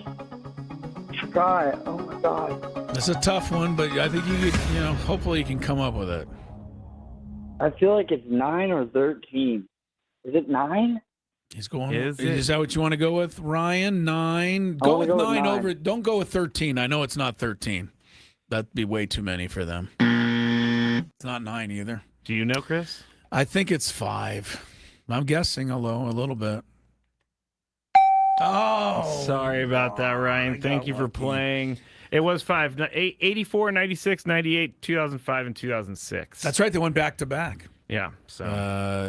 Speaker 13: Sky. Oh, my God.
Speaker 3: It's a tough one, but I think you could, hopefully you can come up with it.
Speaker 13: I feel like it's 9 or 13. Is it 9?
Speaker 3: He's going.
Speaker 4: Is
Speaker 3: that what you want to go with, Ryan? 9.
Speaker 13: I
Speaker 3: Go
Speaker 13: wanna
Speaker 3: with
Speaker 13: go with
Speaker 3: 9
Speaker 13: 9.
Speaker 3: over. Don't go with 13. I know it's not 13. That'd be way too many for them. It's not 9 either.
Speaker 4: Do you know, Chris?
Speaker 3: I think it's 5. I'm guessing a little bit. Oh,
Speaker 4: sorry about that, Ryan. Thank you for playing. It was 5. 84, 96, 98, 2005, and 2006.
Speaker 3: That's right. They went back to back.
Speaker 4: Yeah. So.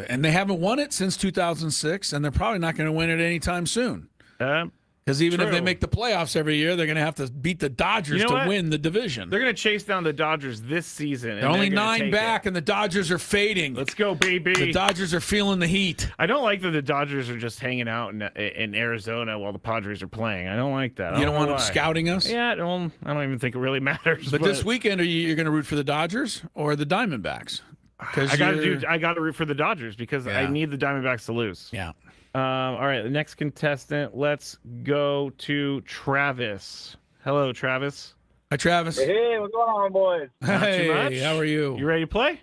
Speaker 3: And they haven't won it since 2006, and they're probably not going to win it anytime soon. Because even if they make the playoffs every year, they're going to have to beat the Dodgers to win the division.
Speaker 4: They're going to chase down the Dodgers this season.
Speaker 3: They're only 9 back, and the Dodgers are fading.
Speaker 4: Let's go, baby.
Speaker 3: The Dodgers are feeling the heat.
Speaker 4: I don't like that the Dodgers are just hanging out in Arizona while the Padres are playing. I don't like that.
Speaker 3: You don't want them scouting us?
Speaker 4: Yeah, I don't even think it really matters.
Speaker 3: But this weekend, you're going to root for the Dodgers or the Diamondbacks?
Speaker 4: I got to root for the Dodgers because I need the Diamondbacks to lose.
Speaker 3: Yeah.
Speaker 4: All right, the next contestant. Let's go to Travis. Hello, Travis.
Speaker 3: Hi, Travis.
Speaker 13: Hey, what's going on, boys?
Speaker 4: Not too much.
Speaker 3: Hey, how are you?
Speaker 4: You ready to play?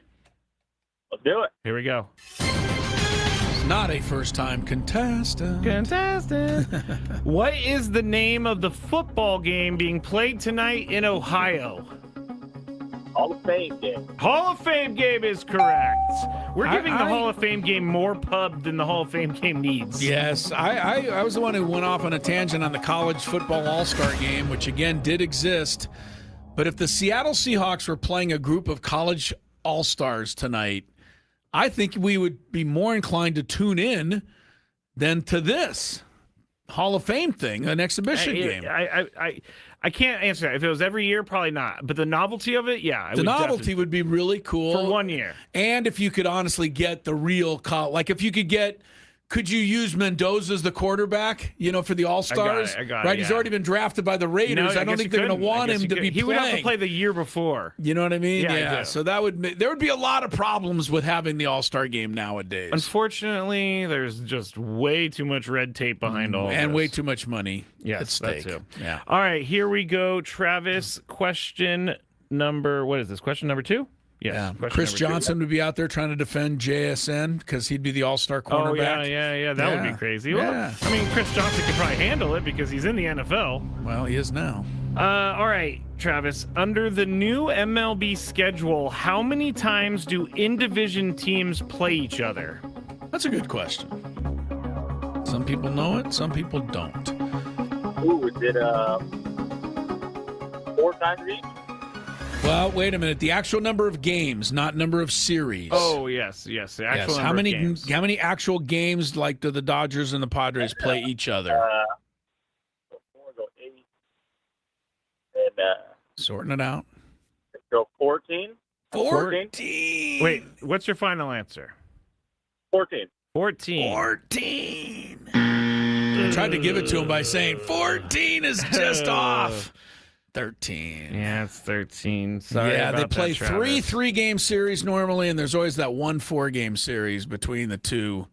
Speaker 13: Let's do it.
Speaker 4: Here we go.
Speaker 3: It's not a first-time contestant.
Speaker 4: What is the name of the football game being played tonight in Ohio?
Speaker 13: Hall of Fame game.
Speaker 4: Hall of Fame game is correct. We're giving the Hall of Fame game more pub than the Hall of Fame game needs.
Speaker 3: Yes, I was the one who went off on a tangent on the college football all-star game, which again did exist. But if the Seattle Seahawks were playing a group of college all-stars tonight, I think we would be more inclined to tune in than to this Hall of Fame thing, an exhibition game.
Speaker 4: I can't answer that. If it was every year, probably not. But the novelty of it, yeah.
Speaker 3: The novelty would be really cool.
Speaker 4: For 1 year.
Speaker 3: And if you could honestly get the real like if you could get, could you use Mendoza as the quarterback, for the All-Stars?
Speaker 4: I got it.
Speaker 3: Right? He's already been drafted by the Raiders. I don't think they're going to want him to be playing.
Speaker 4: He would have to play the year before.
Speaker 3: You know what I mean?
Speaker 4: Yeah.
Speaker 3: So there would be a lot of problems with having the All-Star game nowadays.
Speaker 4: Unfortunately, there's just way too much red tape behind all of
Speaker 3: and
Speaker 4: this.
Speaker 3: way too much money at
Speaker 4: that
Speaker 3: stake.
Speaker 4: too.
Speaker 3: Yeah.
Speaker 4: All right, here we go, Travis. Question number 2? Yes.
Speaker 3: Yeah. Chris Johnson would be out there trying to defend JSN because he'd be the all-star cornerback.
Speaker 4: Oh, yeah. That would be crazy. Well, I mean, Chris Johnson could probably handle it because he's in the NFL.
Speaker 3: Well, he is now.
Speaker 4: All right, Travis. Under the new MLB schedule, how many times do in-division teams play each other?
Speaker 3: That's a good question. Some people know it, some people don't.
Speaker 13: Ooh, is it 4 times each?
Speaker 3: Well, wait a minute. The actual number of games, not number of series.
Speaker 4: Oh, yes. The actual
Speaker 3: How
Speaker 4: number of games.
Speaker 3: How many actual games do the Dodgers and the Padres play each other?
Speaker 13: 4 go 8. And
Speaker 3: Sorting it out.
Speaker 12: Go 14.
Speaker 3: 14.
Speaker 4: Wait, what's your final answer?
Speaker 12: 14.
Speaker 3: 14. I tried to give it to him by saying 14 is just off. 13.
Speaker 4: Yeah, it's 13. Sorry
Speaker 3: yeah,
Speaker 4: about
Speaker 3: they play
Speaker 4: that, Travis.
Speaker 3: 3-game series normally, and there's always that 1 4-game series between the two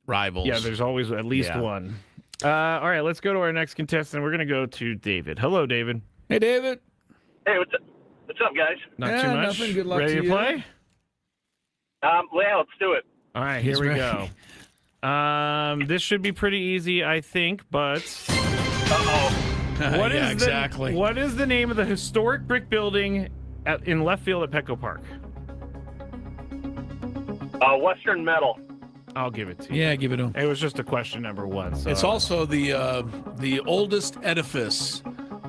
Speaker 3: rivals.
Speaker 4: Yeah, there's always at least one. All right, let's go to our next contestant. We're going to go to David. Hello, David.
Speaker 3: Hey, David.
Speaker 12: Hey, what's up, guys?
Speaker 4: Not too much.
Speaker 3: Nothing. Good luck
Speaker 4: Ready
Speaker 3: to
Speaker 4: to
Speaker 3: you.
Speaker 4: play?
Speaker 12: Yeah, let's do it.
Speaker 4: All right, here we go. This should be pretty easy, I think, but what is
Speaker 3: exactly.
Speaker 4: What is the name of the historic brick building in left field at Petco Park?
Speaker 12: Western Metal.
Speaker 4: I'll give it to you.
Speaker 3: Yeah, give it to him.
Speaker 4: It was just a question number 1. So.
Speaker 3: It's also the oldest edifice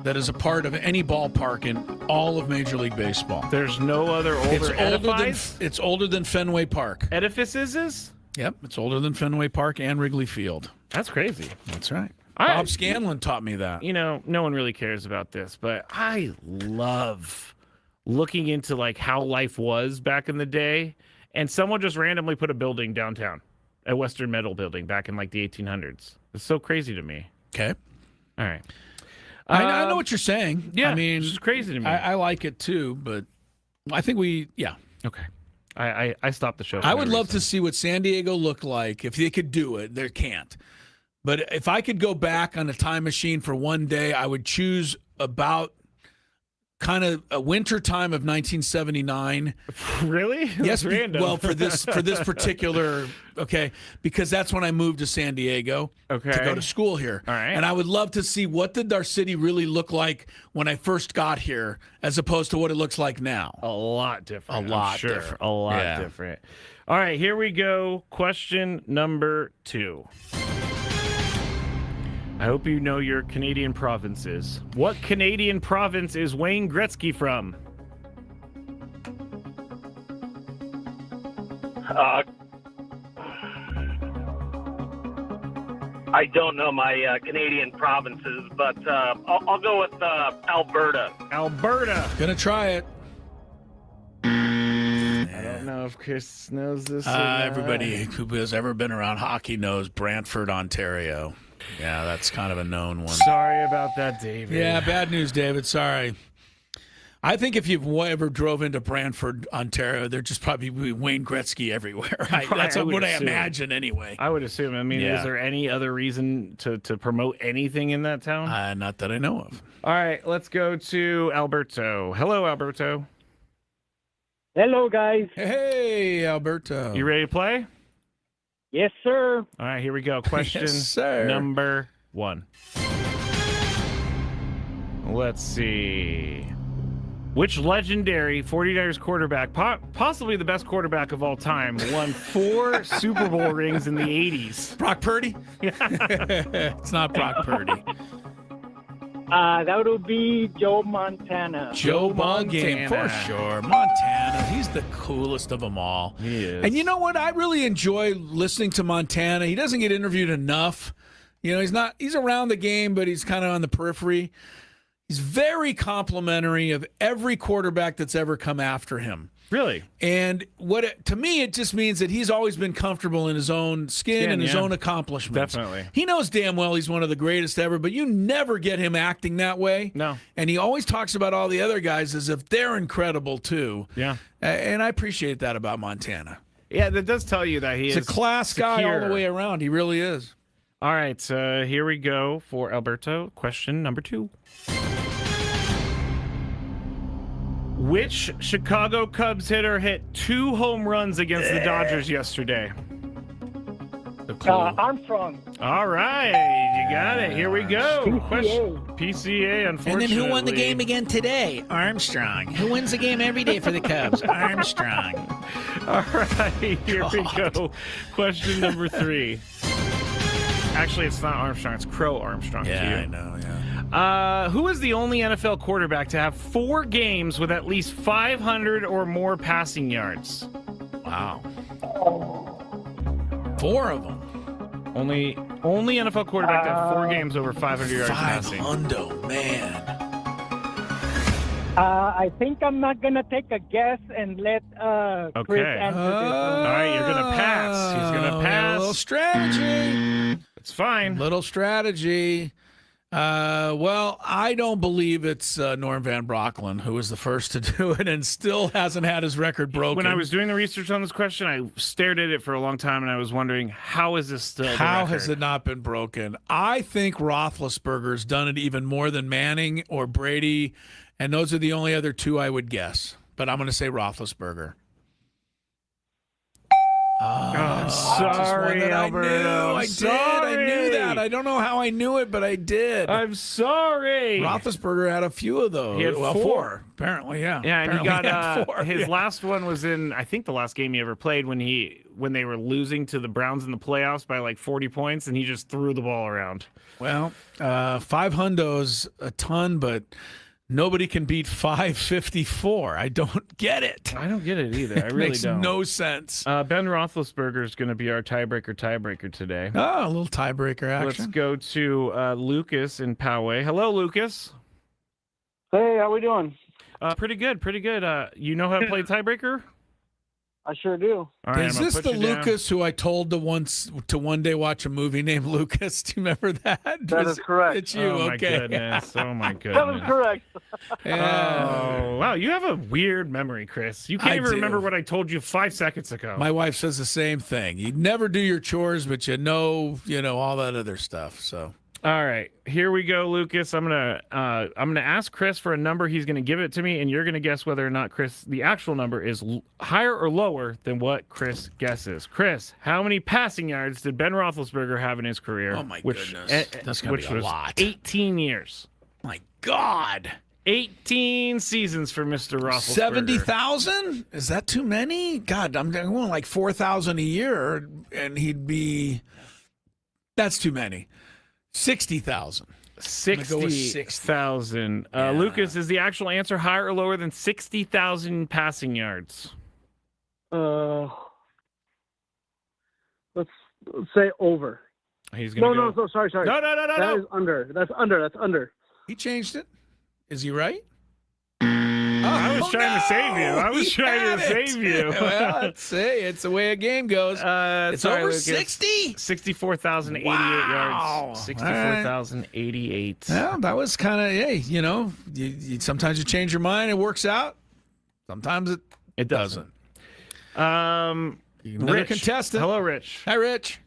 Speaker 3: that is a part of any ballpark in all of Major League Baseball.
Speaker 4: There's no other older edifice?
Speaker 3: It's older than Fenway Park.
Speaker 4: Edifices is?
Speaker 3: Yep, it's older than Fenway Park and Wrigley Field.
Speaker 4: That's crazy.
Speaker 3: That's right. Bob Scanlon taught me that.
Speaker 4: You know, no one really cares about this, but I love looking into like how life was back in the day, and someone just randomly put a building downtown, a Western Metal building back in like the 1800s. It's so crazy to me.
Speaker 3: Okay.
Speaker 4: All right.
Speaker 3: I know what you're saying.
Speaker 4: Yeah,
Speaker 3: I mean,
Speaker 4: it's crazy to me.
Speaker 3: I like it too, but I think
Speaker 4: Okay. I stopped the show.
Speaker 3: I would love to see what San Diego looked like if they could do it. They can't. But if I could go back on a time machine for one day, I would choose about kind of a winter time of 1979.
Speaker 4: Really?
Speaker 3: Yes.
Speaker 4: That's random.
Speaker 3: Well, for this particular, because that's when I moved to San Diego to go to school here.
Speaker 4: All right.
Speaker 3: And I would love to see what did our city really look like when I first got here, as opposed to what it looks like now.
Speaker 4: A lot different.
Speaker 3: A lot different.
Speaker 4: A lot different. All right, here we go. Question number 2. I hope you know your Canadian provinces. What Canadian province is Wayne Gretzky from?
Speaker 12: I don't know my Canadian provinces, but I'll go with Alberta.
Speaker 4: Alberta.
Speaker 3: Gonna try it.
Speaker 4: I don't know if Chris knows this.
Speaker 3: Everybody who has ever been around hockey knows Brantford, Ontario. Yeah, that's kind of a known one.
Speaker 4: Sorry about that, David.
Speaker 3: Yeah, bad news, David. Sorry. I think if you've ever drove into Brantford, Ontario, there'd just probably be Wayne Gretzky everywhere. Right? That's what I imagine anyway.
Speaker 4: I would assume. I mean, is there any other reason to promote anything in that town?
Speaker 3: Not that I know of.
Speaker 4: All right, let's go to Alberto. Hello, Alberto.
Speaker 13: Hello, guys.
Speaker 3: Hey, Alberto.
Speaker 4: You ready to play?
Speaker 13: Yes, sir.
Speaker 4: All right, here we go. Question number 1. Let's see. Which legendary 49ers quarterback, possibly the best quarterback of all time, won 4 Super Bowl rings in the 80s?
Speaker 3: Brock Purdy? It's not Brock Purdy.
Speaker 13: That would be Joe Montana.
Speaker 3: Joe Montana, for sure. Montana, he's the coolest of them all.
Speaker 4: He is.
Speaker 3: And you know what? I really enjoy listening to Montana. He doesn't get interviewed enough. You know, he's around the game, but he's kind of on the periphery. He's very complimentary of every quarterback that's ever come after him.
Speaker 4: Really?
Speaker 3: And to me, it just means that he's always been comfortable in his own skin and his own accomplishments.
Speaker 4: Definitely.
Speaker 3: He knows damn well he's one of the greatest ever, but you never get him acting that way.
Speaker 4: No.
Speaker 3: And he always talks about all the other guys as if they're incredible too.
Speaker 4: Yeah.
Speaker 3: And I appreciate that about Montana.
Speaker 4: Yeah, that does tell you that he's
Speaker 3: a class guy all the way around. He really is.
Speaker 4: All right, here we go for Alberto. Question number 2. Which Chicago Cubs hitter hit 2 home runs against the Dodgers yesterday?
Speaker 13: Armstrong.
Speaker 4: All right, you got it. Here we go. PCA, unfortunately.
Speaker 3: And then who won the game again today? Armstrong. Who wins the game every day for the Cubs? Armstrong.
Speaker 4: All right, here we go. Question number 3. Actually, it's not Armstrong. It's Crow Armstrong.
Speaker 3: Yeah,
Speaker 4: to you.
Speaker 3: I know, yeah.
Speaker 4: Who is the only NFL quarterback to have 4 games with at least 500 or more passing yards?
Speaker 3: Wow. 4 of them.
Speaker 4: Only NFL quarterback to have 4 games over 500 yards passing.
Speaker 3: 500, man.
Speaker 14: I think I'm not going to take a guess and let Chris answer this one.
Speaker 4: All right, you're going to pass. He's going to pass.
Speaker 3: A little strategy.
Speaker 4: It's fine.
Speaker 3: Little strategy. Well, I don't believe it's Norm Van Brocklin who was the first to do it and still hasn't had his record broken.
Speaker 4: When I was doing the research on this question, I stared at it for a long time, and I was wondering, how is this still the
Speaker 3: How
Speaker 4: record?
Speaker 3: has it not been broken? I think Roethlisberger's done it even more than Manning or Brady, and those are the only other two I would guess. But I'm going to say Roethlisberger.
Speaker 4: I'm sorry, Alberto.
Speaker 3: I did. I knew that. I don't know how I knew it, but I did.
Speaker 4: I'm sorry.
Speaker 3: Roethlisberger had a few of those.
Speaker 4: He had four.
Speaker 3: Apparently, yeah.
Speaker 4: Yeah, and he
Speaker 3: Apparently
Speaker 4: got
Speaker 3: had four.
Speaker 4: his last one was in, I think, the last game he ever played when they were losing to the Browns in the playoffs by like 40 points, and he just threw the ball around.
Speaker 3: Well, 5 hundos a ton, but nobody can beat 554. I don't get it.
Speaker 4: I don't get it either. I really
Speaker 3: makes
Speaker 4: don't.
Speaker 3: no sense.
Speaker 4: Ben Roethlisberger is going to be our tiebreaker today.
Speaker 3: Oh, a little tiebreaker action.
Speaker 4: Let's go to Lucas in Poway. Hello, Lucas.
Speaker 13: Hey, how we doing?
Speaker 4: Pretty good. You know how to play tiebreaker?
Speaker 13: I sure do.
Speaker 4: All right,
Speaker 3: Is this the Lucas who I told to one day watch a movie named Lucas? Do you remember that?
Speaker 13: That is correct.
Speaker 3: It's you,
Speaker 4: Oh, my
Speaker 3: okay.
Speaker 4: goodness. Oh, my goodness.
Speaker 13: That is correct.
Speaker 4: Oh, wow. You have a weird memory, Chris. You can't
Speaker 3: I
Speaker 4: even
Speaker 3: do.
Speaker 4: remember what I told you 5 seconds ago.
Speaker 3: My wife says the same thing. You never do your chores, but you know all that other stuff. So
Speaker 4: All right, here we go, Lucas. I'm gonna ask Chris for a number. He's gonna give it to me, and you're gonna guess whether or not the actual number is higher or lower than what Chris guesses. Chris, how many passing yards did Ben Roethlisberger have in his career?
Speaker 3: Oh my goodness, that's gonna be a lot.
Speaker 4: 18 years.
Speaker 3: My God.
Speaker 4: 18 seasons for Mr. Roethlisberger.
Speaker 3: 70,000? Is that too many? God, I'm going like 4,000 a year, and he'd be. That's too many. 60,000.
Speaker 4: 60,000. Lucas, is the actual answer higher or lower than 60,000 passing yards?
Speaker 13: Let's say over.
Speaker 4: He's gonna go.
Speaker 13: No, sorry.
Speaker 4: No.
Speaker 13: That is under. That's under.
Speaker 3: He changed it. Is he right?
Speaker 4: I was trying to save you.
Speaker 3: Well, let's say it's the way a game goes. It's
Speaker 4: sorry,
Speaker 3: over
Speaker 4: Lucas.
Speaker 3: 60?
Speaker 4: 64,088
Speaker 3: Wow.
Speaker 4: yards. 64,088.
Speaker 3: Well, that was kind of, hey, you sometimes you change your mind, it works out. Sometimes it doesn't.
Speaker 4: Another
Speaker 3: Rich. Contestant.
Speaker 4: Hello, Rich.
Speaker 3: Hi, Rich.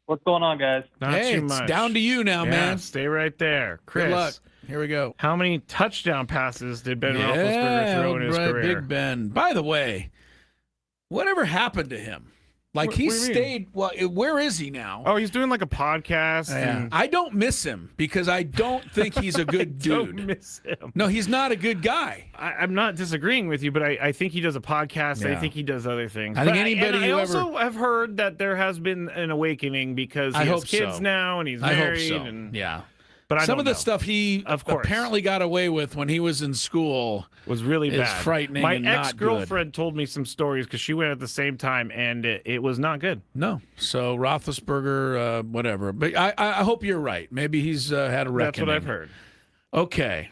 Speaker 13: What's going on, guys?
Speaker 4: Not
Speaker 3: hey,
Speaker 4: too
Speaker 3: it's
Speaker 4: much.
Speaker 3: down to you now, man.
Speaker 4: Stay right there. Chris.
Speaker 3: Good luck. Here we go.
Speaker 4: How many touchdown passes did Ben Roethlisberger throw in his career?
Speaker 3: Big Ben. By the way, whatever happened to him? Like
Speaker 4: What
Speaker 3: he
Speaker 4: do you mean?
Speaker 3: stayed. Well, where is he now?
Speaker 4: Oh, he's doing like a podcast.
Speaker 3: Yeah. I don't miss him because I don't think he's a good dude.
Speaker 4: Don't miss him.
Speaker 3: No, he's not a good guy.
Speaker 4: I'm not disagreeing with you, but I think he does a podcast.
Speaker 3: Yeah.
Speaker 4: I think he does other things.
Speaker 3: I think anybody
Speaker 4: I
Speaker 3: who
Speaker 4: also have heard that there has been an awakening because he has kids now and he's married.
Speaker 3: I hope so.
Speaker 4: And,
Speaker 3: yeah.
Speaker 4: But
Speaker 3: some of the
Speaker 4: know.
Speaker 3: stuff he
Speaker 4: Of course.
Speaker 3: apparently got away with when he was in school
Speaker 4: was really
Speaker 3: is
Speaker 4: bad.
Speaker 3: frightening.
Speaker 4: My
Speaker 3: and not
Speaker 4: ex-girlfriend told me some stories because she went at the same time, and it was not good.
Speaker 3: No. So Roethlisberger, whatever. But I hope you're right. Maybe he's had a reckoning.
Speaker 4: That's what I've heard.
Speaker 3: Okay.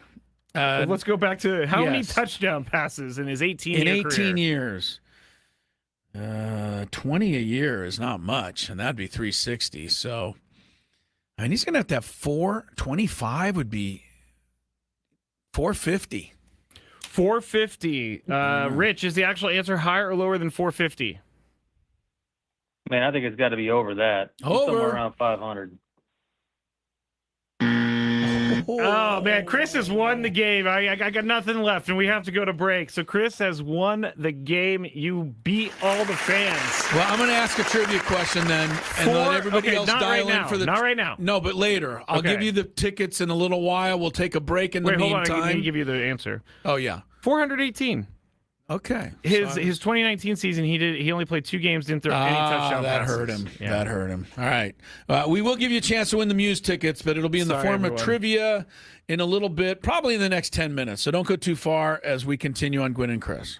Speaker 4: Let's go back to how many
Speaker 3: yes.
Speaker 4: touchdown passes in his 18-year
Speaker 3: in 18
Speaker 4: career?
Speaker 3: years. 20 a year is not much, and that'd be 360. So, I mean, he's going to have 425 would be 450.
Speaker 4: 450. Rich, is the actual answer higher or lower than 450?
Speaker 13: Man, I think it's got to be over that.
Speaker 3: Over.
Speaker 13: Somewhere around 500.
Speaker 4: Oh, man. Chris has won the game. I got nothing left, and we have to go to break. So Chris has won the game. You beat all the fans.
Speaker 3: Well, I'm going to ask a trivia question then, and let everybody else dial in for the.
Speaker 4: Not right now.
Speaker 3: No, but later. I'll give you the tickets in a little while. We'll take a break in the meantime.
Speaker 4: Hold on. Let me give you the answer.
Speaker 3: Oh, yeah.
Speaker 4: 418.
Speaker 3: Okay.
Speaker 4: His 2019 season, he only played 2 games, didn't throw any touchdown
Speaker 3: that
Speaker 4: passes.
Speaker 3: hurt him.
Speaker 4: Yeah.
Speaker 3: That hurt him. All right. We will give you a chance to win the Muse tickets, but it'll be in the form of trivia in a little bit, probably in the next 10 minutes. So don't go too far as we continue on Gwynn and Chris.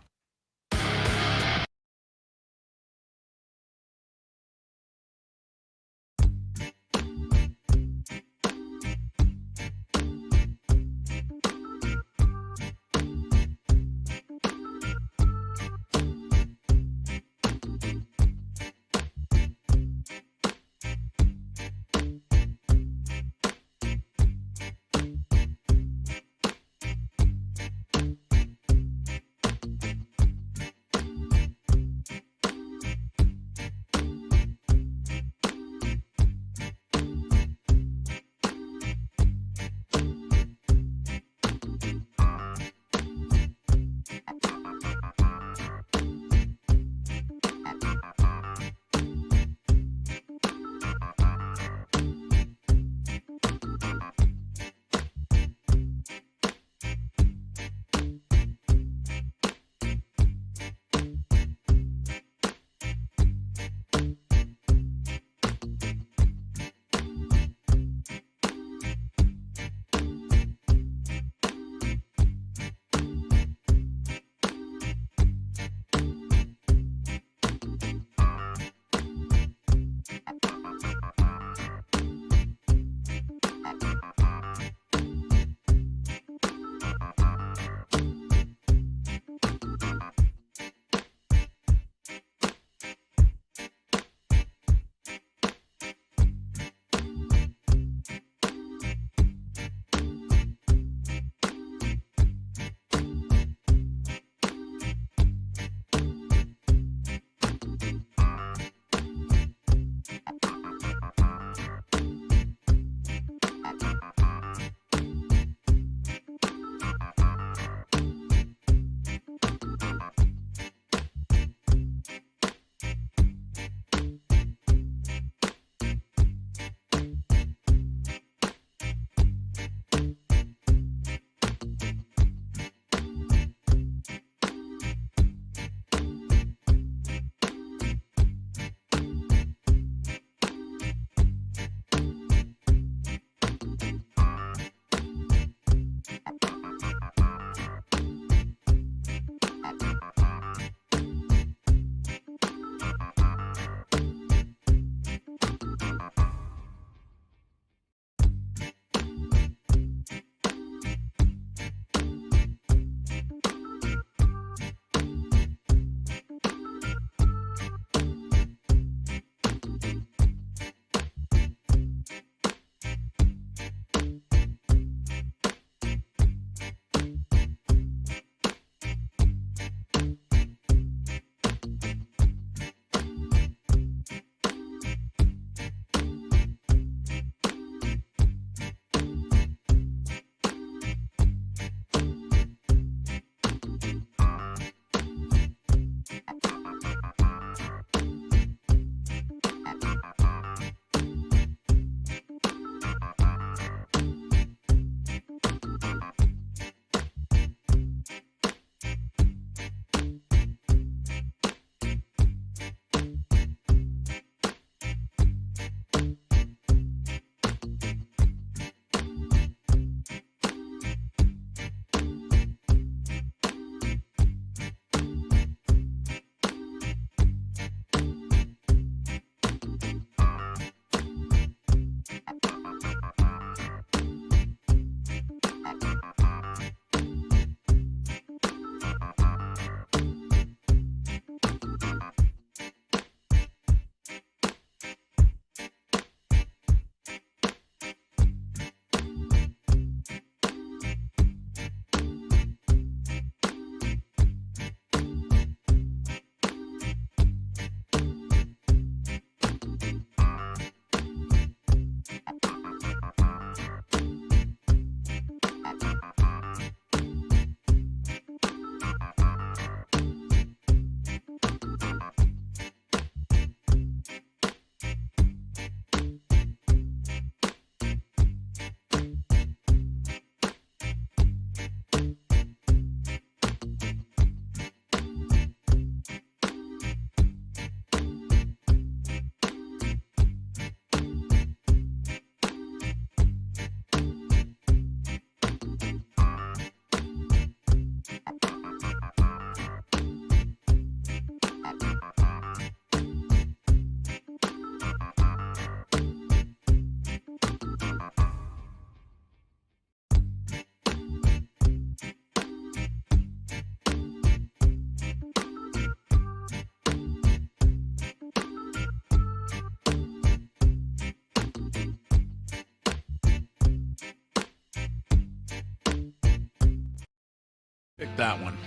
Speaker 3: Pick that one.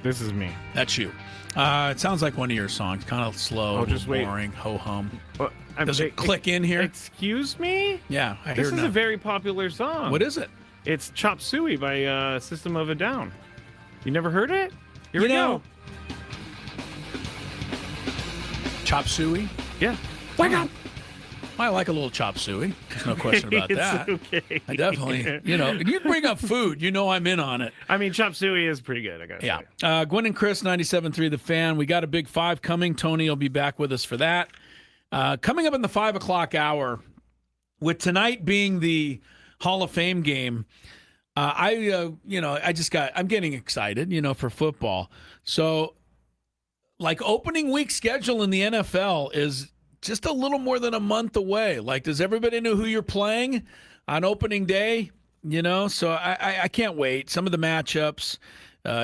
Speaker 4: This is me.
Speaker 3: That's you. It sounds like one of your songs. Kind of slow,
Speaker 4: Oh, just wait.
Speaker 3: boring, ho-hum.
Speaker 4: I'm
Speaker 3: Does it click in here?
Speaker 4: Excuse me?
Speaker 3: Yeah, I
Speaker 4: This
Speaker 3: hear
Speaker 4: is
Speaker 3: now.
Speaker 4: a very popular song.
Speaker 3: What is it?
Speaker 4: It's Chop Suey by System of a Down. You never heard it? Here we go.
Speaker 3: Chop suey?
Speaker 4: Yeah.
Speaker 3: Wake up! I like a little chop suey. There's no question about
Speaker 4: It's
Speaker 3: that.
Speaker 4: okay.
Speaker 3: I definitely, you bring up food, I'm in on it.
Speaker 4: I mean, Chop Suey is pretty good, I gotta say.
Speaker 3: Gwynn and Chris, 97.3 The Fan. We got a big 5 coming. Tony will be back with us for that. Coming up in the 5 o'clock hour, with tonight being the Hall of Fame game, I'm getting excited, for football. So, opening week schedule in the NFL is just a little more than a month away. Does everybody know who you're playing on opening day? So I can't wait. Some of the matchups.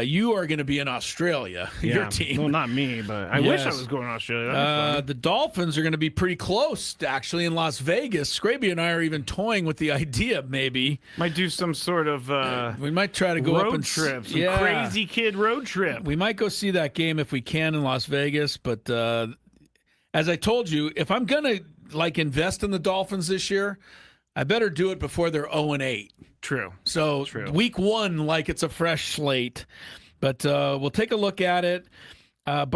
Speaker 3: You are going to be in Australia, your team.
Speaker 4: Well, not me, but I wish I was going to Australia. That'd be fun.
Speaker 3: The Dolphins are going to be pretty close, actually, in Las Vegas. Skraby and I are even toying with the idea, maybe.
Speaker 4: Might do some sort of
Speaker 3: we might try to go
Speaker 4: road
Speaker 3: up and
Speaker 4: trip, some crazy kid road trip.
Speaker 3: We might go see that game if we can in Las Vegas, but as I told you, if I'm going to invest in the Dolphins this year, I better do it before they're 0-8.
Speaker 4: True.
Speaker 3: So week 1, it's a fresh slate. But we'll take a look at it. And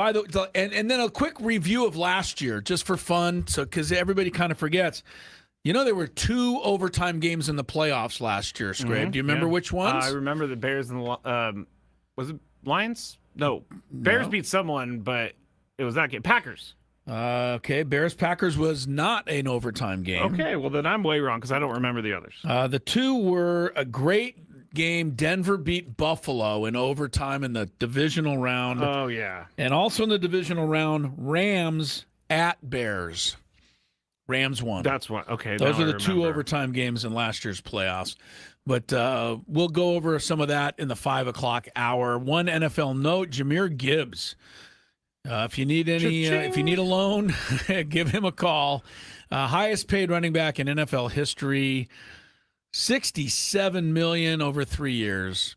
Speaker 3: then a quick review of last year, just for fun, because everybody kind of forgets. There were 2 overtime games in the playoffs last year, Scrape. Do you remember which ones?
Speaker 4: I remember the Bears and the was it Lions? No, Bears beat someone, but it was that game. Packers.
Speaker 3: Okay, Bears-Packers was not an overtime game.
Speaker 4: Okay, well, then I'm way wrong because I don't remember the others.
Speaker 3: The 2 were a great game. Denver beat Buffalo in overtime in the divisional round.
Speaker 4: Oh, yeah.
Speaker 3: And also in the divisional round, Rams at Bears. Rams won.
Speaker 4: That's one. Okay,
Speaker 3: those are the 2 overtime games in last year's playoffs. But we'll go over some of that in the 5 o'clock hour. One NFL note, Jahmyr Gibbs. If you need if you need a loan, give him a call. Highest paid running back in NFL history, $67 million over 3 years,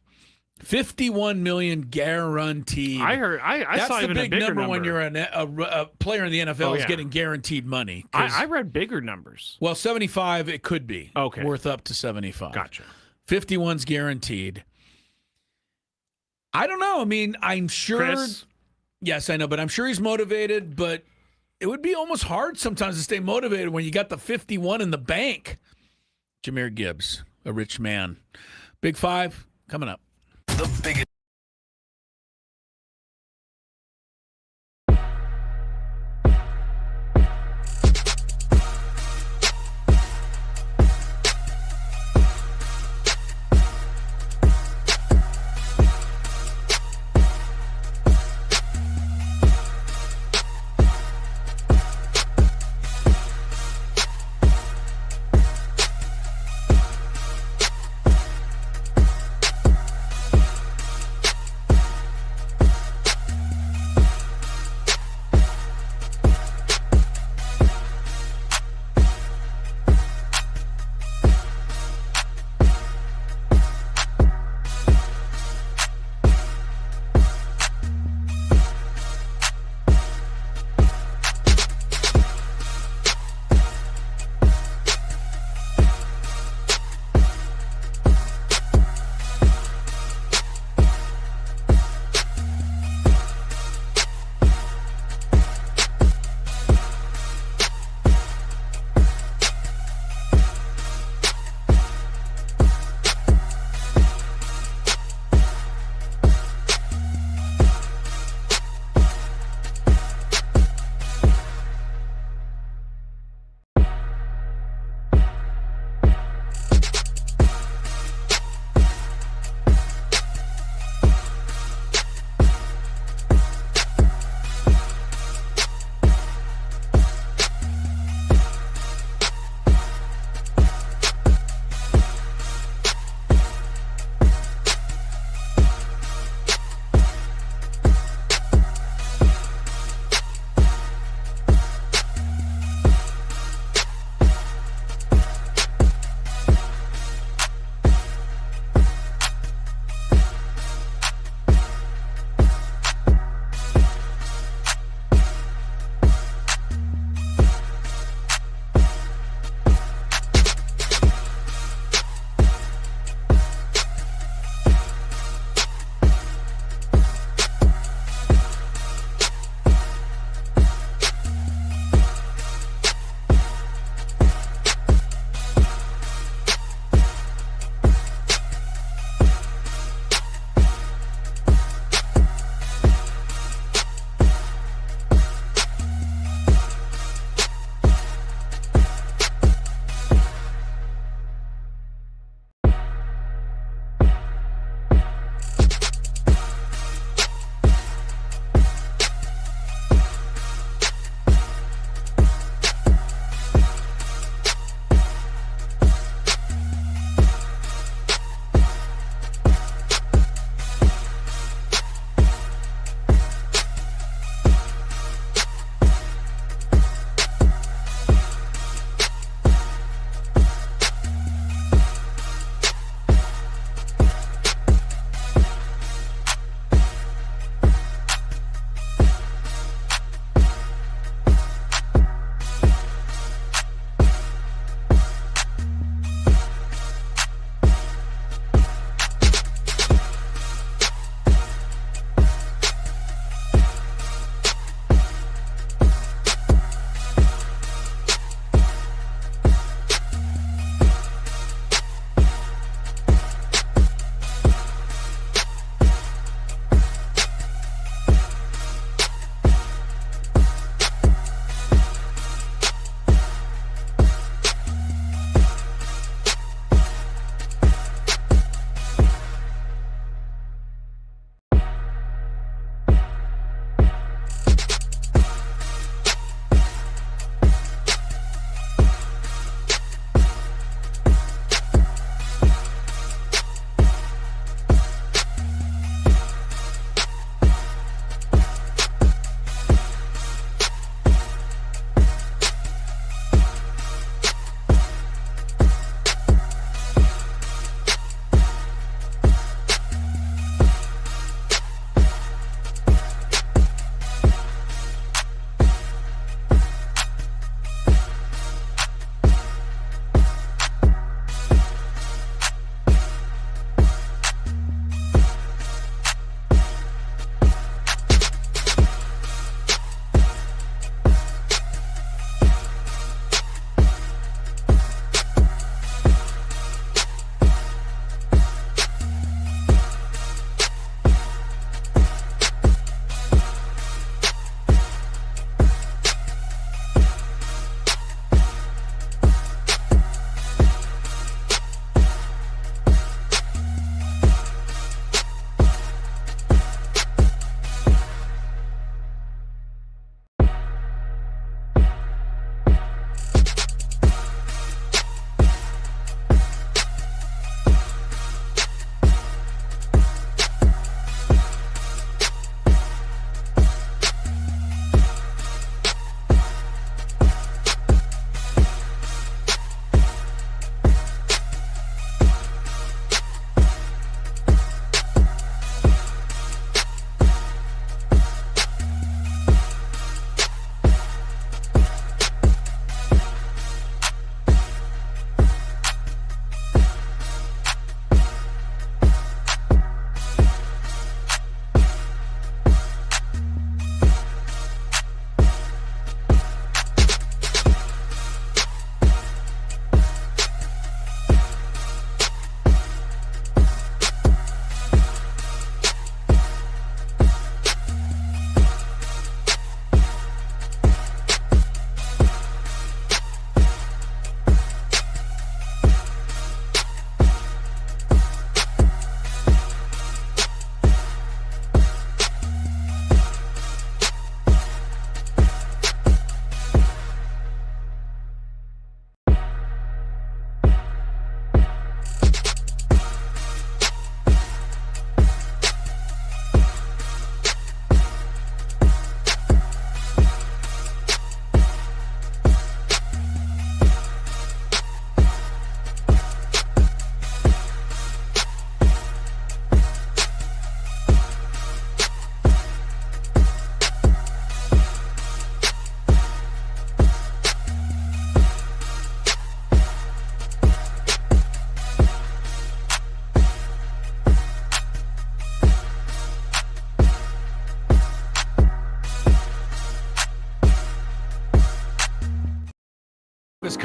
Speaker 3: $51 million guaranteed.
Speaker 4: I heard. I saw even a bigger
Speaker 3: number when you're a player in the NFL is getting guaranteed money.
Speaker 4: I read bigger numbers.
Speaker 3: Well, 75 it could be.
Speaker 4: Okay,
Speaker 3: worth up to 75.
Speaker 4: Gotcha.
Speaker 3: 51's guaranteed. I don't know. I mean, I'm sure.
Speaker 4: Chris?
Speaker 3: Yes, I know, but I'm sure he's motivated, but it would be almost hard sometimes to stay motivated when you got the 51 in the bank. Jahmyr Gibbs, a rich man. Big 5 coming up.
Speaker 5: The biggest.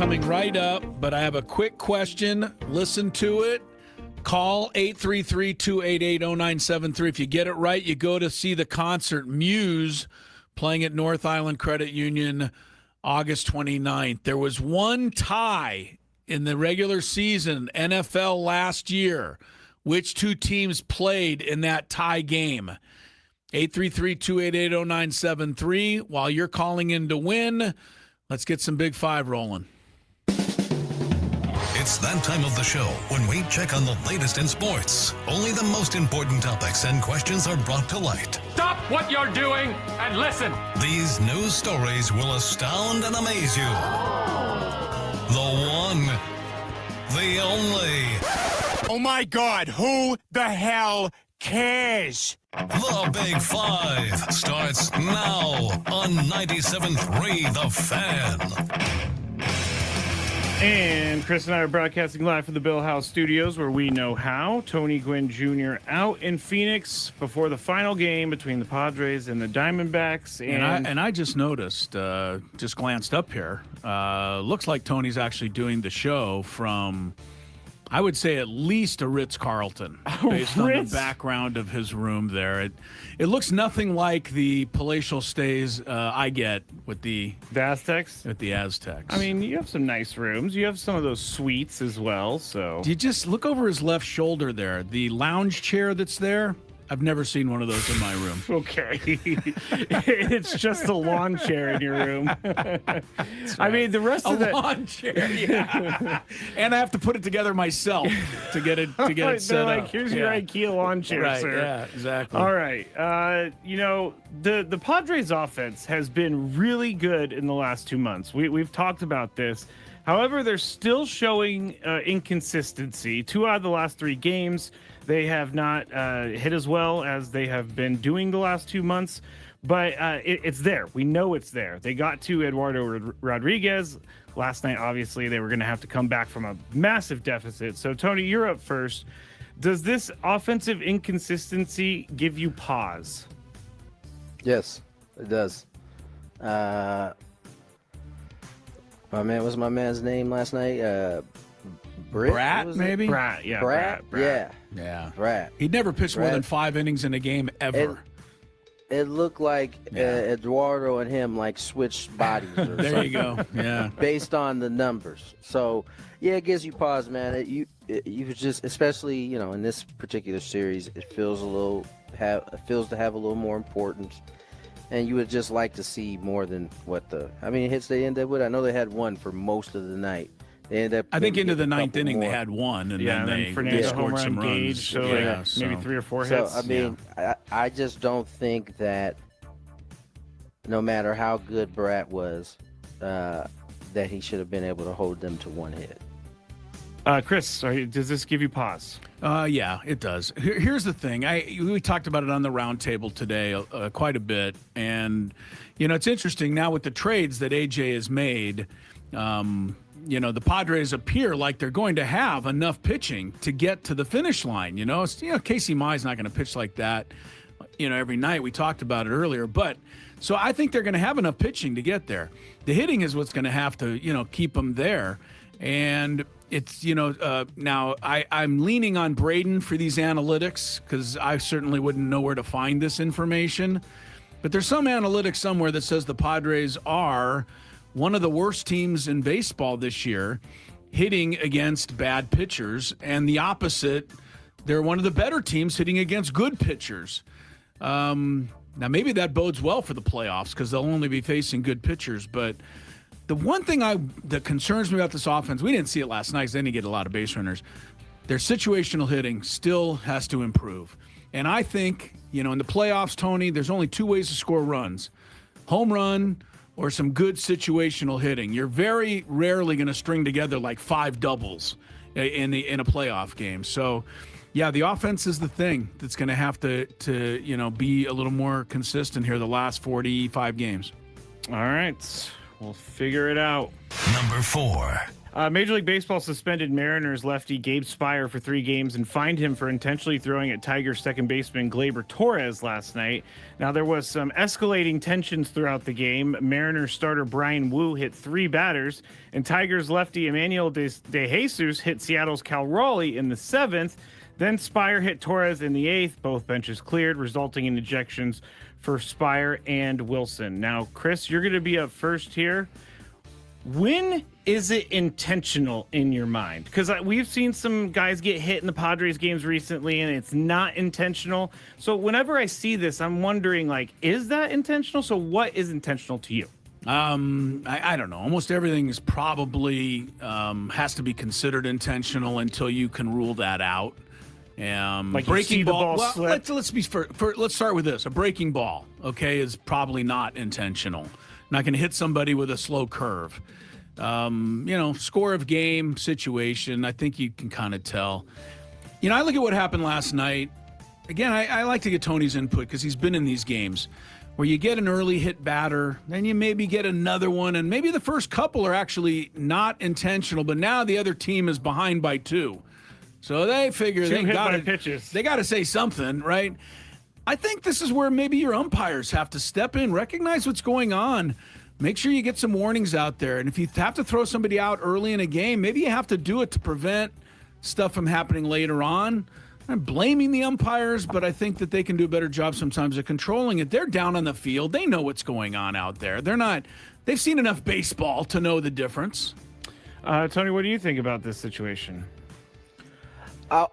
Speaker 3: coming right up, but I have a quick question. Listen to it. Call 833-288-0973. If you get it right, you go to see the concert Muse playing at North Island Credit Union August 29th. There was one tie in the regular season NFL last year. Which two teams played in that tie game? 833-288-0973. While you're calling in to win, let's get some Big Five rolling.
Speaker 5: It's that time of the show when we check on the latest in sports. Only the most important topics and questions are brought to light.
Speaker 15: Stop what you're doing and listen.
Speaker 5: These news stories will astound and amaze you. The one, the only.
Speaker 15: Oh my God, who the hell cares?
Speaker 5: The Big Five starts now on 97.3 The Fan.
Speaker 4: And Chris and I are broadcasting live from the Bill House Studios, where we know how. Tony Gwynn Jr. out in Phoenix before the final game between the Padres and the Diamondbacks.
Speaker 3: And I just noticed, just glanced up here, looks like Tony's actually doing the show from, I would say, at least a Ritz-Carlton, based on the background of his room there. It looks nothing like the palatial stays I get with the
Speaker 4: Aztecs.
Speaker 3: With the Aztecs.
Speaker 4: I mean, you have some nice rooms. You have some of those suites as well. So
Speaker 3: you just look over his left shoulder there. The lounge chair that's there. I've never seen one of those in my room.
Speaker 4: Okay. It's just a lawn chair in your room. Right. I mean, the rest of the
Speaker 3: lawn chair, yeah. And I have to put it together myself to get it set
Speaker 4: like,
Speaker 3: up.
Speaker 4: Here's your IKEA lawn chair,
Speaker 3: right,
Speaker 4: sir.
Speaker 3: Yeah, exactly.
Speaker 4: All right. The Padres offense has been really good in the last 2 months. We've talked about this. However, they're still showing inconsistency. 2 out of the last 3 games, they have not hit as well as they have been doing the last 2 months, but it's there. We know it's there. They got to Eduardo Rodriguez last night. Obviously, they were going to have to come back from a massive deficit. So, Tony, you're up first. Does this offensive inconsistency give you pause?
Speaker 2: Yes, it does. What's my man's name last night?
Speaker 3: Brat, maybe?
Speaker 4: Brat, yeah.
Speaker 2: Brat?
Speaker 3: Yeah.
Speaker 2: Brat.
Speaker 3: He'd never pitched more than 5 innings in a game ever.
Speaker 2: It looked like Eduardo and him like switched bodies or something.
Speaker 3: There you go. Yeah.
Speaker 2: Based on the numbers. So, yeah, it gives you pause, man. You just, especially, in this particular series, it feels to have a little more importance. And you would just like to see more than hits they ended with. I know they had 1 for most of the night. They ended up.
Speaker 3: I think into the 9th inning they had 1, and then they scored some runs.
Speaker 4: So maybe 3 or 4 hits.
Speaker 2: So I mean, I just don't think that no matter how good Brat was, that he should have been able to hold them to 1 hit.
Speaker 4: Chris, does this give you pause?
Speaker 3: Yeah, it does. Here's the thing. We talked about it on the roundtable today quite a bit, and it's interesting now with the trades that AJ has made. The Padres appear like they're going to have enough pitching to get to the finish line. Casey Mai's not going to pitch like that, every night. We talked about it earlier, but so I think they're going to have enough pitching to get there. The hitting is what's going to have to, keep them there, and. It's, now I'm leaning on Braden for these analytics because I certainly wouldn't know where to find this information. But there's some analytics somewhere that says the Padres are one of the worst teams in baseball this year hitting against bad pitchers. And the opposite, they're one of the better teams hitting against good pitchers. Now, maybe that bodes well for the playoffs because they'll only be facing good pitchers. But the one thing that concerns me about this offense, we didn't see it last night because they didn't get a lot of base runners. Their situational hitting still has to improve. And I think, in the playoffs, Tony, there's only 2 ways to score runs. Home run or some good situational hitting. You're very rarely going to string together like 5 doubles in a playoff game. So, yeah, the offense is the thing that's going to have to be a little more consistent here the last 45 games.
Speaker 4: All right. We'll figure it out.
Speaker 5: Number 4.
Speaker 4: Major League Baseball suspended Mariners lefty Gabe Spire for 3 games and fined him for intentionally throwing at Tigers second baseman Gleyber Torres last night. Now, there was some escalating tensions throughout the game. Mariners starter Brian Wu hit 3 batters, and Tigers lefty Emmanuel De Jesus hit Seattle's Cal Raleigh in the 7th. Then Spire hit Torres in the 8th. Both benches cleared, resulting in ejections for Spire and Wilson. Now, Chris, you're going to be up first here. When is it intentional in your mind? Because we've seen some guys get hit in the Padres games recently, and it's not intentional. So whenever I see this, I'm wondering, like, is that intentional? So what is intentional to you?
Speaker 3: I don't know. Almost everything is probably has to be considered intentional until you can rule that out.
Speaker 4: Like
Speaker 3: breaking ball. Well, let's start with this. A breaking ball, okay, is probably not intentional. Not going to hit somebody with a slow curve. Score of game situation, I think you can kind of tell. I look at what happened last night. Again, I like to get Tony's input because he's been in these games where you get an early hit batter, then you maybe get another one, and maybe the first couple are actually not intentional, but now the other team is behind by 2. So they figure they got to say something, right? I think this is where maybe your umpires have to step in, recognize what's going on, make sure you get some warnings out there. And if you have to throw somebody out early in a game, maybe you have to do it to prevent stuff from happening later on. I'm blaming the umpires, but I think that they can do a better job sometimes of controlling it. They're down on the field. They know what's going on out there. They've seen enough baseball to know the difference.
Speaker 4: Tony, what do you think about this situation?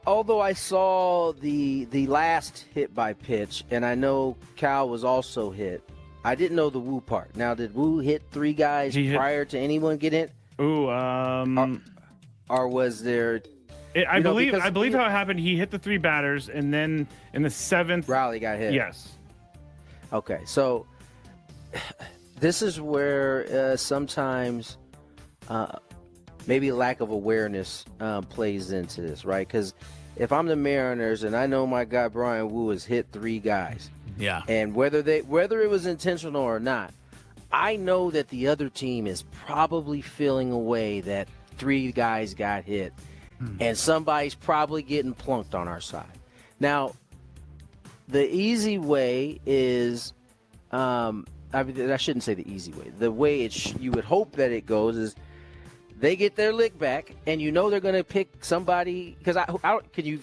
Speaker 2: Although I saw the last hit by pitch, and I know Cal was also hit, I didn't know the Wu part. Now, did Wu hit 3 guys prior to anyone getting it? Or was there?
Speaker 4: I believe how it happened. He hit the 3 batters, and then in the 7th,
Speaker 2: Raleigh got hit.
Speaker 4: Yes.
Speaker 2: Okay, so this is where sometimes. Maybe lack of awareness plays into this, right? Because if I'm the Mariners and I know my guy Brian Wu has hit 3 guys,
Speaker 3: yeah,
Speaker 2: and whether it was intentional or not, I know that the other team is probably feeling a way that 3 guys got hit, and somebody's probably getting plunked on our side. Now, the easy way is, I shouldn't say the easy way. The way you would hope that it goes is, they get their lick back, and they're going to pick somebody. Because can you,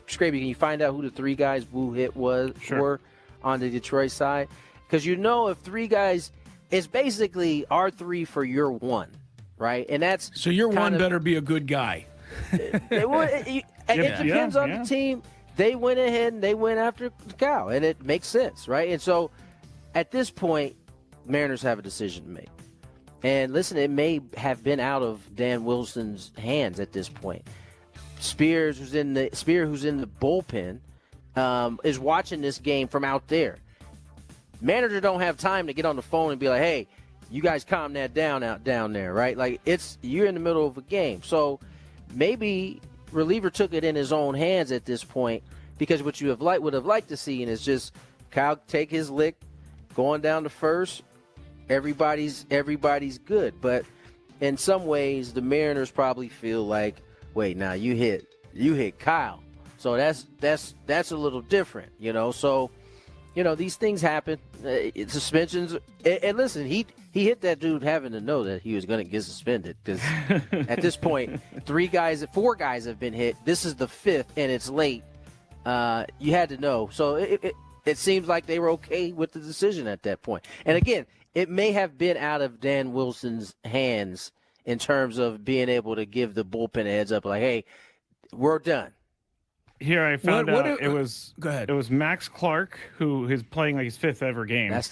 Speaker 2: Skraby, can you find out who the 3 guys Wu hit were on the Detroit side? Because if 3 guys, it's basically our 3 for your 1, right? And that's
Speaker 3: so your 1 better be a good guy.
Speaker 2: It depends on the team. They went ahead and they went after Cal, and it makes sense, right? And so at this point, Mariners have a decision to make. And listen, it may have been out of Dan Wilson's hands at this point. Spear, who's in the bullpen, is watching this game from out there. Manager don't have time to get on the phone and be like, "Hey, you guys calm that down out down there," right? Like you're in the middle of a game, so maybe reliever took it in his own hands at this point, because what you would have liked to see is just Kyle take his lick, going down to first. Everybody's good, but in some ways the Mariners probably feel like, wait, now you hit Kyle, so that's a little different, So, these things happen. Suspensions, and listen, he hit that dude having to know that he was going to get suspended, because at this point, 4 guys have been hit. This is the 5th, and it's late. You had to know, so it seems like they were okay with the decision at that point. And again, it may have been out of Dan Wilson's hands in terms of being able to give the bullpen a heads up, like, hey, we're done.
Speaker 4: Here I found out it was
Speaker 3: go ahead.
Speaker 4: It was Max Clark, who is playing like his 5th ever game.
Speaker 2: That's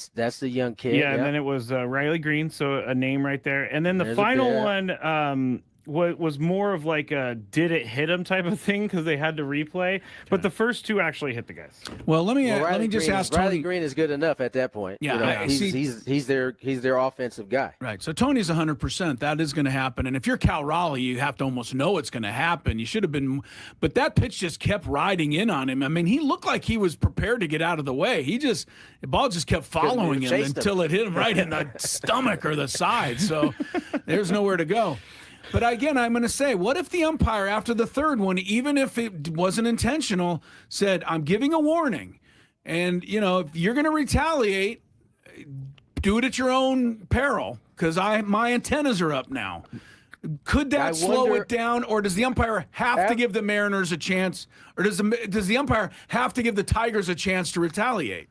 Speaker 2: the young kid.
Speaker 4: Yeah, and then it was Riley Green, so a name right there. And then the final one, was more of like a did it hit him type of thing because they had to replay. But the first two actually hit the guys.
Speaker 3: Well, let me just ask Tony.
Speaker 2: Riley Green is good enough at that point.
Speaker 3: Yeah,
Speaker 2: he's their offensive guy.
Speaker 3: Right. So Tony's 100%. That is going to happen. And if you're Cal Raleigh, you have to almost know it's going to happen. You should have been, but that pitch just kept riding in on him. I mean, he looked like he was prepared to get out of the way. The ball just kept following him until it hit him right in the stomach or the side. So there's nowhere to go. But again, I'm going to say, what if the umpire after the third one, even if it wasn't intentional, said, I'm giving a warning. And, if you're going to retaliate, do it at your own peril because my antennas are up now. Could that slow it down, or does the umpire have to give the Mariners a chance, or does the umpire have to give the Tigers a chance to retaliate?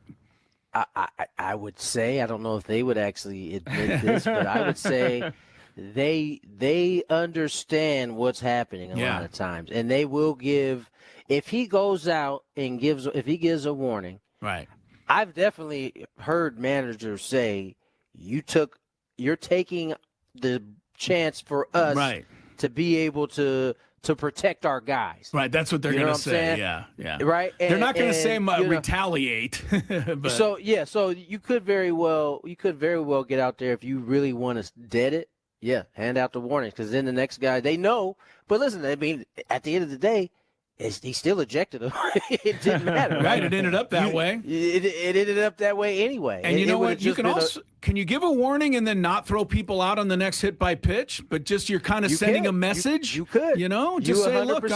Speaker 2: I would say, I don't know if they would actually admit this, but I would say they understand what's happening a lot of times, and they will give if he goes out and gives a warning.
Speaker 3: Right.
Speaker 2: I've definitely heard managers say you're taking the chance for us to be able to protect our guys.
Speaker 3: Right, that's what they're going to say. Yeah.
Speaker 2: Right.
Speaker 3: They're not going to say retaliate. But.
Speaker 2: So you could very well get out there if you really want to dead it. Yeah, hand out the warnings because then the next guy they know. But listen, I mean, at the end of the day, he still ejected him. It didn't matter, right?
Speaker 3: It ended up that way.
Speaker 2: It ended up that way anyway.
Speaker 3: And you know what? You can also can you give a warning and then not throw people out on the next hit by pitch, but just you're kind of sending a message.
Speaker 2: You could.
Speaker 3: Just say, look,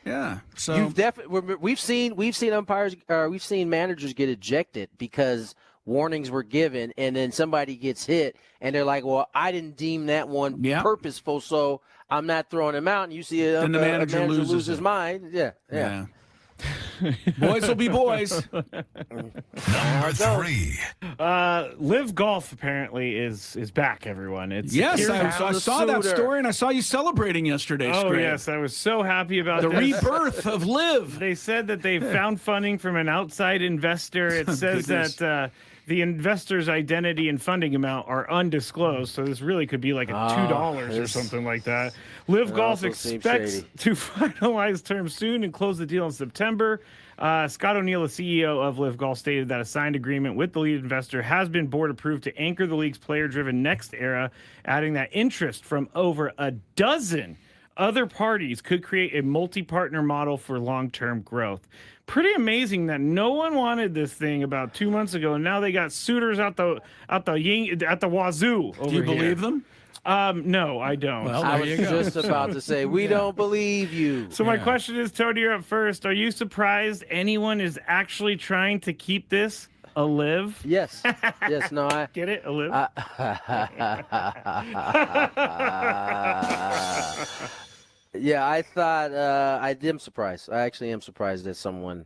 Speaker 3: yeah. So
Speaker 2: you've definitely we've seen umpires, we've seen managers get ejected because warnings were given, and then somebody gets hit, and they're like, "Well, I didn't deem that one purposeful, so I'm not throwing him out." And you see the manager loses his mind. Yeah.
Speaker 3: Boys will be boys.
Speaker 5: Number 3.
Speaker 4: Live Golf apparently is back. Everyone, I
Speaker 3: saw that story, and I saw you celebrating yesterday.
Speaker 4: Oh yes, I was so happy about
Speaker 3: the rebirth of Live.
Speaker 4: They said that they found funding from an outside investor. It says that. The investor's identity and funding amount are undisclosed, so this really could be like $2 or something like that. Live Golf expects to finalize terms soon and close the deal in September. Scott O'Neill, the CEO of Live Golf, stated that a signed agreement with the lead investor has been board approved to anchor the league's player-driven next era, adding that interest from over a dozen other parties could create a multi-partner model for long-term growth. Pretty amazing that no one wanted this thing about 2 months ago, and now they got suitors at the wazoo.
Speaker 3: Do you believe them?
Speaker 4: No, I don't.
Speaker 2: Well, I was just about to say we don't believe you.
Speaker 4: So my question is, Tony, you're up first. Are you surprised anyone is actually trying to keep this alive?
Speaker 2: Yes. No, I
Speaker 4: get it. Alive.
Speaker 2: Yeah, I thought I am surprised. I actually am surprised that someone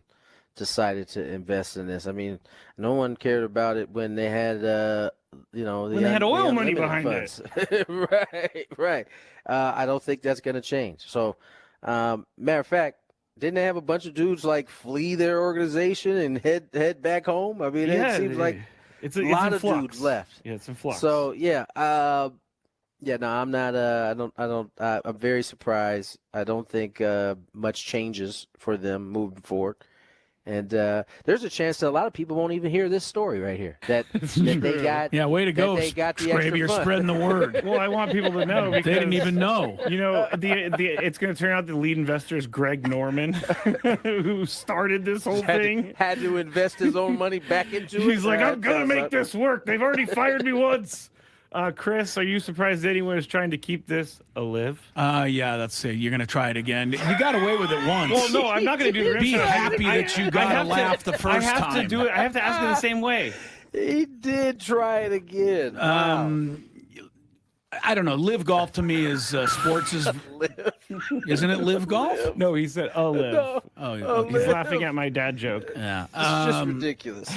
Speaker 2: decided to invest in this. I mean, no one cared about it when they had, when
Speaker 4: they had oil money behind it.
Speaker 2: Right. I don't think that's going to change. So, matter of fact, didn't they have a bunch of dudes like flee their organization and head back home? I mean, it seems like it's a lot of dudes left.
Speaker 4: Yeah, it's in flux.
Speaker 2: So no, I'm not. I'm very surprised. I don't think much changes for them moving forward. And there's a chance that a lot of people won't even hear this story right here. That they got.
Speaker 3: Yeah, way to go, Skraby. You're spreading the word.
Speaker 4: Well, I want people to know because
Speaker 3: they didn't even know.
Speaker 4: It's going to turn out the lead investor is Greg Norman, who started this whole thing.
Speaker 2: Had to invest his own money back into it.
Speaker 4: He's like, I'm going to make this work. They've already fired me once. Chris, are you surprised anyone is trying to keep this alive?
Speaker 3: Yeah, that's it. You're going to try it again. You got away with it once.
Speaker 4: Well, no, I'm not going to do the
Speaker 3: Be happy that you got to laugh the first time.
Speaker 4: I have to do it. I have to ask it the same way.
Speaker 2: He did try it again. Wow.
Speaker 3: I don't know. Live Golf to me is sports is. Isn't it Live Golf?
Speaker 4: No, he said live.
Speaker 2: No.
Speaker 4: Oh, he's laughing at my dad joke.
Speaker 3: Yeah,
Speaker 2: it's just ridiculous.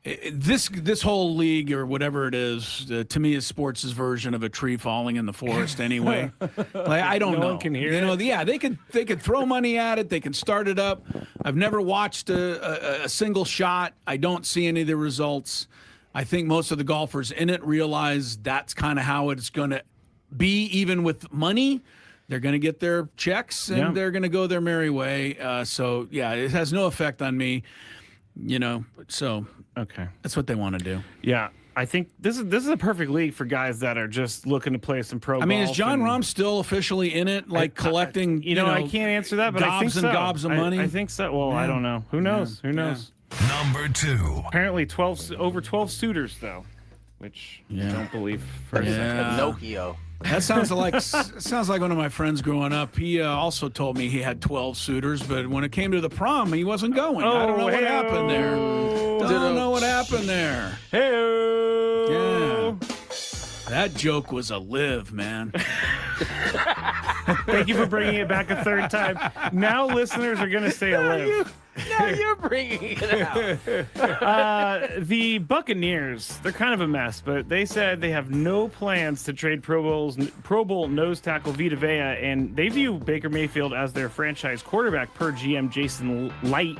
Speaker 3: This whole league or whatever it is, to me, is sports' version of a tree falling in the forest. Anyway, I don't know.
Speaker 4: No one can hear it.
Speaker 3: Yeah, they could throw money at it. They can start it up. I've never watched a single shot. I don't see any of the results. I think most of the golfers in it realize that's kind of how it's going to be even with money. They're going to get their checks and they're going to go their merry way. So yeah, it has no effect on me. So
Speaker 4: okay,
Speaker 3: that's what they want to do.
Speaker 4: Yeah. I think this is a perfect league for guys that are just looking to play some pro golf.
Speaker 3: I mean, is John Rahm still officially in it, collecting?
Speaker 4: I can't answer that, but I think so.
Speaker 3: Gobs and gobs of money.
Speaker 4: I think so. Well, I don't know. Who knows? Who knows?
Speaker 5: Number 2.
Speaker 4: Apparently, over 12 suitors though, which I don't believe for a second.
Speaker 2: Pinocchio.
Speaker 3: That sounds like one of my friends growing up. He also told me he had 12 suitors, but when it came to the prom, he wasn't going. I don't know what happened there. Don't know what happened there. Yeah. That joke was a live, man.
Speaker 4: Thank you for bringing it back a third time. Now listeners are going to say a live.
Speaker 2: Now you're bringing it out.
Speaker 4: The Buccaneers, they're kind of a mess, but they said they have no plans to trade Pro Bowl nose tackle Vita Vea, and they view Baker Mayfield as their franchise quarterback per GM Jason Light.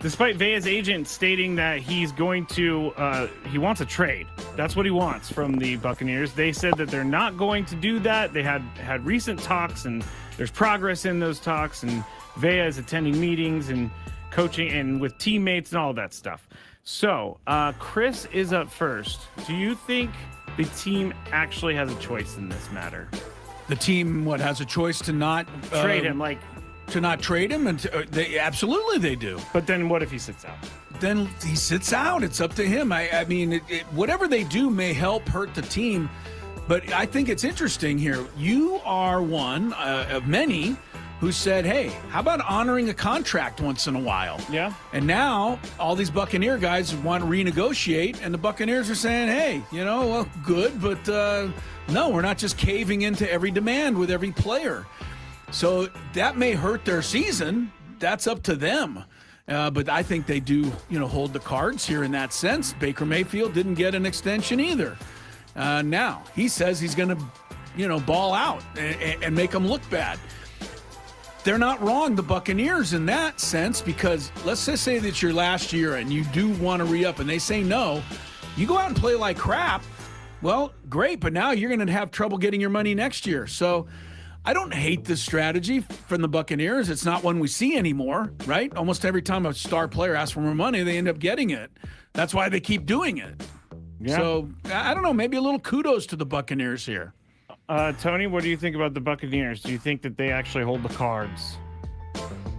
Speaker 4: Despite Vea's agent stating that he's going to, he wants a trade. That's what he wants from the Buccaneers. They said that they're not going to do that. They had recent talks, and there's progress in those talks, and Vea is attending meetings and coaching and with teammates and all that stuff. So, Chris is up first. Do you think the team actually has a choice in this matter?
Speaker 3: The team, has a choice to not
Speaker 4: trade him,
Speaker 3: to not trade him, and absolutely they do.
Speaker 4: But then what if he sits out?
Speaker 3: Then he sits out. It's up to him. I mean, whatever they do may hurt the team, but I think it's interesting here. You are one of many who said, hey, how about honoring a contract once in a while?
Speaker 4: Yeah.
Speaker 3: And now all these Buccaneer guys want to renegotiate, and the Buccaneers are saying, hey, good, but no, we're not just caving into every demand with every player. So that may hurt their season. That's up to them. But I think they do, hold the cards here in that sense. Baker Mayfield didn't get an extension either. Now he says he's going to, ball out and make them look bad. They're not wrong, the Buccaneers, in that sense, because let's just say that your last year and you do want to re-up and they say no. You go out and play like crap. Well, great, but now you're going to have trouble getting your money next year. So I don't hate this strategy from the Buccaneers. It's not one we see anymore, right? Almost every time a star player asks for more money, they end up getting it. That's why they keep doing it. Yeah. So I don't know, maybe a little kudos to the Buccaneers here.
Speaker 4: Tony, what do you think about the Buccaneers? Do you think that they actually hold the cards?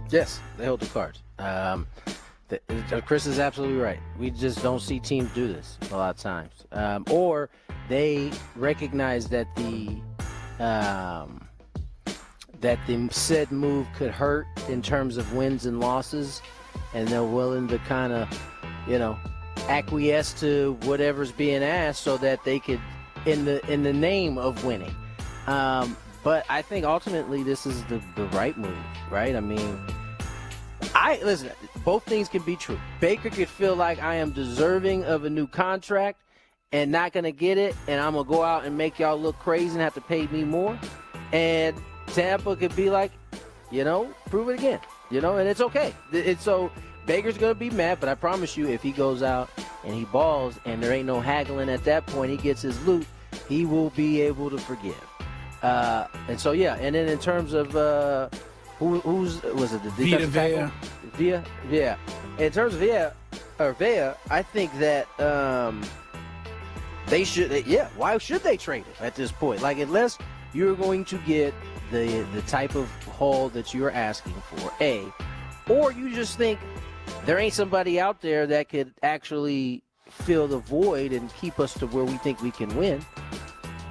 Speaker 2: Yes, they hold the cards. Chris is absolutely right. We just don't see teams do this a lot of times. Or they recognize that the said move could hurt in terms of wins and losses, and they're willing to kind of, acquiesce to whatever's being asked so that they could, in the name of winning. But I think ultimately this is the right move, right? I mean, listen, both things can be true. Baker could feel like I am deserving of a new contract and not going to get it, and I'm going to go out and make y'all look crazy and have to pay me more. And Tampa could be like, prove it again, and it's okay. So Baker's going to be mad, but I promise you, if he goes out and he balls and there ain't no haggling at that point, he gets his loot, he will be able to forgive. And so, yeah, and then in terms of who's was it, the defensive tackle? Vea. In terms of Vea, I think that they should, why should they trade him at this point? Like, unless you're going to get the type of haul that you're asking for, or you just think there ain't somebody out there that could actually fill the void and keep us to where we think we can win,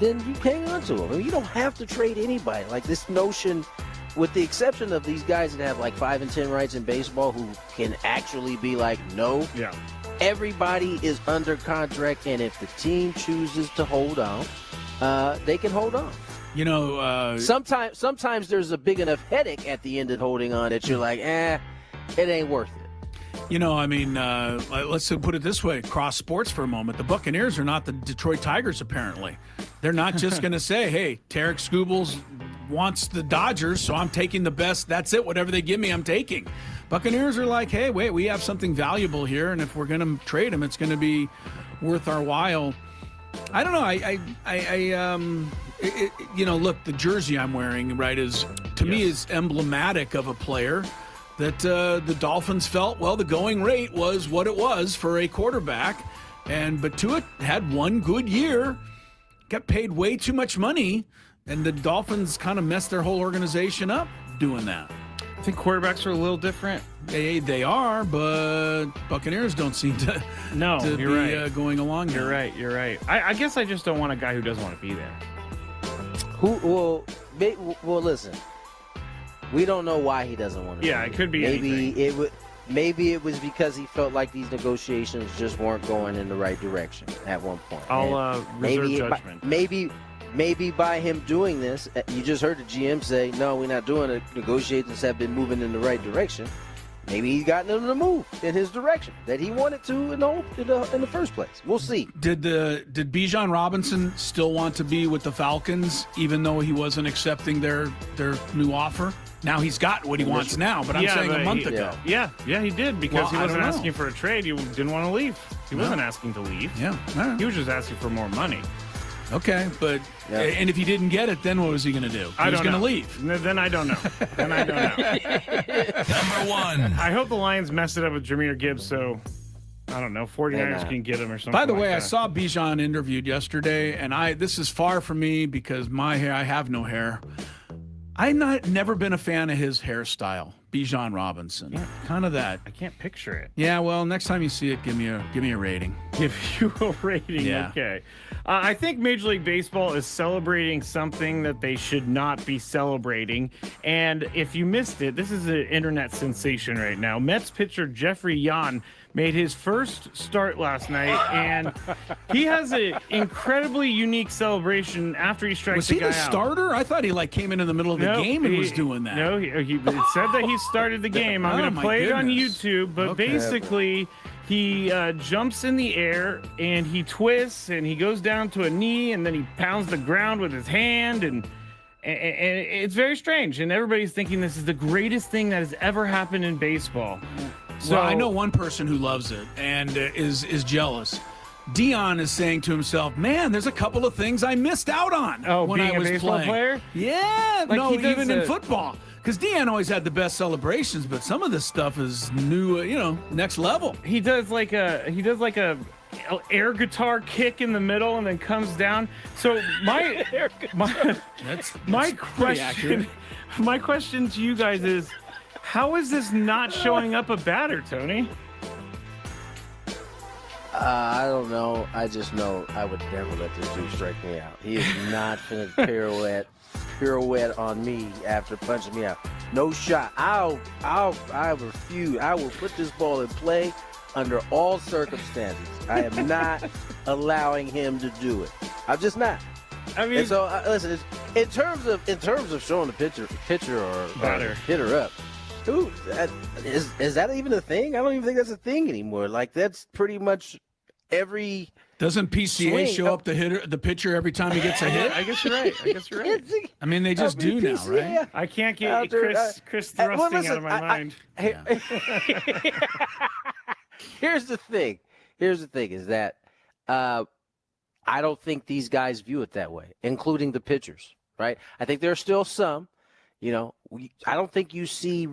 Speaker 2: then you hang on to them. I mean, you don't have to trade anybody. Like, this notion, with the exception of these guys that have like 5 and 10 rights in baseball who can actually be like, no.
Speaker 4: Yeah.
Speaker 2: Everybody is under contract, and if the team chooses to hold on, they can hold on. Sometimes there's a big enough headache at the end of holding on that you're like, it ain't worth it.
Speaker 3: Let's put it this way, cross sports for a moment. The Buccaneers are not the Detroit Tigers, apparently. They're not just going to say, hey, Tarek Skubals wants the Dodgers, so I'm taking the best. That's it. Whatever they give me, I'm taking. Buccaneers are like, hey, wait, we have something valuable here, and if we're going to trade him, it's going to be worth our while. I don't know. Look, the jersey I'm wearing, right, is to me is emblematic of a player that the Dolphins felt, well, the going rate was what it was for a quarterback. But Tua had one good year, got paid way too much money, and the Dolphins kind of messed their whole organization up doing that.
Speaker 4: I think quarterbacks are a little different.
Speaker 3: They are, but Buccaneers don't seem to, going along.
Speaker 4: You're right. I guess I just don't want a guy who doesn't want to be there.
Speaker 2: Well, listen. We don't know why he doesn't want to.
Speaker 4: Yeah, it could be anything.
Speaker 2: Maybe it was because he felt like these negotiations just weren't going in the right direction at one point.
Speaker 4: I'll reserve judgment.
Speaker 2: Maybe by him doing this, you just heard the GM say, no, we're not doing it. Negotiations have been moving in the right direction. Maybe he's gotten them to move in his direction that he wanted to in the first place. We'll see.
Speaker 3: Did Bijan Robinson still want to be with the Falcons, even though he wasn't accepting their new offer? Now he's got what he wants now, but I'm saying a month ago.
Speaker 4: Yeah, he did, because he wasn't asking for a trade. He didn't want to leave. He wasn't asking to leave.
Speaker 3: Yeah. Right.
Speaker 4: He was just asking for more money.
Speaker 3: Okay, but and if he didn't get it, then what was he going to do? He was going to leave.
Speaker 4: Then I don't know.
Speaker 5: Number one.
Speaker 4: I hope the Lions mess it up with Jahmyr Gibbs, so I don't know, 49ers can get him or something.
Speaker 3: By the way,
Speaker 4: like
Speaker 3: I saw Bijan interviewed yesterday, and this is far from me because my hair, I have no hair. I've never been a fan of his hairstyle, Bijan Robinson.
Speaker 4: Yeah.
Speaker 3: Kind of that.
Speaker 4: I can't picture it.
Speaker 3: Yeah, well, next time you see it, give me a rating.
Speaker 4: Give you a rating,
Speaker 3: yeah.
Speaker 4: Okay. I think Major League Baseball is celebrating something that they should not be celebrating. And if you missed it, this is an internet sensation right now. Mets pitcher Jeffrey Yan made his first start last night, and he has an incredibly unique celebration after he strikes the guy out.
Speaker 3: Was he the starter? I thought he came in the middle of the game and was doing that.
Speaker 4: No, it said that he started the game. I'm going to play it on YouTube, but basically he jumps in the air and he twists and he goes down to a knee and then he pounds the ground with his hand and it's very strange. And everybody's thinking this is the greatest thing that has ever happened in baseball. So
Speaker 3: I know one person who loves it and is jealous. Dion is saying to himself, "Man, there's a couple of things I missed out on when I was
Speaker 4: a baseball player."
Speaker 3: Yeah, even in football, because Dion always had the best celebrations, but some of this stuff is new, next level.
Speaker 4: He does like a air guitar kick in the middle and then comes down. So my question to you guys is, how is this not showing up a batter, Tony?
Speaker 2: I don't know. I just know I would never let this dude strike me out. He is not finna pirouette on me after punching me out. No shot. I refuse. I will put this ball in play under all circumstances. I am not allowing him to do it. I'm just not.
Speaker 4: I mean,
Speaker 2: and so listen. In terms of showing the pitcher or hitter up. Dude, is that even a thing? I don't even think that's a thing anymore. Like, that's pretty much every.
Speaker 3: Doesn't PCA show up the pitcher every time he gets a hit?
Speaker 4: I guess you're right.
Speaker 3: I mean, they just do now, right?
Speaker 4: I can't get Chris thrusting out of my mind.
Speaker 2: Here's the thing is that I don't think these guys view it that way, including the pitchers, right? I think there are still some. I don't think you see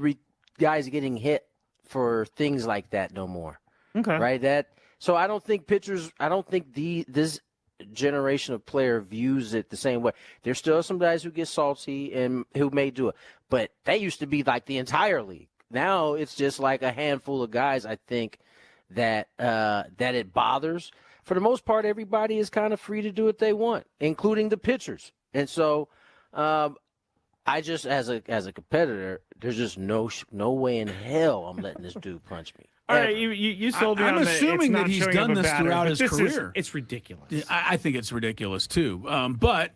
Speaker 2: guys getting hit for things like that no more.
Speaker 4: Okay.
Speaker 2: Right? So I don't think pitchers. I don't think this generation of player views it the same way. There's still some guys who get salty and who may do it, but that used to be like the entire league. Now it's just like a handful of guys. I think that it bothers. For the most part, everybody is kind of free to do what they want, including the pitchers. And so. I just, as a competitor, there's just no way in hell I'm letting this dude punch me.
Speaker 4: All right, you sold me on that.
Speaker 3: I'm assuming that he's done this throughout his career.
Speaker 4: It's ridiculous.
Speaker 3: Yeah, I think it's ridiculous too. But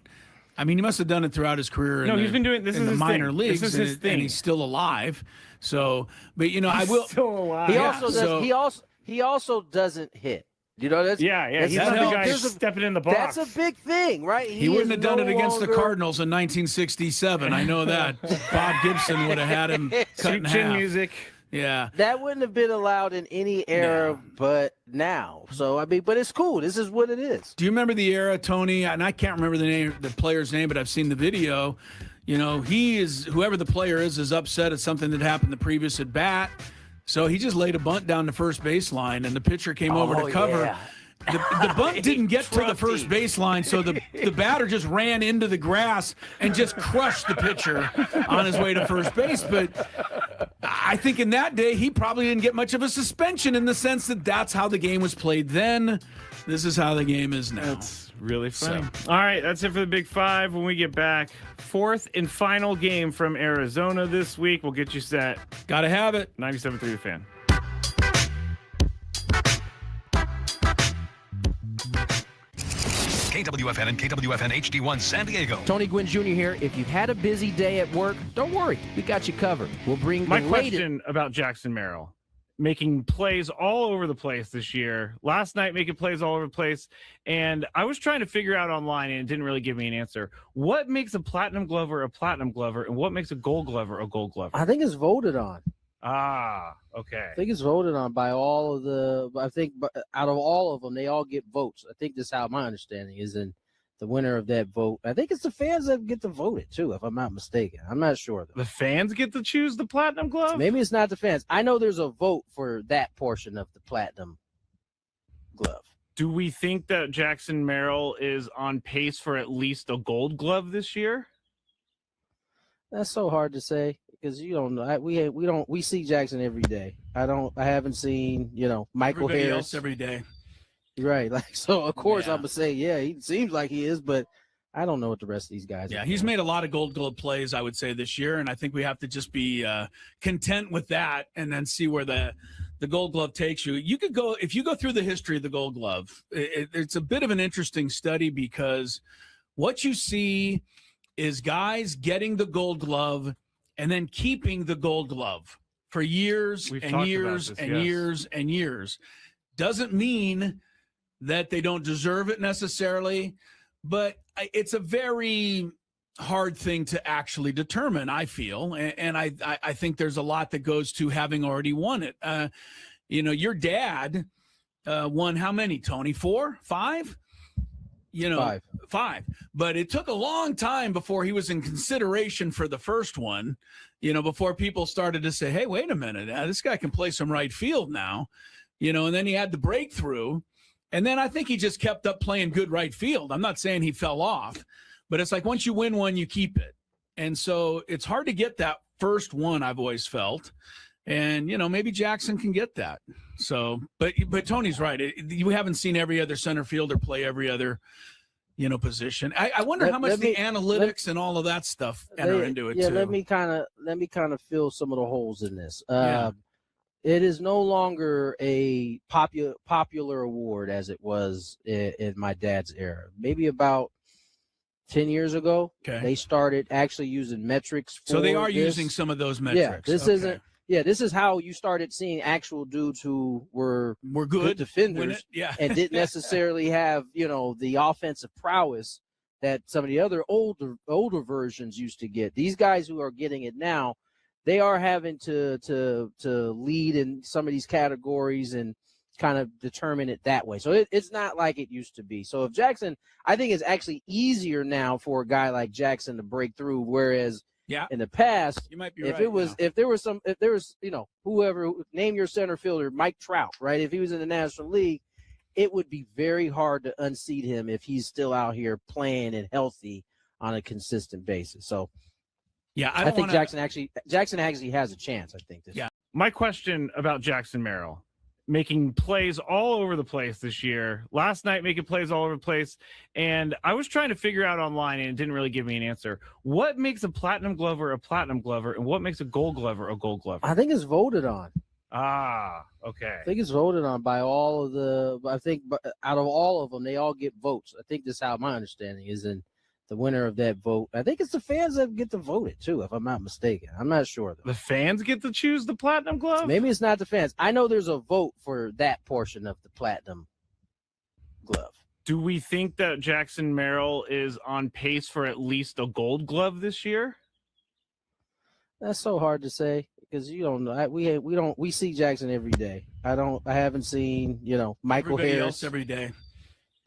Speaker 3: I mean, he must have done it throughout his career.
Speaker 4: No, he's been doing this in the minor leagues.
Speaker 3: This is his thing, and he's still alive. So, but I will.
Speaker 4: Still alive.
Speaker 2: He also doesn't hit. You know that's
Speaker 4: He's not the guy stepping in the box.
Speaker 2: That's a big thing, right?
Speaker 3: He wouldn't have done it against the Cardinals in 1967. I know that. Bob Gibson would have had him cut in half.
Speaker 4: Music.
Speaker 3: Yeah.
Speaker 2: That wouldn't have been allowed in any era but now. So, I mean, but it's cool. This is what it is.
Speaker 3: Do you remember the era, Tony? And I can't remember the player's name, but I've seen the video. You know, whoever the player is upset at something that happened the previous at bat. So he just laid a bunt down the first baseline, and the pitcher came over to cover.
Speaker 2: Yeah.
Speaker 3: The bunt didn't get to the first baseline, so the batter just ran into the grass and just crushed the pitcher on his way to first base. But I think in that day, he probably didn't get much of a suspension in the sense that that's how the game was played then. This is how the game is now.
Speaker 4: That's really funny. All right, that's it for the Big Five. When we get back, fourth and final game from Arizona this week. We'll get you set.
Speaker 3: Gotta have it.
Speaker 4: 97.3 The Fan.
Speaker 5: KWFN and KWFN HD1 San Diego.
Speaker 2: Tony Gwynn Jr. here. If you've had a busy day at work, don't worry. We got you covered. We'll bring
Speaker 4: my question about Jackson Merrill. Making plays all over the place this year. Last night, making plays all over the place. And I was trying to figure out online, and it didn't really give me an answer. What makes a platinum glover a platinum glover, and what makes a gold glover a gold glover?
Speaker 2: I think it's voted on.
Speaker 4: Ah, okay.
Speaker 2: I think it's voted on by all of I think out of all of them, they all get votes. I think that's how my understanding is. And the winner of that vote, I think it's the fans that get to vote it too, if I'm not mistaken. I'm not sure though.
Speaker 4: The fans get to choose the platinum glove?
Speaker 2: Maybe it's not the fans. I know there's a vote for that portion of the platinum glove.
Speaker 4: Do we think that Jackson Merrill is on pace for at least a gold glove this year?
Speaker 2: That's so hard to say because you don't know. We see Jackson every day. I haven't seen Michael
Speaker 3: Everybody
Speaker 2: Harris
Speaker 3: else every day.
Speaker 2: Right, so of course I'm gonna say he seems like he is, but I don't know what the rest of these guys.
Speaker 3: Yeah, he's made a lot of Gold Glove plays, I would say, this year, and I think we have to just be content with that, and then see where the Gold Glove takes you. You could go if you go through the history of the Gold Glove. It's a bit of an interesting study because what you see is guys getting the Gold Glove and then keeping the Gold Glove for years and years and years and years. Doesn't mean that they don't deserve it necessarily, but it's a very hard thing to actually determine, I feel. And I think there's a lot that goes to having already won it. Your dad won how many, Tony? 4, 5? 5. But it took a long time before he was in consideration for the first one, before people started to say, hey, wait a minute, this guy can play some right field now, and then he had the breakthrough. And then I think he just kept up playing good right field. I'm not saying he fell off, but it's like once you win one, you keep it. And so it's hard to get that first one, I've always felt. And, maybe Jackson can get that. So, but Tony's right. You haven't seen every other center fielder play every other, position. I wonder how much the analytics and all of that stuff enter into it, too.
Speaker 2: Let me kind of fill some of the holes in this. It is no longer a popular award as it was in my dad's era. Maybe about 10 years ago, they started actually using metrics.
Speaker 3: So they are using some of those metrics.
Speaker 2: This is how you started seeing actual dudes who were good defenders and didn't necessarily have, the offensive prowess that some of the other older versions used to get. These guys who are getting it now, they are having to lead in some of these categories and kind of determine it that way. So it's not like it used to be. So if Jackson, I think it's actually easier now for a guy like Jackson to break through, whereas in the past,
Speaker 3: you might be
Speaker 2: if there was whoever, name your center fielder, Mike Trout, right? If he was in the National League, it would be very hard to unseat him if he's still out here playing and healthy on a consistent basis. So I think Jackson actually has a chance. I think this.
Speaker 4: Yeah. My question about Jackson Merrill making plays all over the place this year. Last night, making plays all over the place, and I was trying to figure out online, and it didn't really give me an answer. What makes a platinum glover a platinum glover, and what makes a gold glover a gold glover?
Speaker 2: I think it's voted on.
Speaker 4: Ah, okay.
Speaker 2: I think it's voted on by all of I think out of all of them, they all get votes. I think that's how my understanding is. And the winner of that vote, I think it's the fans that get to vote it too, if I'm not mistaken. I'm not sure though.
Speaker 4: The fans get to choose the platinum glove?
Speaker 2: Maybe it's not the fans. I know there's a vote for that portion of the platinum glove.
Speaker 4: Do we think that Jackson Merrill is on pace for at least a gold glove this year?
Speaker 2: That's so hard to say because you don't know. We see Jackson every day. I haven't seen Michael
Speaker 3: Everybody
Speaker 2: Harris
Speaker 3: else every day.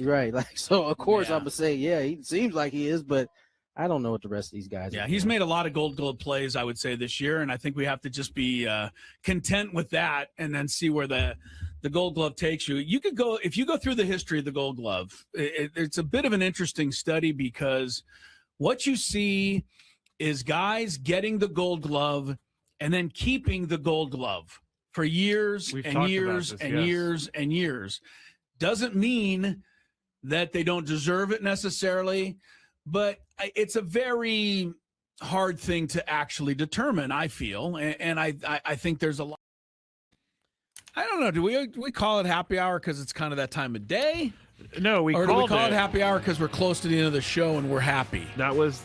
Speaker 2: Right. Like, so of course I'm gonna say, yeah, he seems like he is, but I don't know what the rest of these guys.
Speaker 3: Yeah,
Speaker 2: are
Speaker 3: he's
Speaker 2: doing.
Speaker 3: made a lot of Gold Glove plays, I would say, this year, and I think we have to just be content with that, and then see where the Gold Glove takes you. You could go if you go through the history of the Gold Glove. It's a bit of an interesting study because what you see is guys getting the Gold Glove and then keeping the Gold Glove for years and years and years and years. Doesn't mean that they don't deserve it necessarily, but it's a very hard thing to actually determine, I feel. And I think there's a lot. I don't know. Do we call it happy hour because it's kind of that time of day?
Speaker 4: No,
Speaker 3: or do we call it happy hour because we're close to the end of the show and we're happy?
Speaker 4: That was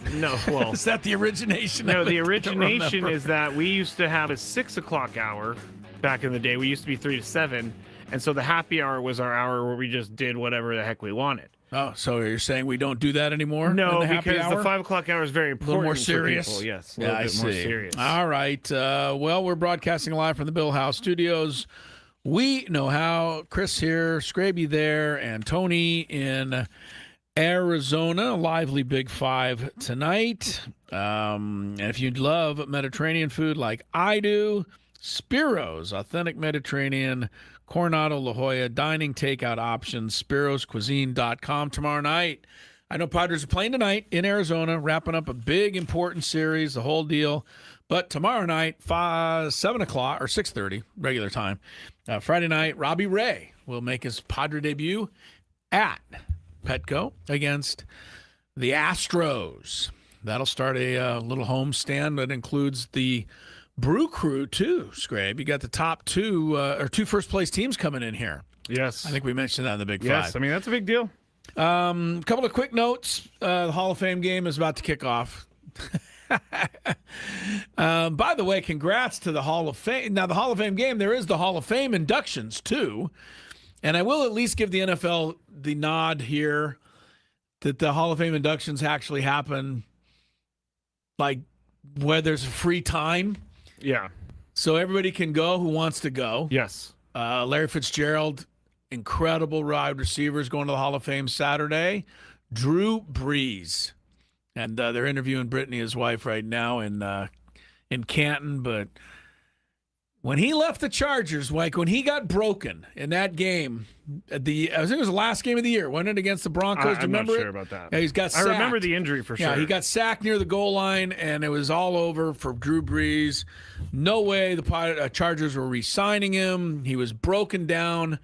Speaker 4: well.
Speaker 3: Is that the origination?
Speaker 4: No, the origination is that we used to have a 6 o'clock hour back in the day. We used to be 3 to 7, and so the happy hour was our hour where we just did whatever the heck we wanted.
Speaker 3: Oh, so you're saying we don't do that anymore?
Speaker 4: No,
Speaker 3: in the happy
Speaker 4: because
Speaker 3: hour?
Speaker 4: the 5 o'clock hour is very
Speaker 3: A
Speaker 4: important.
Speaker 3: little more
Speaker 4: for
Speaker 3: serious.
Speaker 4: people. Yes, a
Speaker 3: yeah,
Speaker 4: little bit more serious.
Speaker 3: All right. Well, we're broadcasting live from the Bill House Studios. We know how. Chris here, Skraby there, and Tony in Arizona. A lively Big Five tonight. And if you love Mediterranean food like I do, Spiro's, authentic Mediterranean, Coronado, La Jolla, dining takeout options, spiroscuisine.com tomorrow night. I know Padres are playing tonight in Arizona, wrapping up a big, important series, the whole deal. But tomorrow night, 7 o'clock or 6:30, regular time. Friday night, Robbie Ray will make his Padre debut at Petco against the Astros. That'll start a little homestand that includes the Brew Crew, too, Scrape. You got the top two first-place teams coming in here.
Speaker 4: Yes.
Speaker 3: I think we mentioned that in the Big Five.
Speaker 4: Yes, I mean, that's a big deal.
Speaker 3: A couple of quick notes. The Hall of Fame game is about to kick off. By the way, congrats to the Hall of Fame. Now, the Hall of Fame game, there is the Hall of Fame inductions, too. And I will at least give the NFL the nod here that the Hall of Fame inductions actually happen, like, where there's free time.
Speaker 4: Yeah.
Speaker 3: So everybody can go who wants to go.
Speaker 4: Yes.
Speaker 3: Larry Fitzgerald, incredible wide receivers going to the Hall of Fame Saturday. Drew Brees. And they're interviewing Brittany, his wife, right now in Canton. But when he left the Chargers, like when he got broken in that game, I think it was the last game of the year, wasn't it, against the Broncos? Do you remember
Speaker 4: not sure
Speaker 3: it?
Speaker 4: about that.
Speaker 3: Yeah, he's got sacked.
Speaker 4: I remember the injury for sure.
Speaker 3: Yeah, he got sacked near the goal line, and it was all over for Drew Brees. No way the Chargers were re-signing him. He was broken down.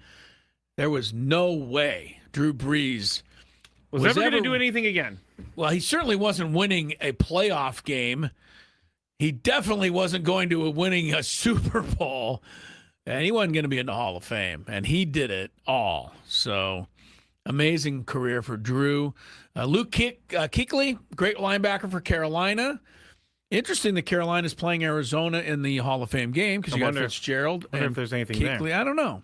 Speaker 3: There was no way Drew Brees
Speaker 4: was ever going to do anything again.
Speaker 3: Well, he certainly wasn't winning a playoff game. He definitely wasn't going to winning a Super Bowl. And he wasn't going to be in the Hall of Fame. And he did it all. So, amazing career for Drew. Luke Kuechly, great linebacker for Carolina. Interesting that Carolina's playing Arizona in the Hall of Fame game because you got Fitzgerald.
Speaker 4: I wonder if there's anything
Speaker 3: Kuechly.
Speaker 4: there.
Speaker 3: I don't know.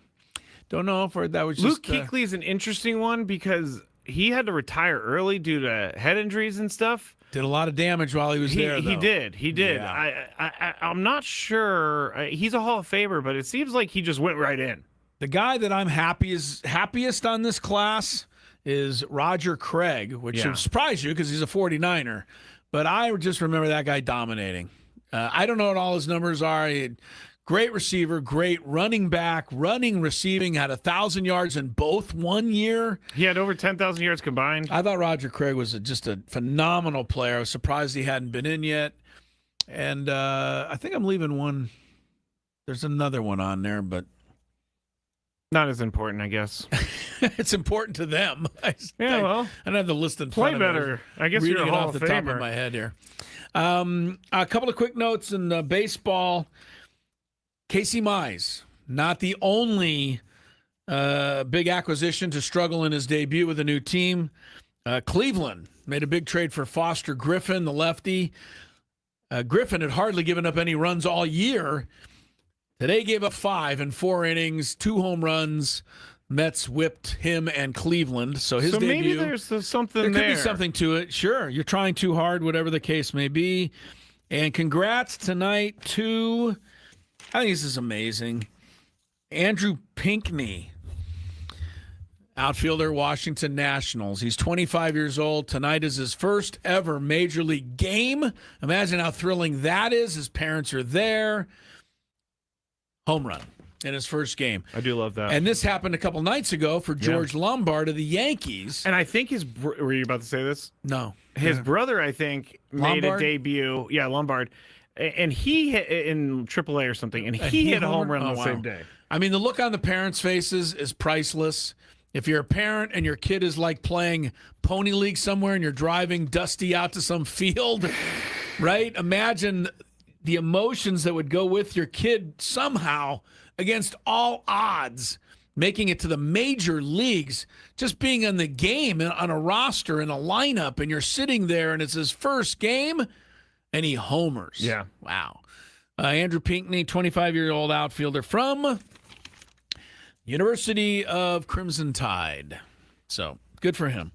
Speaker 3: Don't know if that was
Speaker 4: Luke
Speaker 3: just...
Speaker 4: Kuechly is an interesting one because he had to retire early due to head injuries and stuff.
Speaker 3: Did a lot of damage while he was there, though.
Speaker 4: He did.
Speaker 3: Yeah.
Speaker 4: I'm not sure. He's a Hall of Famer, but it seems like he just went right in.
Speaker 3: The guy that I'm happiest on this class is Roger Craig, which should surprise you because he's a 49er. But I just remember that guy dominating. I don't know what all his numbers are. He had great receiver, great running back, receiving, had 1,000 yards in both 1 year.
Speaker 4: He had over 10,000 yards combined.
Speaker 3: I thought Roger Craig was just a phenomenal player. I was surprised he hadn't been in yet. And I think I'm leaving one. There's another one on there, but
Speaker 4: not as important, I guess.
Speaker 3: It's important to them. I don't have the list in front of me.
Speaker 4: Play better. I guess you're a Hall
Speaker 3: off
Speaker 4: of
Speaker 3: the top of
Speaker 4: Famer.
Speaker 3: my head here. A couple of quick notes in baseball. Casey Mize, not the only big acquisition to struggle in his debut with a new team. Cleveland made a big trade for Foster Griffin, the lefty. Griffin had hardly given up any runs all year. Today gave up 5 in 4 innings, 2 home runs. Mets whipped him and Cleveland. So his debut.
Speaker 4: Maybe there's something there.
Speaker 3: There could be something to it. Sure, you're trying too hard, whatever the case may be. And congrats tonight to I think this is amazing. Andrew Pinckney, outfielder, Washington Nationals. He's 25 years old. Tonight is his first ever Major League game. Imagine how thrilling that is. His parents are there. Home run in his first game.
Speaker 4: I do love that.
Speaker 3: And this happened a couple nights ago for George Lombard of the Yankees.
Speaker 4: And I think were you about to say this?
Speaker 3: No.
Speaker 4: His brother, I think, made
Speaker 3: Lombard?
Speaker 4: a debut. Yeah, Lombard. And he hit in AAA or something, and he hit a home run the same day.
Speaker 3: I mean, the look on the parents' faces is priceless. If you're a parent and your kid is like playing Pony League somewhere and you're driving Dusty out to some field, right? Imagine the emotions that would go with your kid somehow against all odds, making it to the major leagues, just being in the game, on a roster, in a lineup, and you're sitting there and it's his first game and he homers.
Speaker 4: Yeah.
Speaker 3: Wow. Andrew Pinckney, 25-year-old outfielder from University of Crimson Tide. So good for him.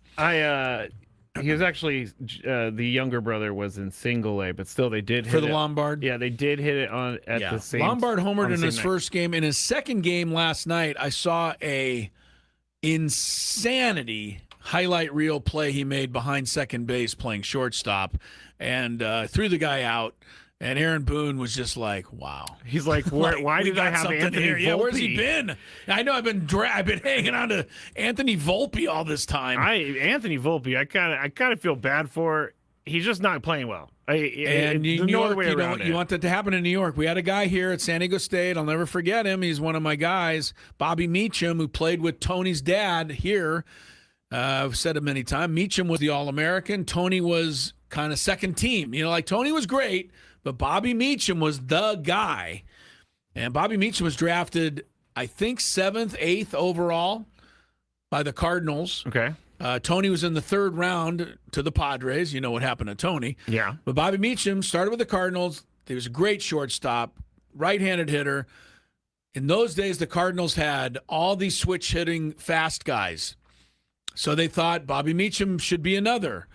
Speaker 4: He was actually the younger brother was in single A, but still they did hit
Speaker 3: for the
Speaker 4: it.
Speaker 3: Lombard.
Speaker 4: Yeah, they did hit it at the same.
Speaker 3: Lombard homered in his
Speaker 4: night.
Speaker 3: first game. In his second game last night, I saw a insanity highlight reel play he made behind second base playing shortstop, and threw the guy out. And Aaron Boone was just like, "Wow."
Speaker 4: He's like, "Why did I have Anthony Volpe?
Speaker 3: Yeah, where's he been? I know I've been hanging on to Anthony Volpe all this time.
Speaker 4: Anthony Volpe, I kind of feel bad for. He's just not playing well.
Speaker 3: And New York, you want that to happen in New York. We had a guy here at San Diego State. I'll never forget him. He's one of my guys, Bobby Meacham, who played with Tony's dad here. I've said it many times. Meacham was the All-American. Tony was kind of second team. Like Tony was great, but Bobby Meacham was the guy. And Bobby Meacham was drafted, I think, 7th, 8th overall by the Cardinals.
Speaker 4: Okay.
Speaker 3: Tony was in the 3rd round to the Padres. You know what happened to Tony.
Speaker 4: Yeah.
Speaker 3: But Bobby Meacham started with the Cardinals. He was a great shortstop, right-handed hitter. In those days, the Cardinals had all these switch-hitting fast guys. So they thought Bobby Meacham should be another.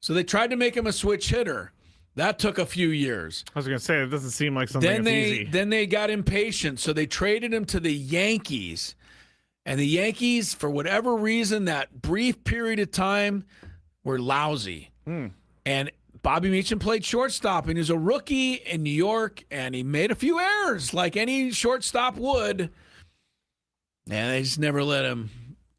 Speaker 3: So they tried to make him a switch hitter. That took a few years.
Speaker 4: I was going to say, it doesn't seem like something easy.
Speaker 3: Then they got impatient, so they traded him to the Yankees. And the Yankees, for whatever reason, that brief period of time, were lousy. And Bobby Meacham played shortstop, and he was a rookie in New York, and he made a few errors like any shortstop would. And they just never let him.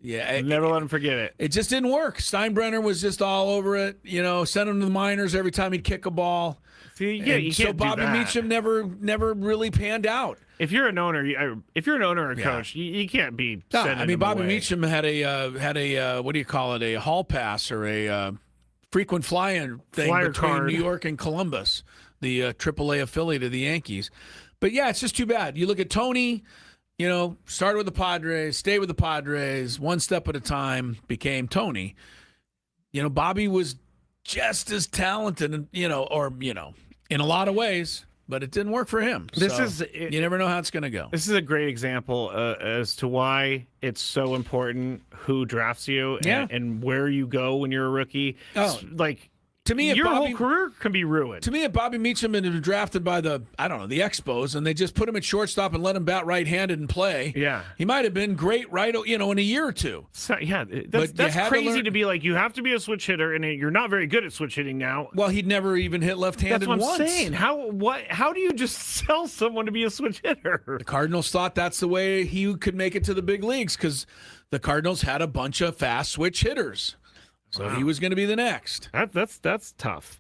Speaker 3: Yeah,
Speaker 4: never let him forget it.
Speaker 3: It just didn't work. Steinbrenner was just all over it. Sent him to the minors every time he'd kick a ball.
Speaker 4: See, you can't do
Speaker 3: Bobby
Speaker 4: that.
Speaker 3: Meacham never really panned out.
Speaker 4: If you're an owner, or coach, you can't be.
Speaker 3: I mean, Bobby Meacham had a what do you call it? A hall pass or a frequent flyer thing
Speaker 4: Flyer
Speaker 3: between
Speaker 4: card.
Speaker 3: New York and Columbus, the AAA affiliate of the Yankees. But yeah, it's just too bad. You look at Tony. Started with the Padres, stayed with the Padres, one step at a time, became Tony. Bobby was just as talented, in a lot of ways, but it didn't work for him. You never know how it's going to go.
Speaker 4: This is a great example as to why it's so important who drafts you and where you go when you're a rookie. To me, your whole career can be ruined.
Speaker 3: To me, if Bobby Meacham had been drafted by the Expos, and they just put him at shortstop and let him bat right-handed and play, he might have been great in a year or two.
Speaker 4: So, that's crazy to be like, you have to be a switch hitter, and you're not very good at switch hitting now.
Speaker 3: Well, he'd never even hit left-handed
Speaker 4: once.
Speaker 3: That's
Speaker 4: what I'm saying. How do you just sell someone to be a switch hitter?
Speaker 3: The Cardinals thought that's the way he could make it to the big leagues because the Cardinals had a bunch of fast switch hitters. So he was going to be the next.
Speaker 4: That's tough.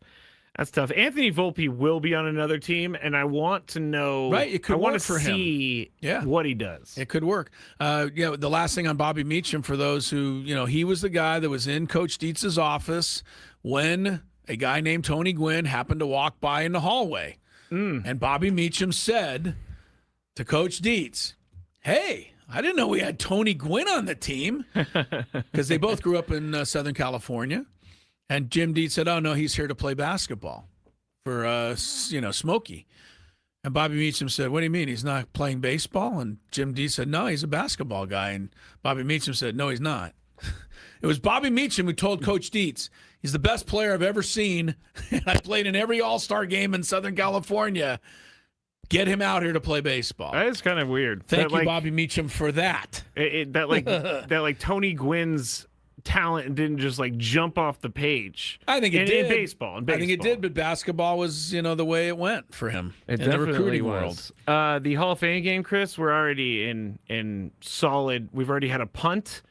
Speaker 4: That's tough. Anthony Volpe will be on another team, and I want to know.
Speaker 3: Right, it could work for him.
Speaker 4: See what he does.
Speaker 3: It could work. The last thing on Bobby Meacham, for those who he was the guy that was in Coach Dietz's office when a guy named Tony Gwynn happened to walk by in the hallway, and Bobby Meacham said to Coach Dietz, "Hey, I didn't know we had Tony Gwynn on the team," because they both grew up in Southern California. And Jim Dietz said, "Oh, no, he's here to play basketball for, Smokey." And Bobby Meacham said, "What do you mean? He's not playing baseball?" And Jim Dietz said, "No, he's a basketball guy." And Bobby Meacham said, "No, he's not." It was Bobby Meacham who told Coach Dietz, "He's the best player I've ever seen. And I played in every All-Star game in Southern California. Get him out here to play baseball.
Speaker 4: That is kind of weird.
Speaker 3: Thank you, Bobby Meacham, for that.
Speaker 4: That Tony Gwynn's talent didn't just jump off the page.
Speaker 3: I think it did.
Speaker 4: In baseball.
Speaker 3: I think it did, but basketball was, the way it went for him
Speaker 4: in
Speaker 3: the recruiting world.
Speaker 4: The Hall of Fame game, Chris, we're already in solid. We've already had a punt.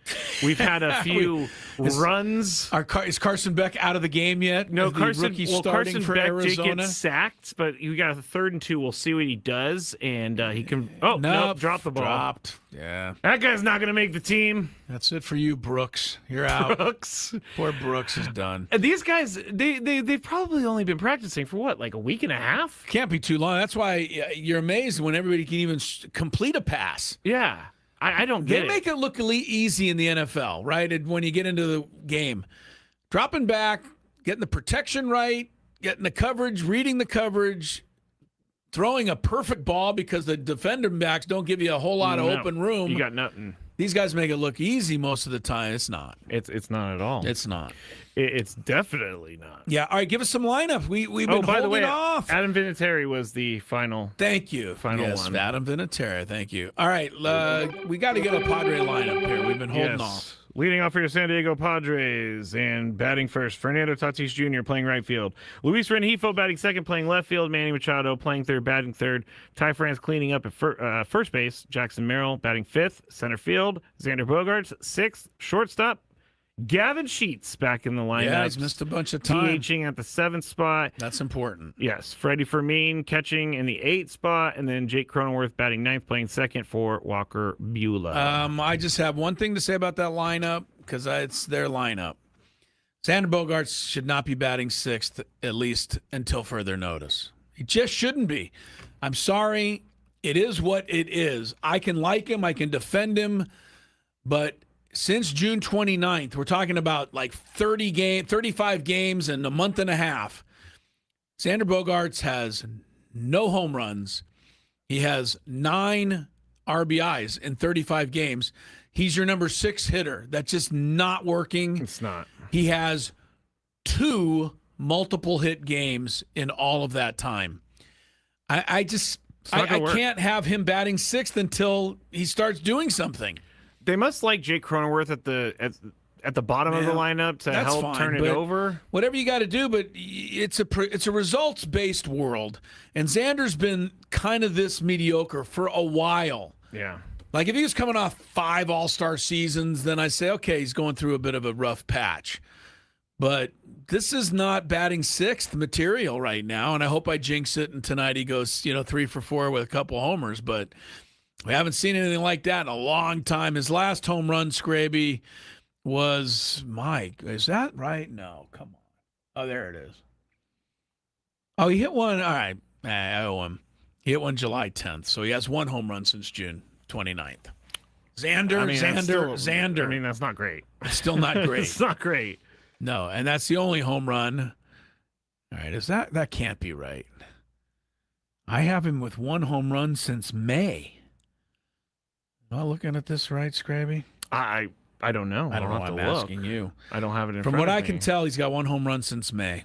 Speaker 4: We've had a few runs.
Speaker 3: Is Carson Beck out of the game yet?
Speaker 4: No,
Speaker 3: Carson
Speaker 4: Beck
Speaker 3: Arizona?
Speaker 4: did get sacked, but we got a 3rd and 2. We'll see what he does, and he can. Oh no, drop the ball.
Speaker 3: Dropped. Yeah,
Speaker 4: that guy's not going to make the team.
Speaker 3: That's it for you, Brooks. You're out.
Speaker 4: Brooks.
Speaker 3: Poor Brooks is done.
Speaker 4: And these guys, they've probably only been practicing for what, a week and a half?
Speaker 3: Can't be too long. That's why you're amazed when everybody can even complete a pass.
Speaker 4: Yeah. I don't get it.
Speaker 3: They make it look easy in the NFL, right? When you get into the game. Dropping back, getting the protection right, getting the coverage, reading the coverage, throwing a perfect ball because the defender backs don't give you a whole lot of open room.
Speaker 4: You got nothing.
Speaker 3: These guys make it look easy most of the time. It's not.
Speaker 4: It's not at all.
Speaker 3: It's not.
Speaker 4: It's definitely not.
Speaker 3: Yeah. All right. Give us some lineup. We've been
Speaker 4: by the way,
Speaker 3: off.
Speaker 4: Adam Vinatieri was the final.
Speaker 3: Thank you.
Speaker 4: Final one.
Speaker 3: Adam Vinatieri. Thank you. All right. We got to get a Padre lineup here. We've been holding off.
Speaker 4: Leading off for your San Diego Padres and batting first, Fernando Tatis Jr. playing right field. Luis Rengifo batting second, playing left field. Manny Machado playing third, batting third. Ty France cleaning up at first base. Jackson Merrill batting fifth, center field. Xander Bogaerts sixth, shortstop. Gavin Sheets back in the lineup.
Speaker 3: Yeah, he's missed a bunch of time.
Speaker 4: DHing at the 7th spot.
Speaker 3: That's important.
Speaker 4: Yes. Freddie Fermin catching in the 8th spot, and then Jake Cronenworth batting 9th, playing second for Walker Buehler.
Speaker 3: I just have one thing to say about that lineup because it's their lineup. Xander Bogaerts should not be batting 6th, at least until further notice. He just shouldn't be. I'm sorry. It is what it is. I can like him. I can defend him. But since June 29th, we're talking about 35 games and a month and a half. Xander Bogaerts has no home runs. He has 9 RBIs in 35 games. He's your number 6 hitter. That's just not working.
Speaker 4: It's not.
Speaker 3: He has 2 multiple hit games in all of that time. I can't have him batting 6th until he starts doing something.
Speaker 4: They must like Jake Cronenworth at the bottom of the lineup to help turn it over.
Speaker 3: Whatever you got to do, but it's a results-based world, and Xander's been kind of this mediocre for a while.
Speaker 4: Yeah.
Speaker 3: Like if he was coming off 5 all-star seasons, then I say, okay, he's going through a bit of a rough patch. But this is not batting 6th material right now, and I hope I jinx it, and tonight he goes 3 for 4 with a couple homers, but we haven't seen anything like that in a long time. His last home run, Skraby, was is that right? No, come on. Oh, there it is. Oh, he hit one. All right. I owe him. He hit one July 10th, so he has 1 home run since June 29th. Xander.
Speaker 4: I mean, that's not great.
Speaker 3: It's still not great.
Speaker 4: It's not great.
Speaker 3: No, and that's the only home run. All right, that can't be right. I have him with 1 home run since May. Am I looking at this right, Skraby?
Speaker 4: I don't know.
Speaker 3: I don't know why I'm asking you.
Speaker 4: I don't have it in
Speaker 3: From
Speaker 4: front
Speaker 3: what
Speaker 4: of
Speaker 3: I
Speaker 4: me.
Speaker 3: can tell, he's got 1 home run since May.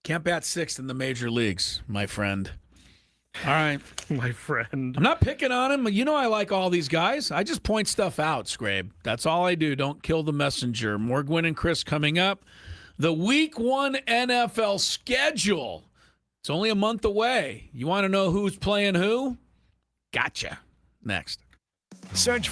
Speaker 3: Can't bat 6th in the major leagues, my friend. All right.
Speaker 4: My friend.
Speaker 3: I'm not picking on him. You know I like all these guys. I just point stuff out, Scrabe. That's all I do. Don't kill the messenger. More Gwynn and Chris coming up. The Week 1 NFL schedule. It's only a month away. You want to know who's playing who? Gotcha. Next.
Speaker 15: Search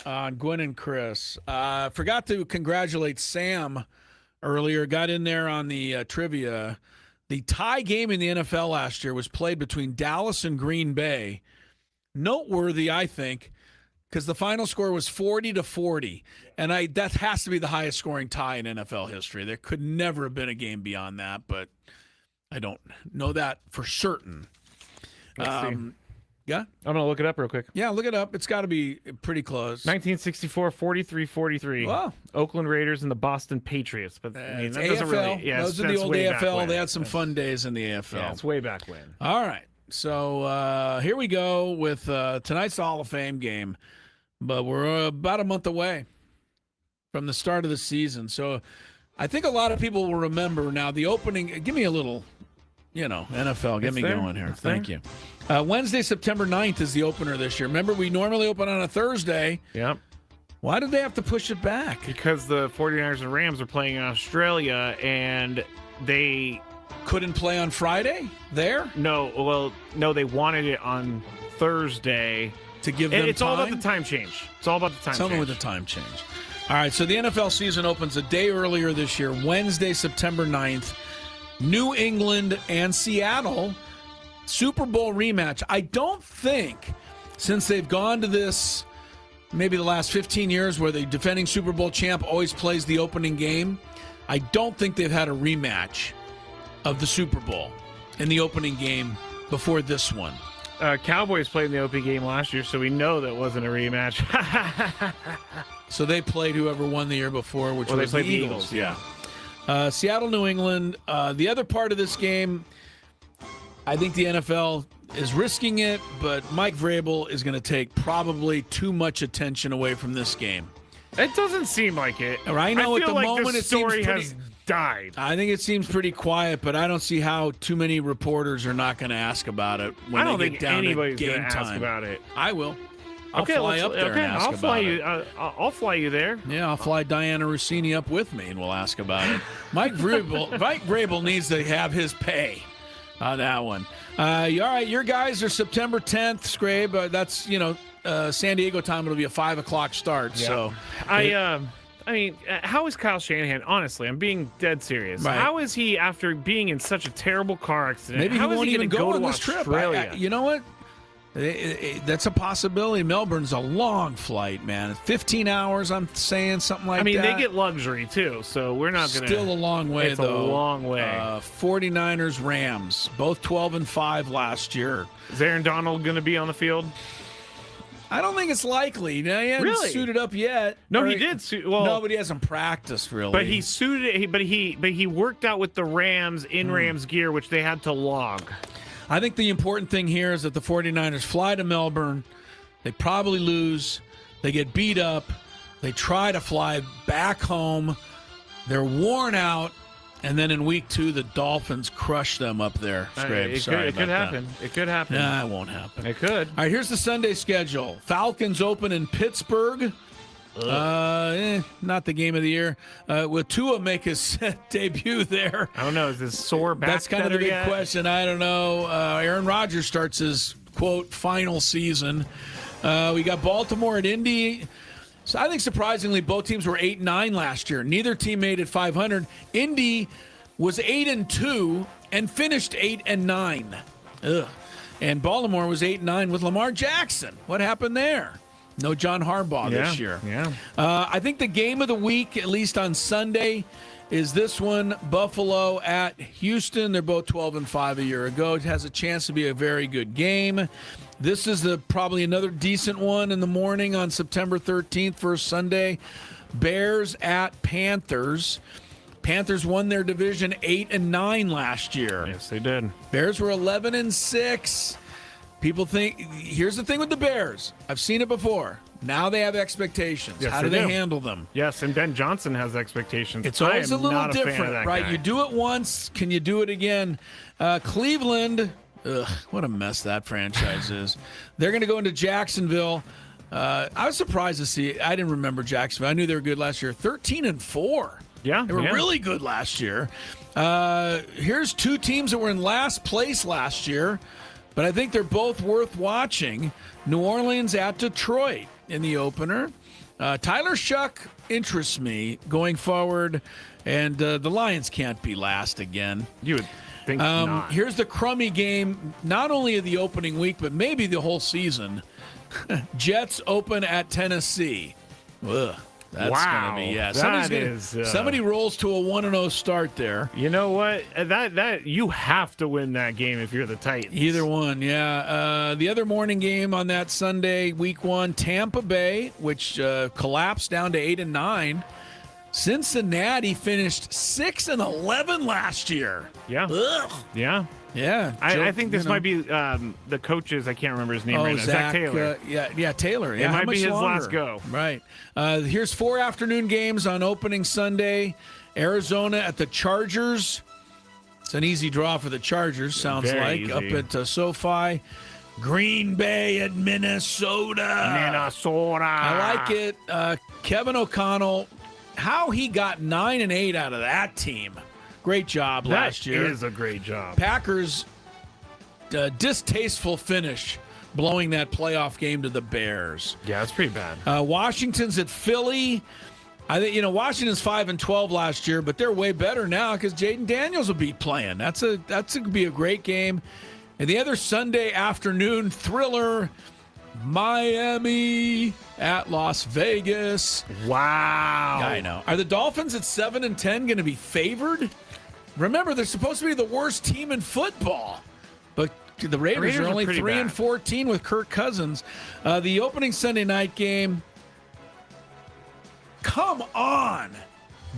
Speaker 3: on Gwynn and Chris. Forgot to congratulate Sam earlier. Got in there on the trivia. The tie game in the NFL last year was played between Dallas and Green Bay. Noteworthy, I think, because the final score was 40-40, and that has to be the highest scoring tie in NFL history. There could never have been a game beyond that, but I don't know that for certain.
Speaker 4: Let's see.
Speaker 3: Yeah?
Speaker 4: I'm going to look it up real quick.
Speaker 3: Yeah, look it up. It's got to be pretty close.
Speaker 4: 1964, 43-43.
Speaker 3: Wow.
Speaker 4: Oakland Raiders and the Boston Patriots. But I mean, that doesn't
Speaker 3: AFL.
Speaker 4: really... Yeah,
Speaker 3: those are the old
Speaker 4: way back
Speaker 3: AFL.
Speaker 4: when.
Speaker 3: They had some fun days in the AFL.
Speaker 4: Yeah, it's way back when.
Speaker 3: All right. So here we go with tonight's Hall of Fame game. But we're about a month away from the start of the season. So I think a lot of people will remember now the opening. Give me a little, NFL. Get me going here. Thank you. Wednesday, September 9th is the opener this year. Remember, we normally open on a Thursday.
Speaker 4: Yep.
Speaker 3: Why did they have to push it back?
Speaker 4: Because the 49ers and Rams are playing in Australia, and they
Speaker 3: couldn't play on Friday there?
Speaker 4: No, they wanted it on Thursday.
Speaker 3: To give them
Speaker 4: It's
Speaker 3: time?
Speaker 4: all about the time change. It's all about the time
Speaker 3: Tell me
Speaker 4: change.
Speaker 3: with the time change. All right, so the NFL season opens a day earlier this year, Wednesday, September 9th. New England and Seattle, Super Bowl rematch. I don't think, since they've gone to this maybe the last 15 years where the defending Super Bowl champ always plays the opening game, I don't think they've had a rematch of the Super Bowl in the opening game before this one.
Speaker 4: Cowboys played in the opening game last year, so we know that wasn't a rematch.
Speaker 3: So they played whoever won the year before, which was
Speaker 4: they played
Speaker 3: the Eagles.
Speaker 4: Yeah.
Speaker 3: Seattle, New England. The other part of this game, I think the NFL is risking it, but Mike Vrabel is going to take probably too much attention away from this game.
Speaker 4: It doesn't seem like it.
Speaker 3: I know at the moment
Speaker 4: the story
Speaker 3: it seems pretty,
Speaker 4: has died.
Speaker 3: I think it seems pretty quiet, but I don't see how too many reporters are not going to ask about it when
Speaker 4: I don't
Speaker 3: they
Speaker 4: think
Speaker 3: get down
Speaker 4: anybody's
Speaker 3: to game
Speaker 4: going to
Speaker 3: time.
Speaker 4: ask about it.
Speaker 3: I will. I'll fly up there and ask
Speaker 4: I'll
Speaker 3: about
Speaker 4: fly
Speaker 3: it.
Speaker 4: you. I'll fly you there.
Speaker 3: Yeah, I'll fly Diana Rossini up with me, and we'll ask about it. Mike Vrabel needs to have his pay on that one. All right, your guys are September 10th, Skrabe. That's San Diego time. It'll be a 5 o'clock start.
Speaker 4: Yeah.
Speaker 3: So
Speaker 4: I mean, how is Kyle Shanahan? Honestly, I'm being dead serious.
Speaker 3: Right.
Speaker 4: How is he, after being in such a terrible car accident?
Speaker 3: Maybe
Speaker 4: how
Speaker 3: he
Speaker 4: is
Speaker 3: won't even
Speaker 4: gonna
Speaker 3: go on
Speaker 4: to
Speaker 3: this trip.
Speaker 4: Australia?
Speaker 3: You know what? That's a possibility. Melbourne's a long flight, man. 15 hours, I'm saying, something like that.
Speaker 4: I mean, they get luxury, too, so we're not going to...
Speaker 3: Still a long way,
Speaker 4: it's
Speaker 3: though.
Speaker 4: It's a long way.
Speaker 3: 49ers, Rams, both 12-5 last year.
Speaker 4: Is Aaron Donald going to be on the field?
Speaker 3: I don't think it's likely. He hasn't suited up yet.
Speaker 4: No, he did.
Speaker 3: No, but he hasn't practiced really.
Speaker 4: But he suited. But he worked out with the Rams in Rams gear, which they had to log.
Speaker 3: I think the important thing here is that the 49ers fly to Melbourne. They probably lose. They get beat up. They try to fly back home. They're worn out. And then in week 2, the Dolphins crush them up there.
Speaker 4: It could happen. It could happen.
Speaker 3: Nah, it won't happen.
Speaker 4: It could.
Speaker 3: All right, here's the Sunday schedule. Falcons open in Pittsburgh. Not the game of the year. Will Tua make his debut there?
Speaker 4: I don't know. Is this sore back?
Speaker 3: That's kind of the big question. I don't know. Aaron Rodgers starts his, quote, final season. We got Baltimore at Indy. So I think surprisingly, both teams were 8-9 last year. Neither team made it 500. Indy was 8-2 and finished 8-9. And Baltimore was 8-9 with Lamar Jackson. What happened there? No John Harbaugh this year.
Speaker 4: Yeah.
Speaker 3: I think the game of the week, at least on Sunday, is this one, Buffalo at Houston. They're both 12-5 a year ago. It has a chance to be a very good game. This is probably another decent one in the morning on September 13th for Sunday. Bears at Panthers. Panthers won their division 8-9 last year.
Speaker 4: Yes, they did.
Speaker 3: Bears were 11-6. People think, here's the thing with the Bears. I've seen it before. Now they have expectations.
Speaker 4: Yes,
Speaker 3: How do they handle them?
Speaker 4: Yes, and Ben Johnson has expectations.
Speaker 3: It's always a little
Speaker 4: not
Speaker 3: different, right?
Speaker 4: Guy.
Speaker 3: You do it once. Can you do it again? Cleveland, what a mess that franchise is. They're going to go into Jacksonville. I was surprised to see. I didn't remember Jacksonville. I knew they were good last year. 13-4.
Speaker 4: Yeah,
Speaker 3: they were really good last year. Here's two teams that were in last place last year. but I think they're both worth watching. New Orleans at Detroit in the opener. Tyler Shuck interests me going forward, and the Lions can't be last again.
Speaker 4: You would think not.
Speaker 3: Here's the crummy game, not only of the opening week, but maybe the whole season. Jets open at Tennessee. Ugh. That's going to be, somebody rolls to a 1-0 start there.
Speaker 4: You know what? That you have to win that game if you're the Titans.
Speaker 3: Either one, yeah. The other morning game on that Sunday, week 1, Tampa Bay, which collapsed down to 8-9. Cincinnati finished 6-11 last year.
Speaker 4: Yeah.
Speaker 3: Ugh.
Speaker 4: Yeah.
Speaker 3: Yeah.
Speaker 4: I think this might be the coach's. I can't remember his name right now. Zach Taylor.
Speaker 3: Taylor. Yeah,
Speaker 4: it might be his
Speaker 3: longer?
Speaker 4: last go.
Speaker 3: Right. Here's 4 afternoon games on opening Sunday. Arizona at the Chargers. It's an easy draw for the Chargers, sounds
Speaker 4: Very
Speaker 3: like,
Speaker 4: easy.
Speaker 3: up at SoFi. Green Bay at Minnesota. I like it. Kevin O'Connell, how he got 9-8 out of that team. Great job last year.
Speaker 4: That is a great job.
Speaker 3: Packers, distasteful finish, blowing that playoff game to the Bears.
Speaker 4: Yeah, it's pretty bad.
Speaker 3: Washington's at Philly. I think Washington's 5-12 last year, but they're way better now because Jaden Daniels will be playing. That's gonna be a great game. And the other Sunday afternoon thriller, Miami at Las Vegas.
Speaker 4: Wow.
Speaker 3: I know. Are the Dolphins at 7-10 going to be favored? Remember, they're supposed to be the worst team in football, but the Raiders are only 3-14 with Kirk Cousins. The opening Sunday night game. Come on,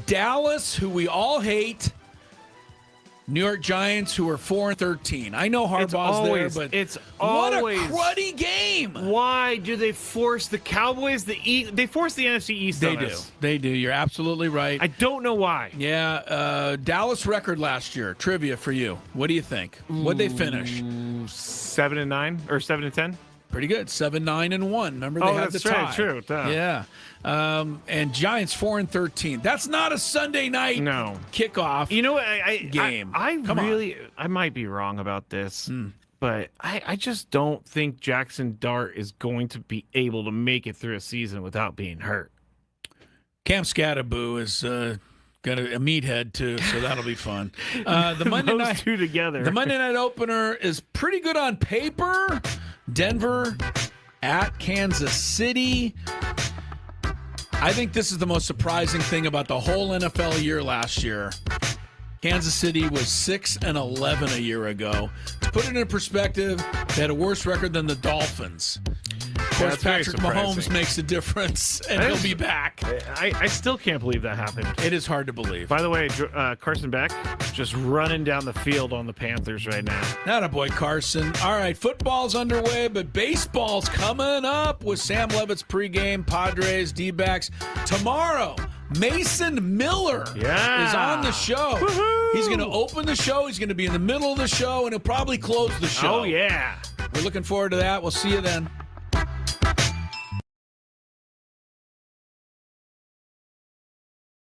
Speaker 3: Dallas, who we all hate. New York Giants, who are 4-13. I know Harbaugh's there, but
Speaker 4: it's
Speaker 3: what
Speaker 4: always
Speaker 3: a cruddy game.
Speaker 4: Why do they force the Cowboys? They force the NFC East.
Speaker 3: They do. They do. You're absolutely right.
Speaker 4: I don't know why.
Speaker 3: Yeah. Dallas record last year. Trivia for you. What do you think? What'd they finish?
Speaker 4: 7-9 or 7-10.
Speaker 3: Pretty good. 7-9-1. Remember they had the tie.
Speaker 4: Right, true.
Speaker 3: Yeah. And Giants 4-13. That's not a Sunday night kickoff.
Speaker 4: You know what?
Speaker 3: Game.
Speaker 4: I might be wrong about this, but I just don't think Jackson Dart is going to be able to make it through a season without being hurt.
Speaker 3: Cam Scattaboo is got a meathead too, so that'll be fun. The Monday night
Speaker 4: two together.
Speaker 3: The Monday night opener is pretty good on paper. Denver at Kansas City. I think this is the most surprising thing about the whole NFL year last year. Kansas City was 6-11 a year ago. To put it in perspective, they had a worse record than the Dolphins. Of course, Patrick Mahomes makes a difference, and he'll be back.
Speaker 4: I still can't believe that happened.
Speaker 3: It is hard to believe.
Speaker 4: By the way, Carson Beck just running down the field on the Panthers right now.
Speaker 3: Attaboy, Carson. All right, football's underway, but baseball's coming up with Sam Levitt's pregame, Padres, D-backs. Tomorrow, Mason Miller is on the show.
Speaker 4: Woo-hoo!
Speaker 3: He's going to open the show. He's going to be in the middle of the show, and he'll probably close the show.
Speaker 4: Oh, yeah.
Speaker 3: We're looking forward to that. We'll see you then.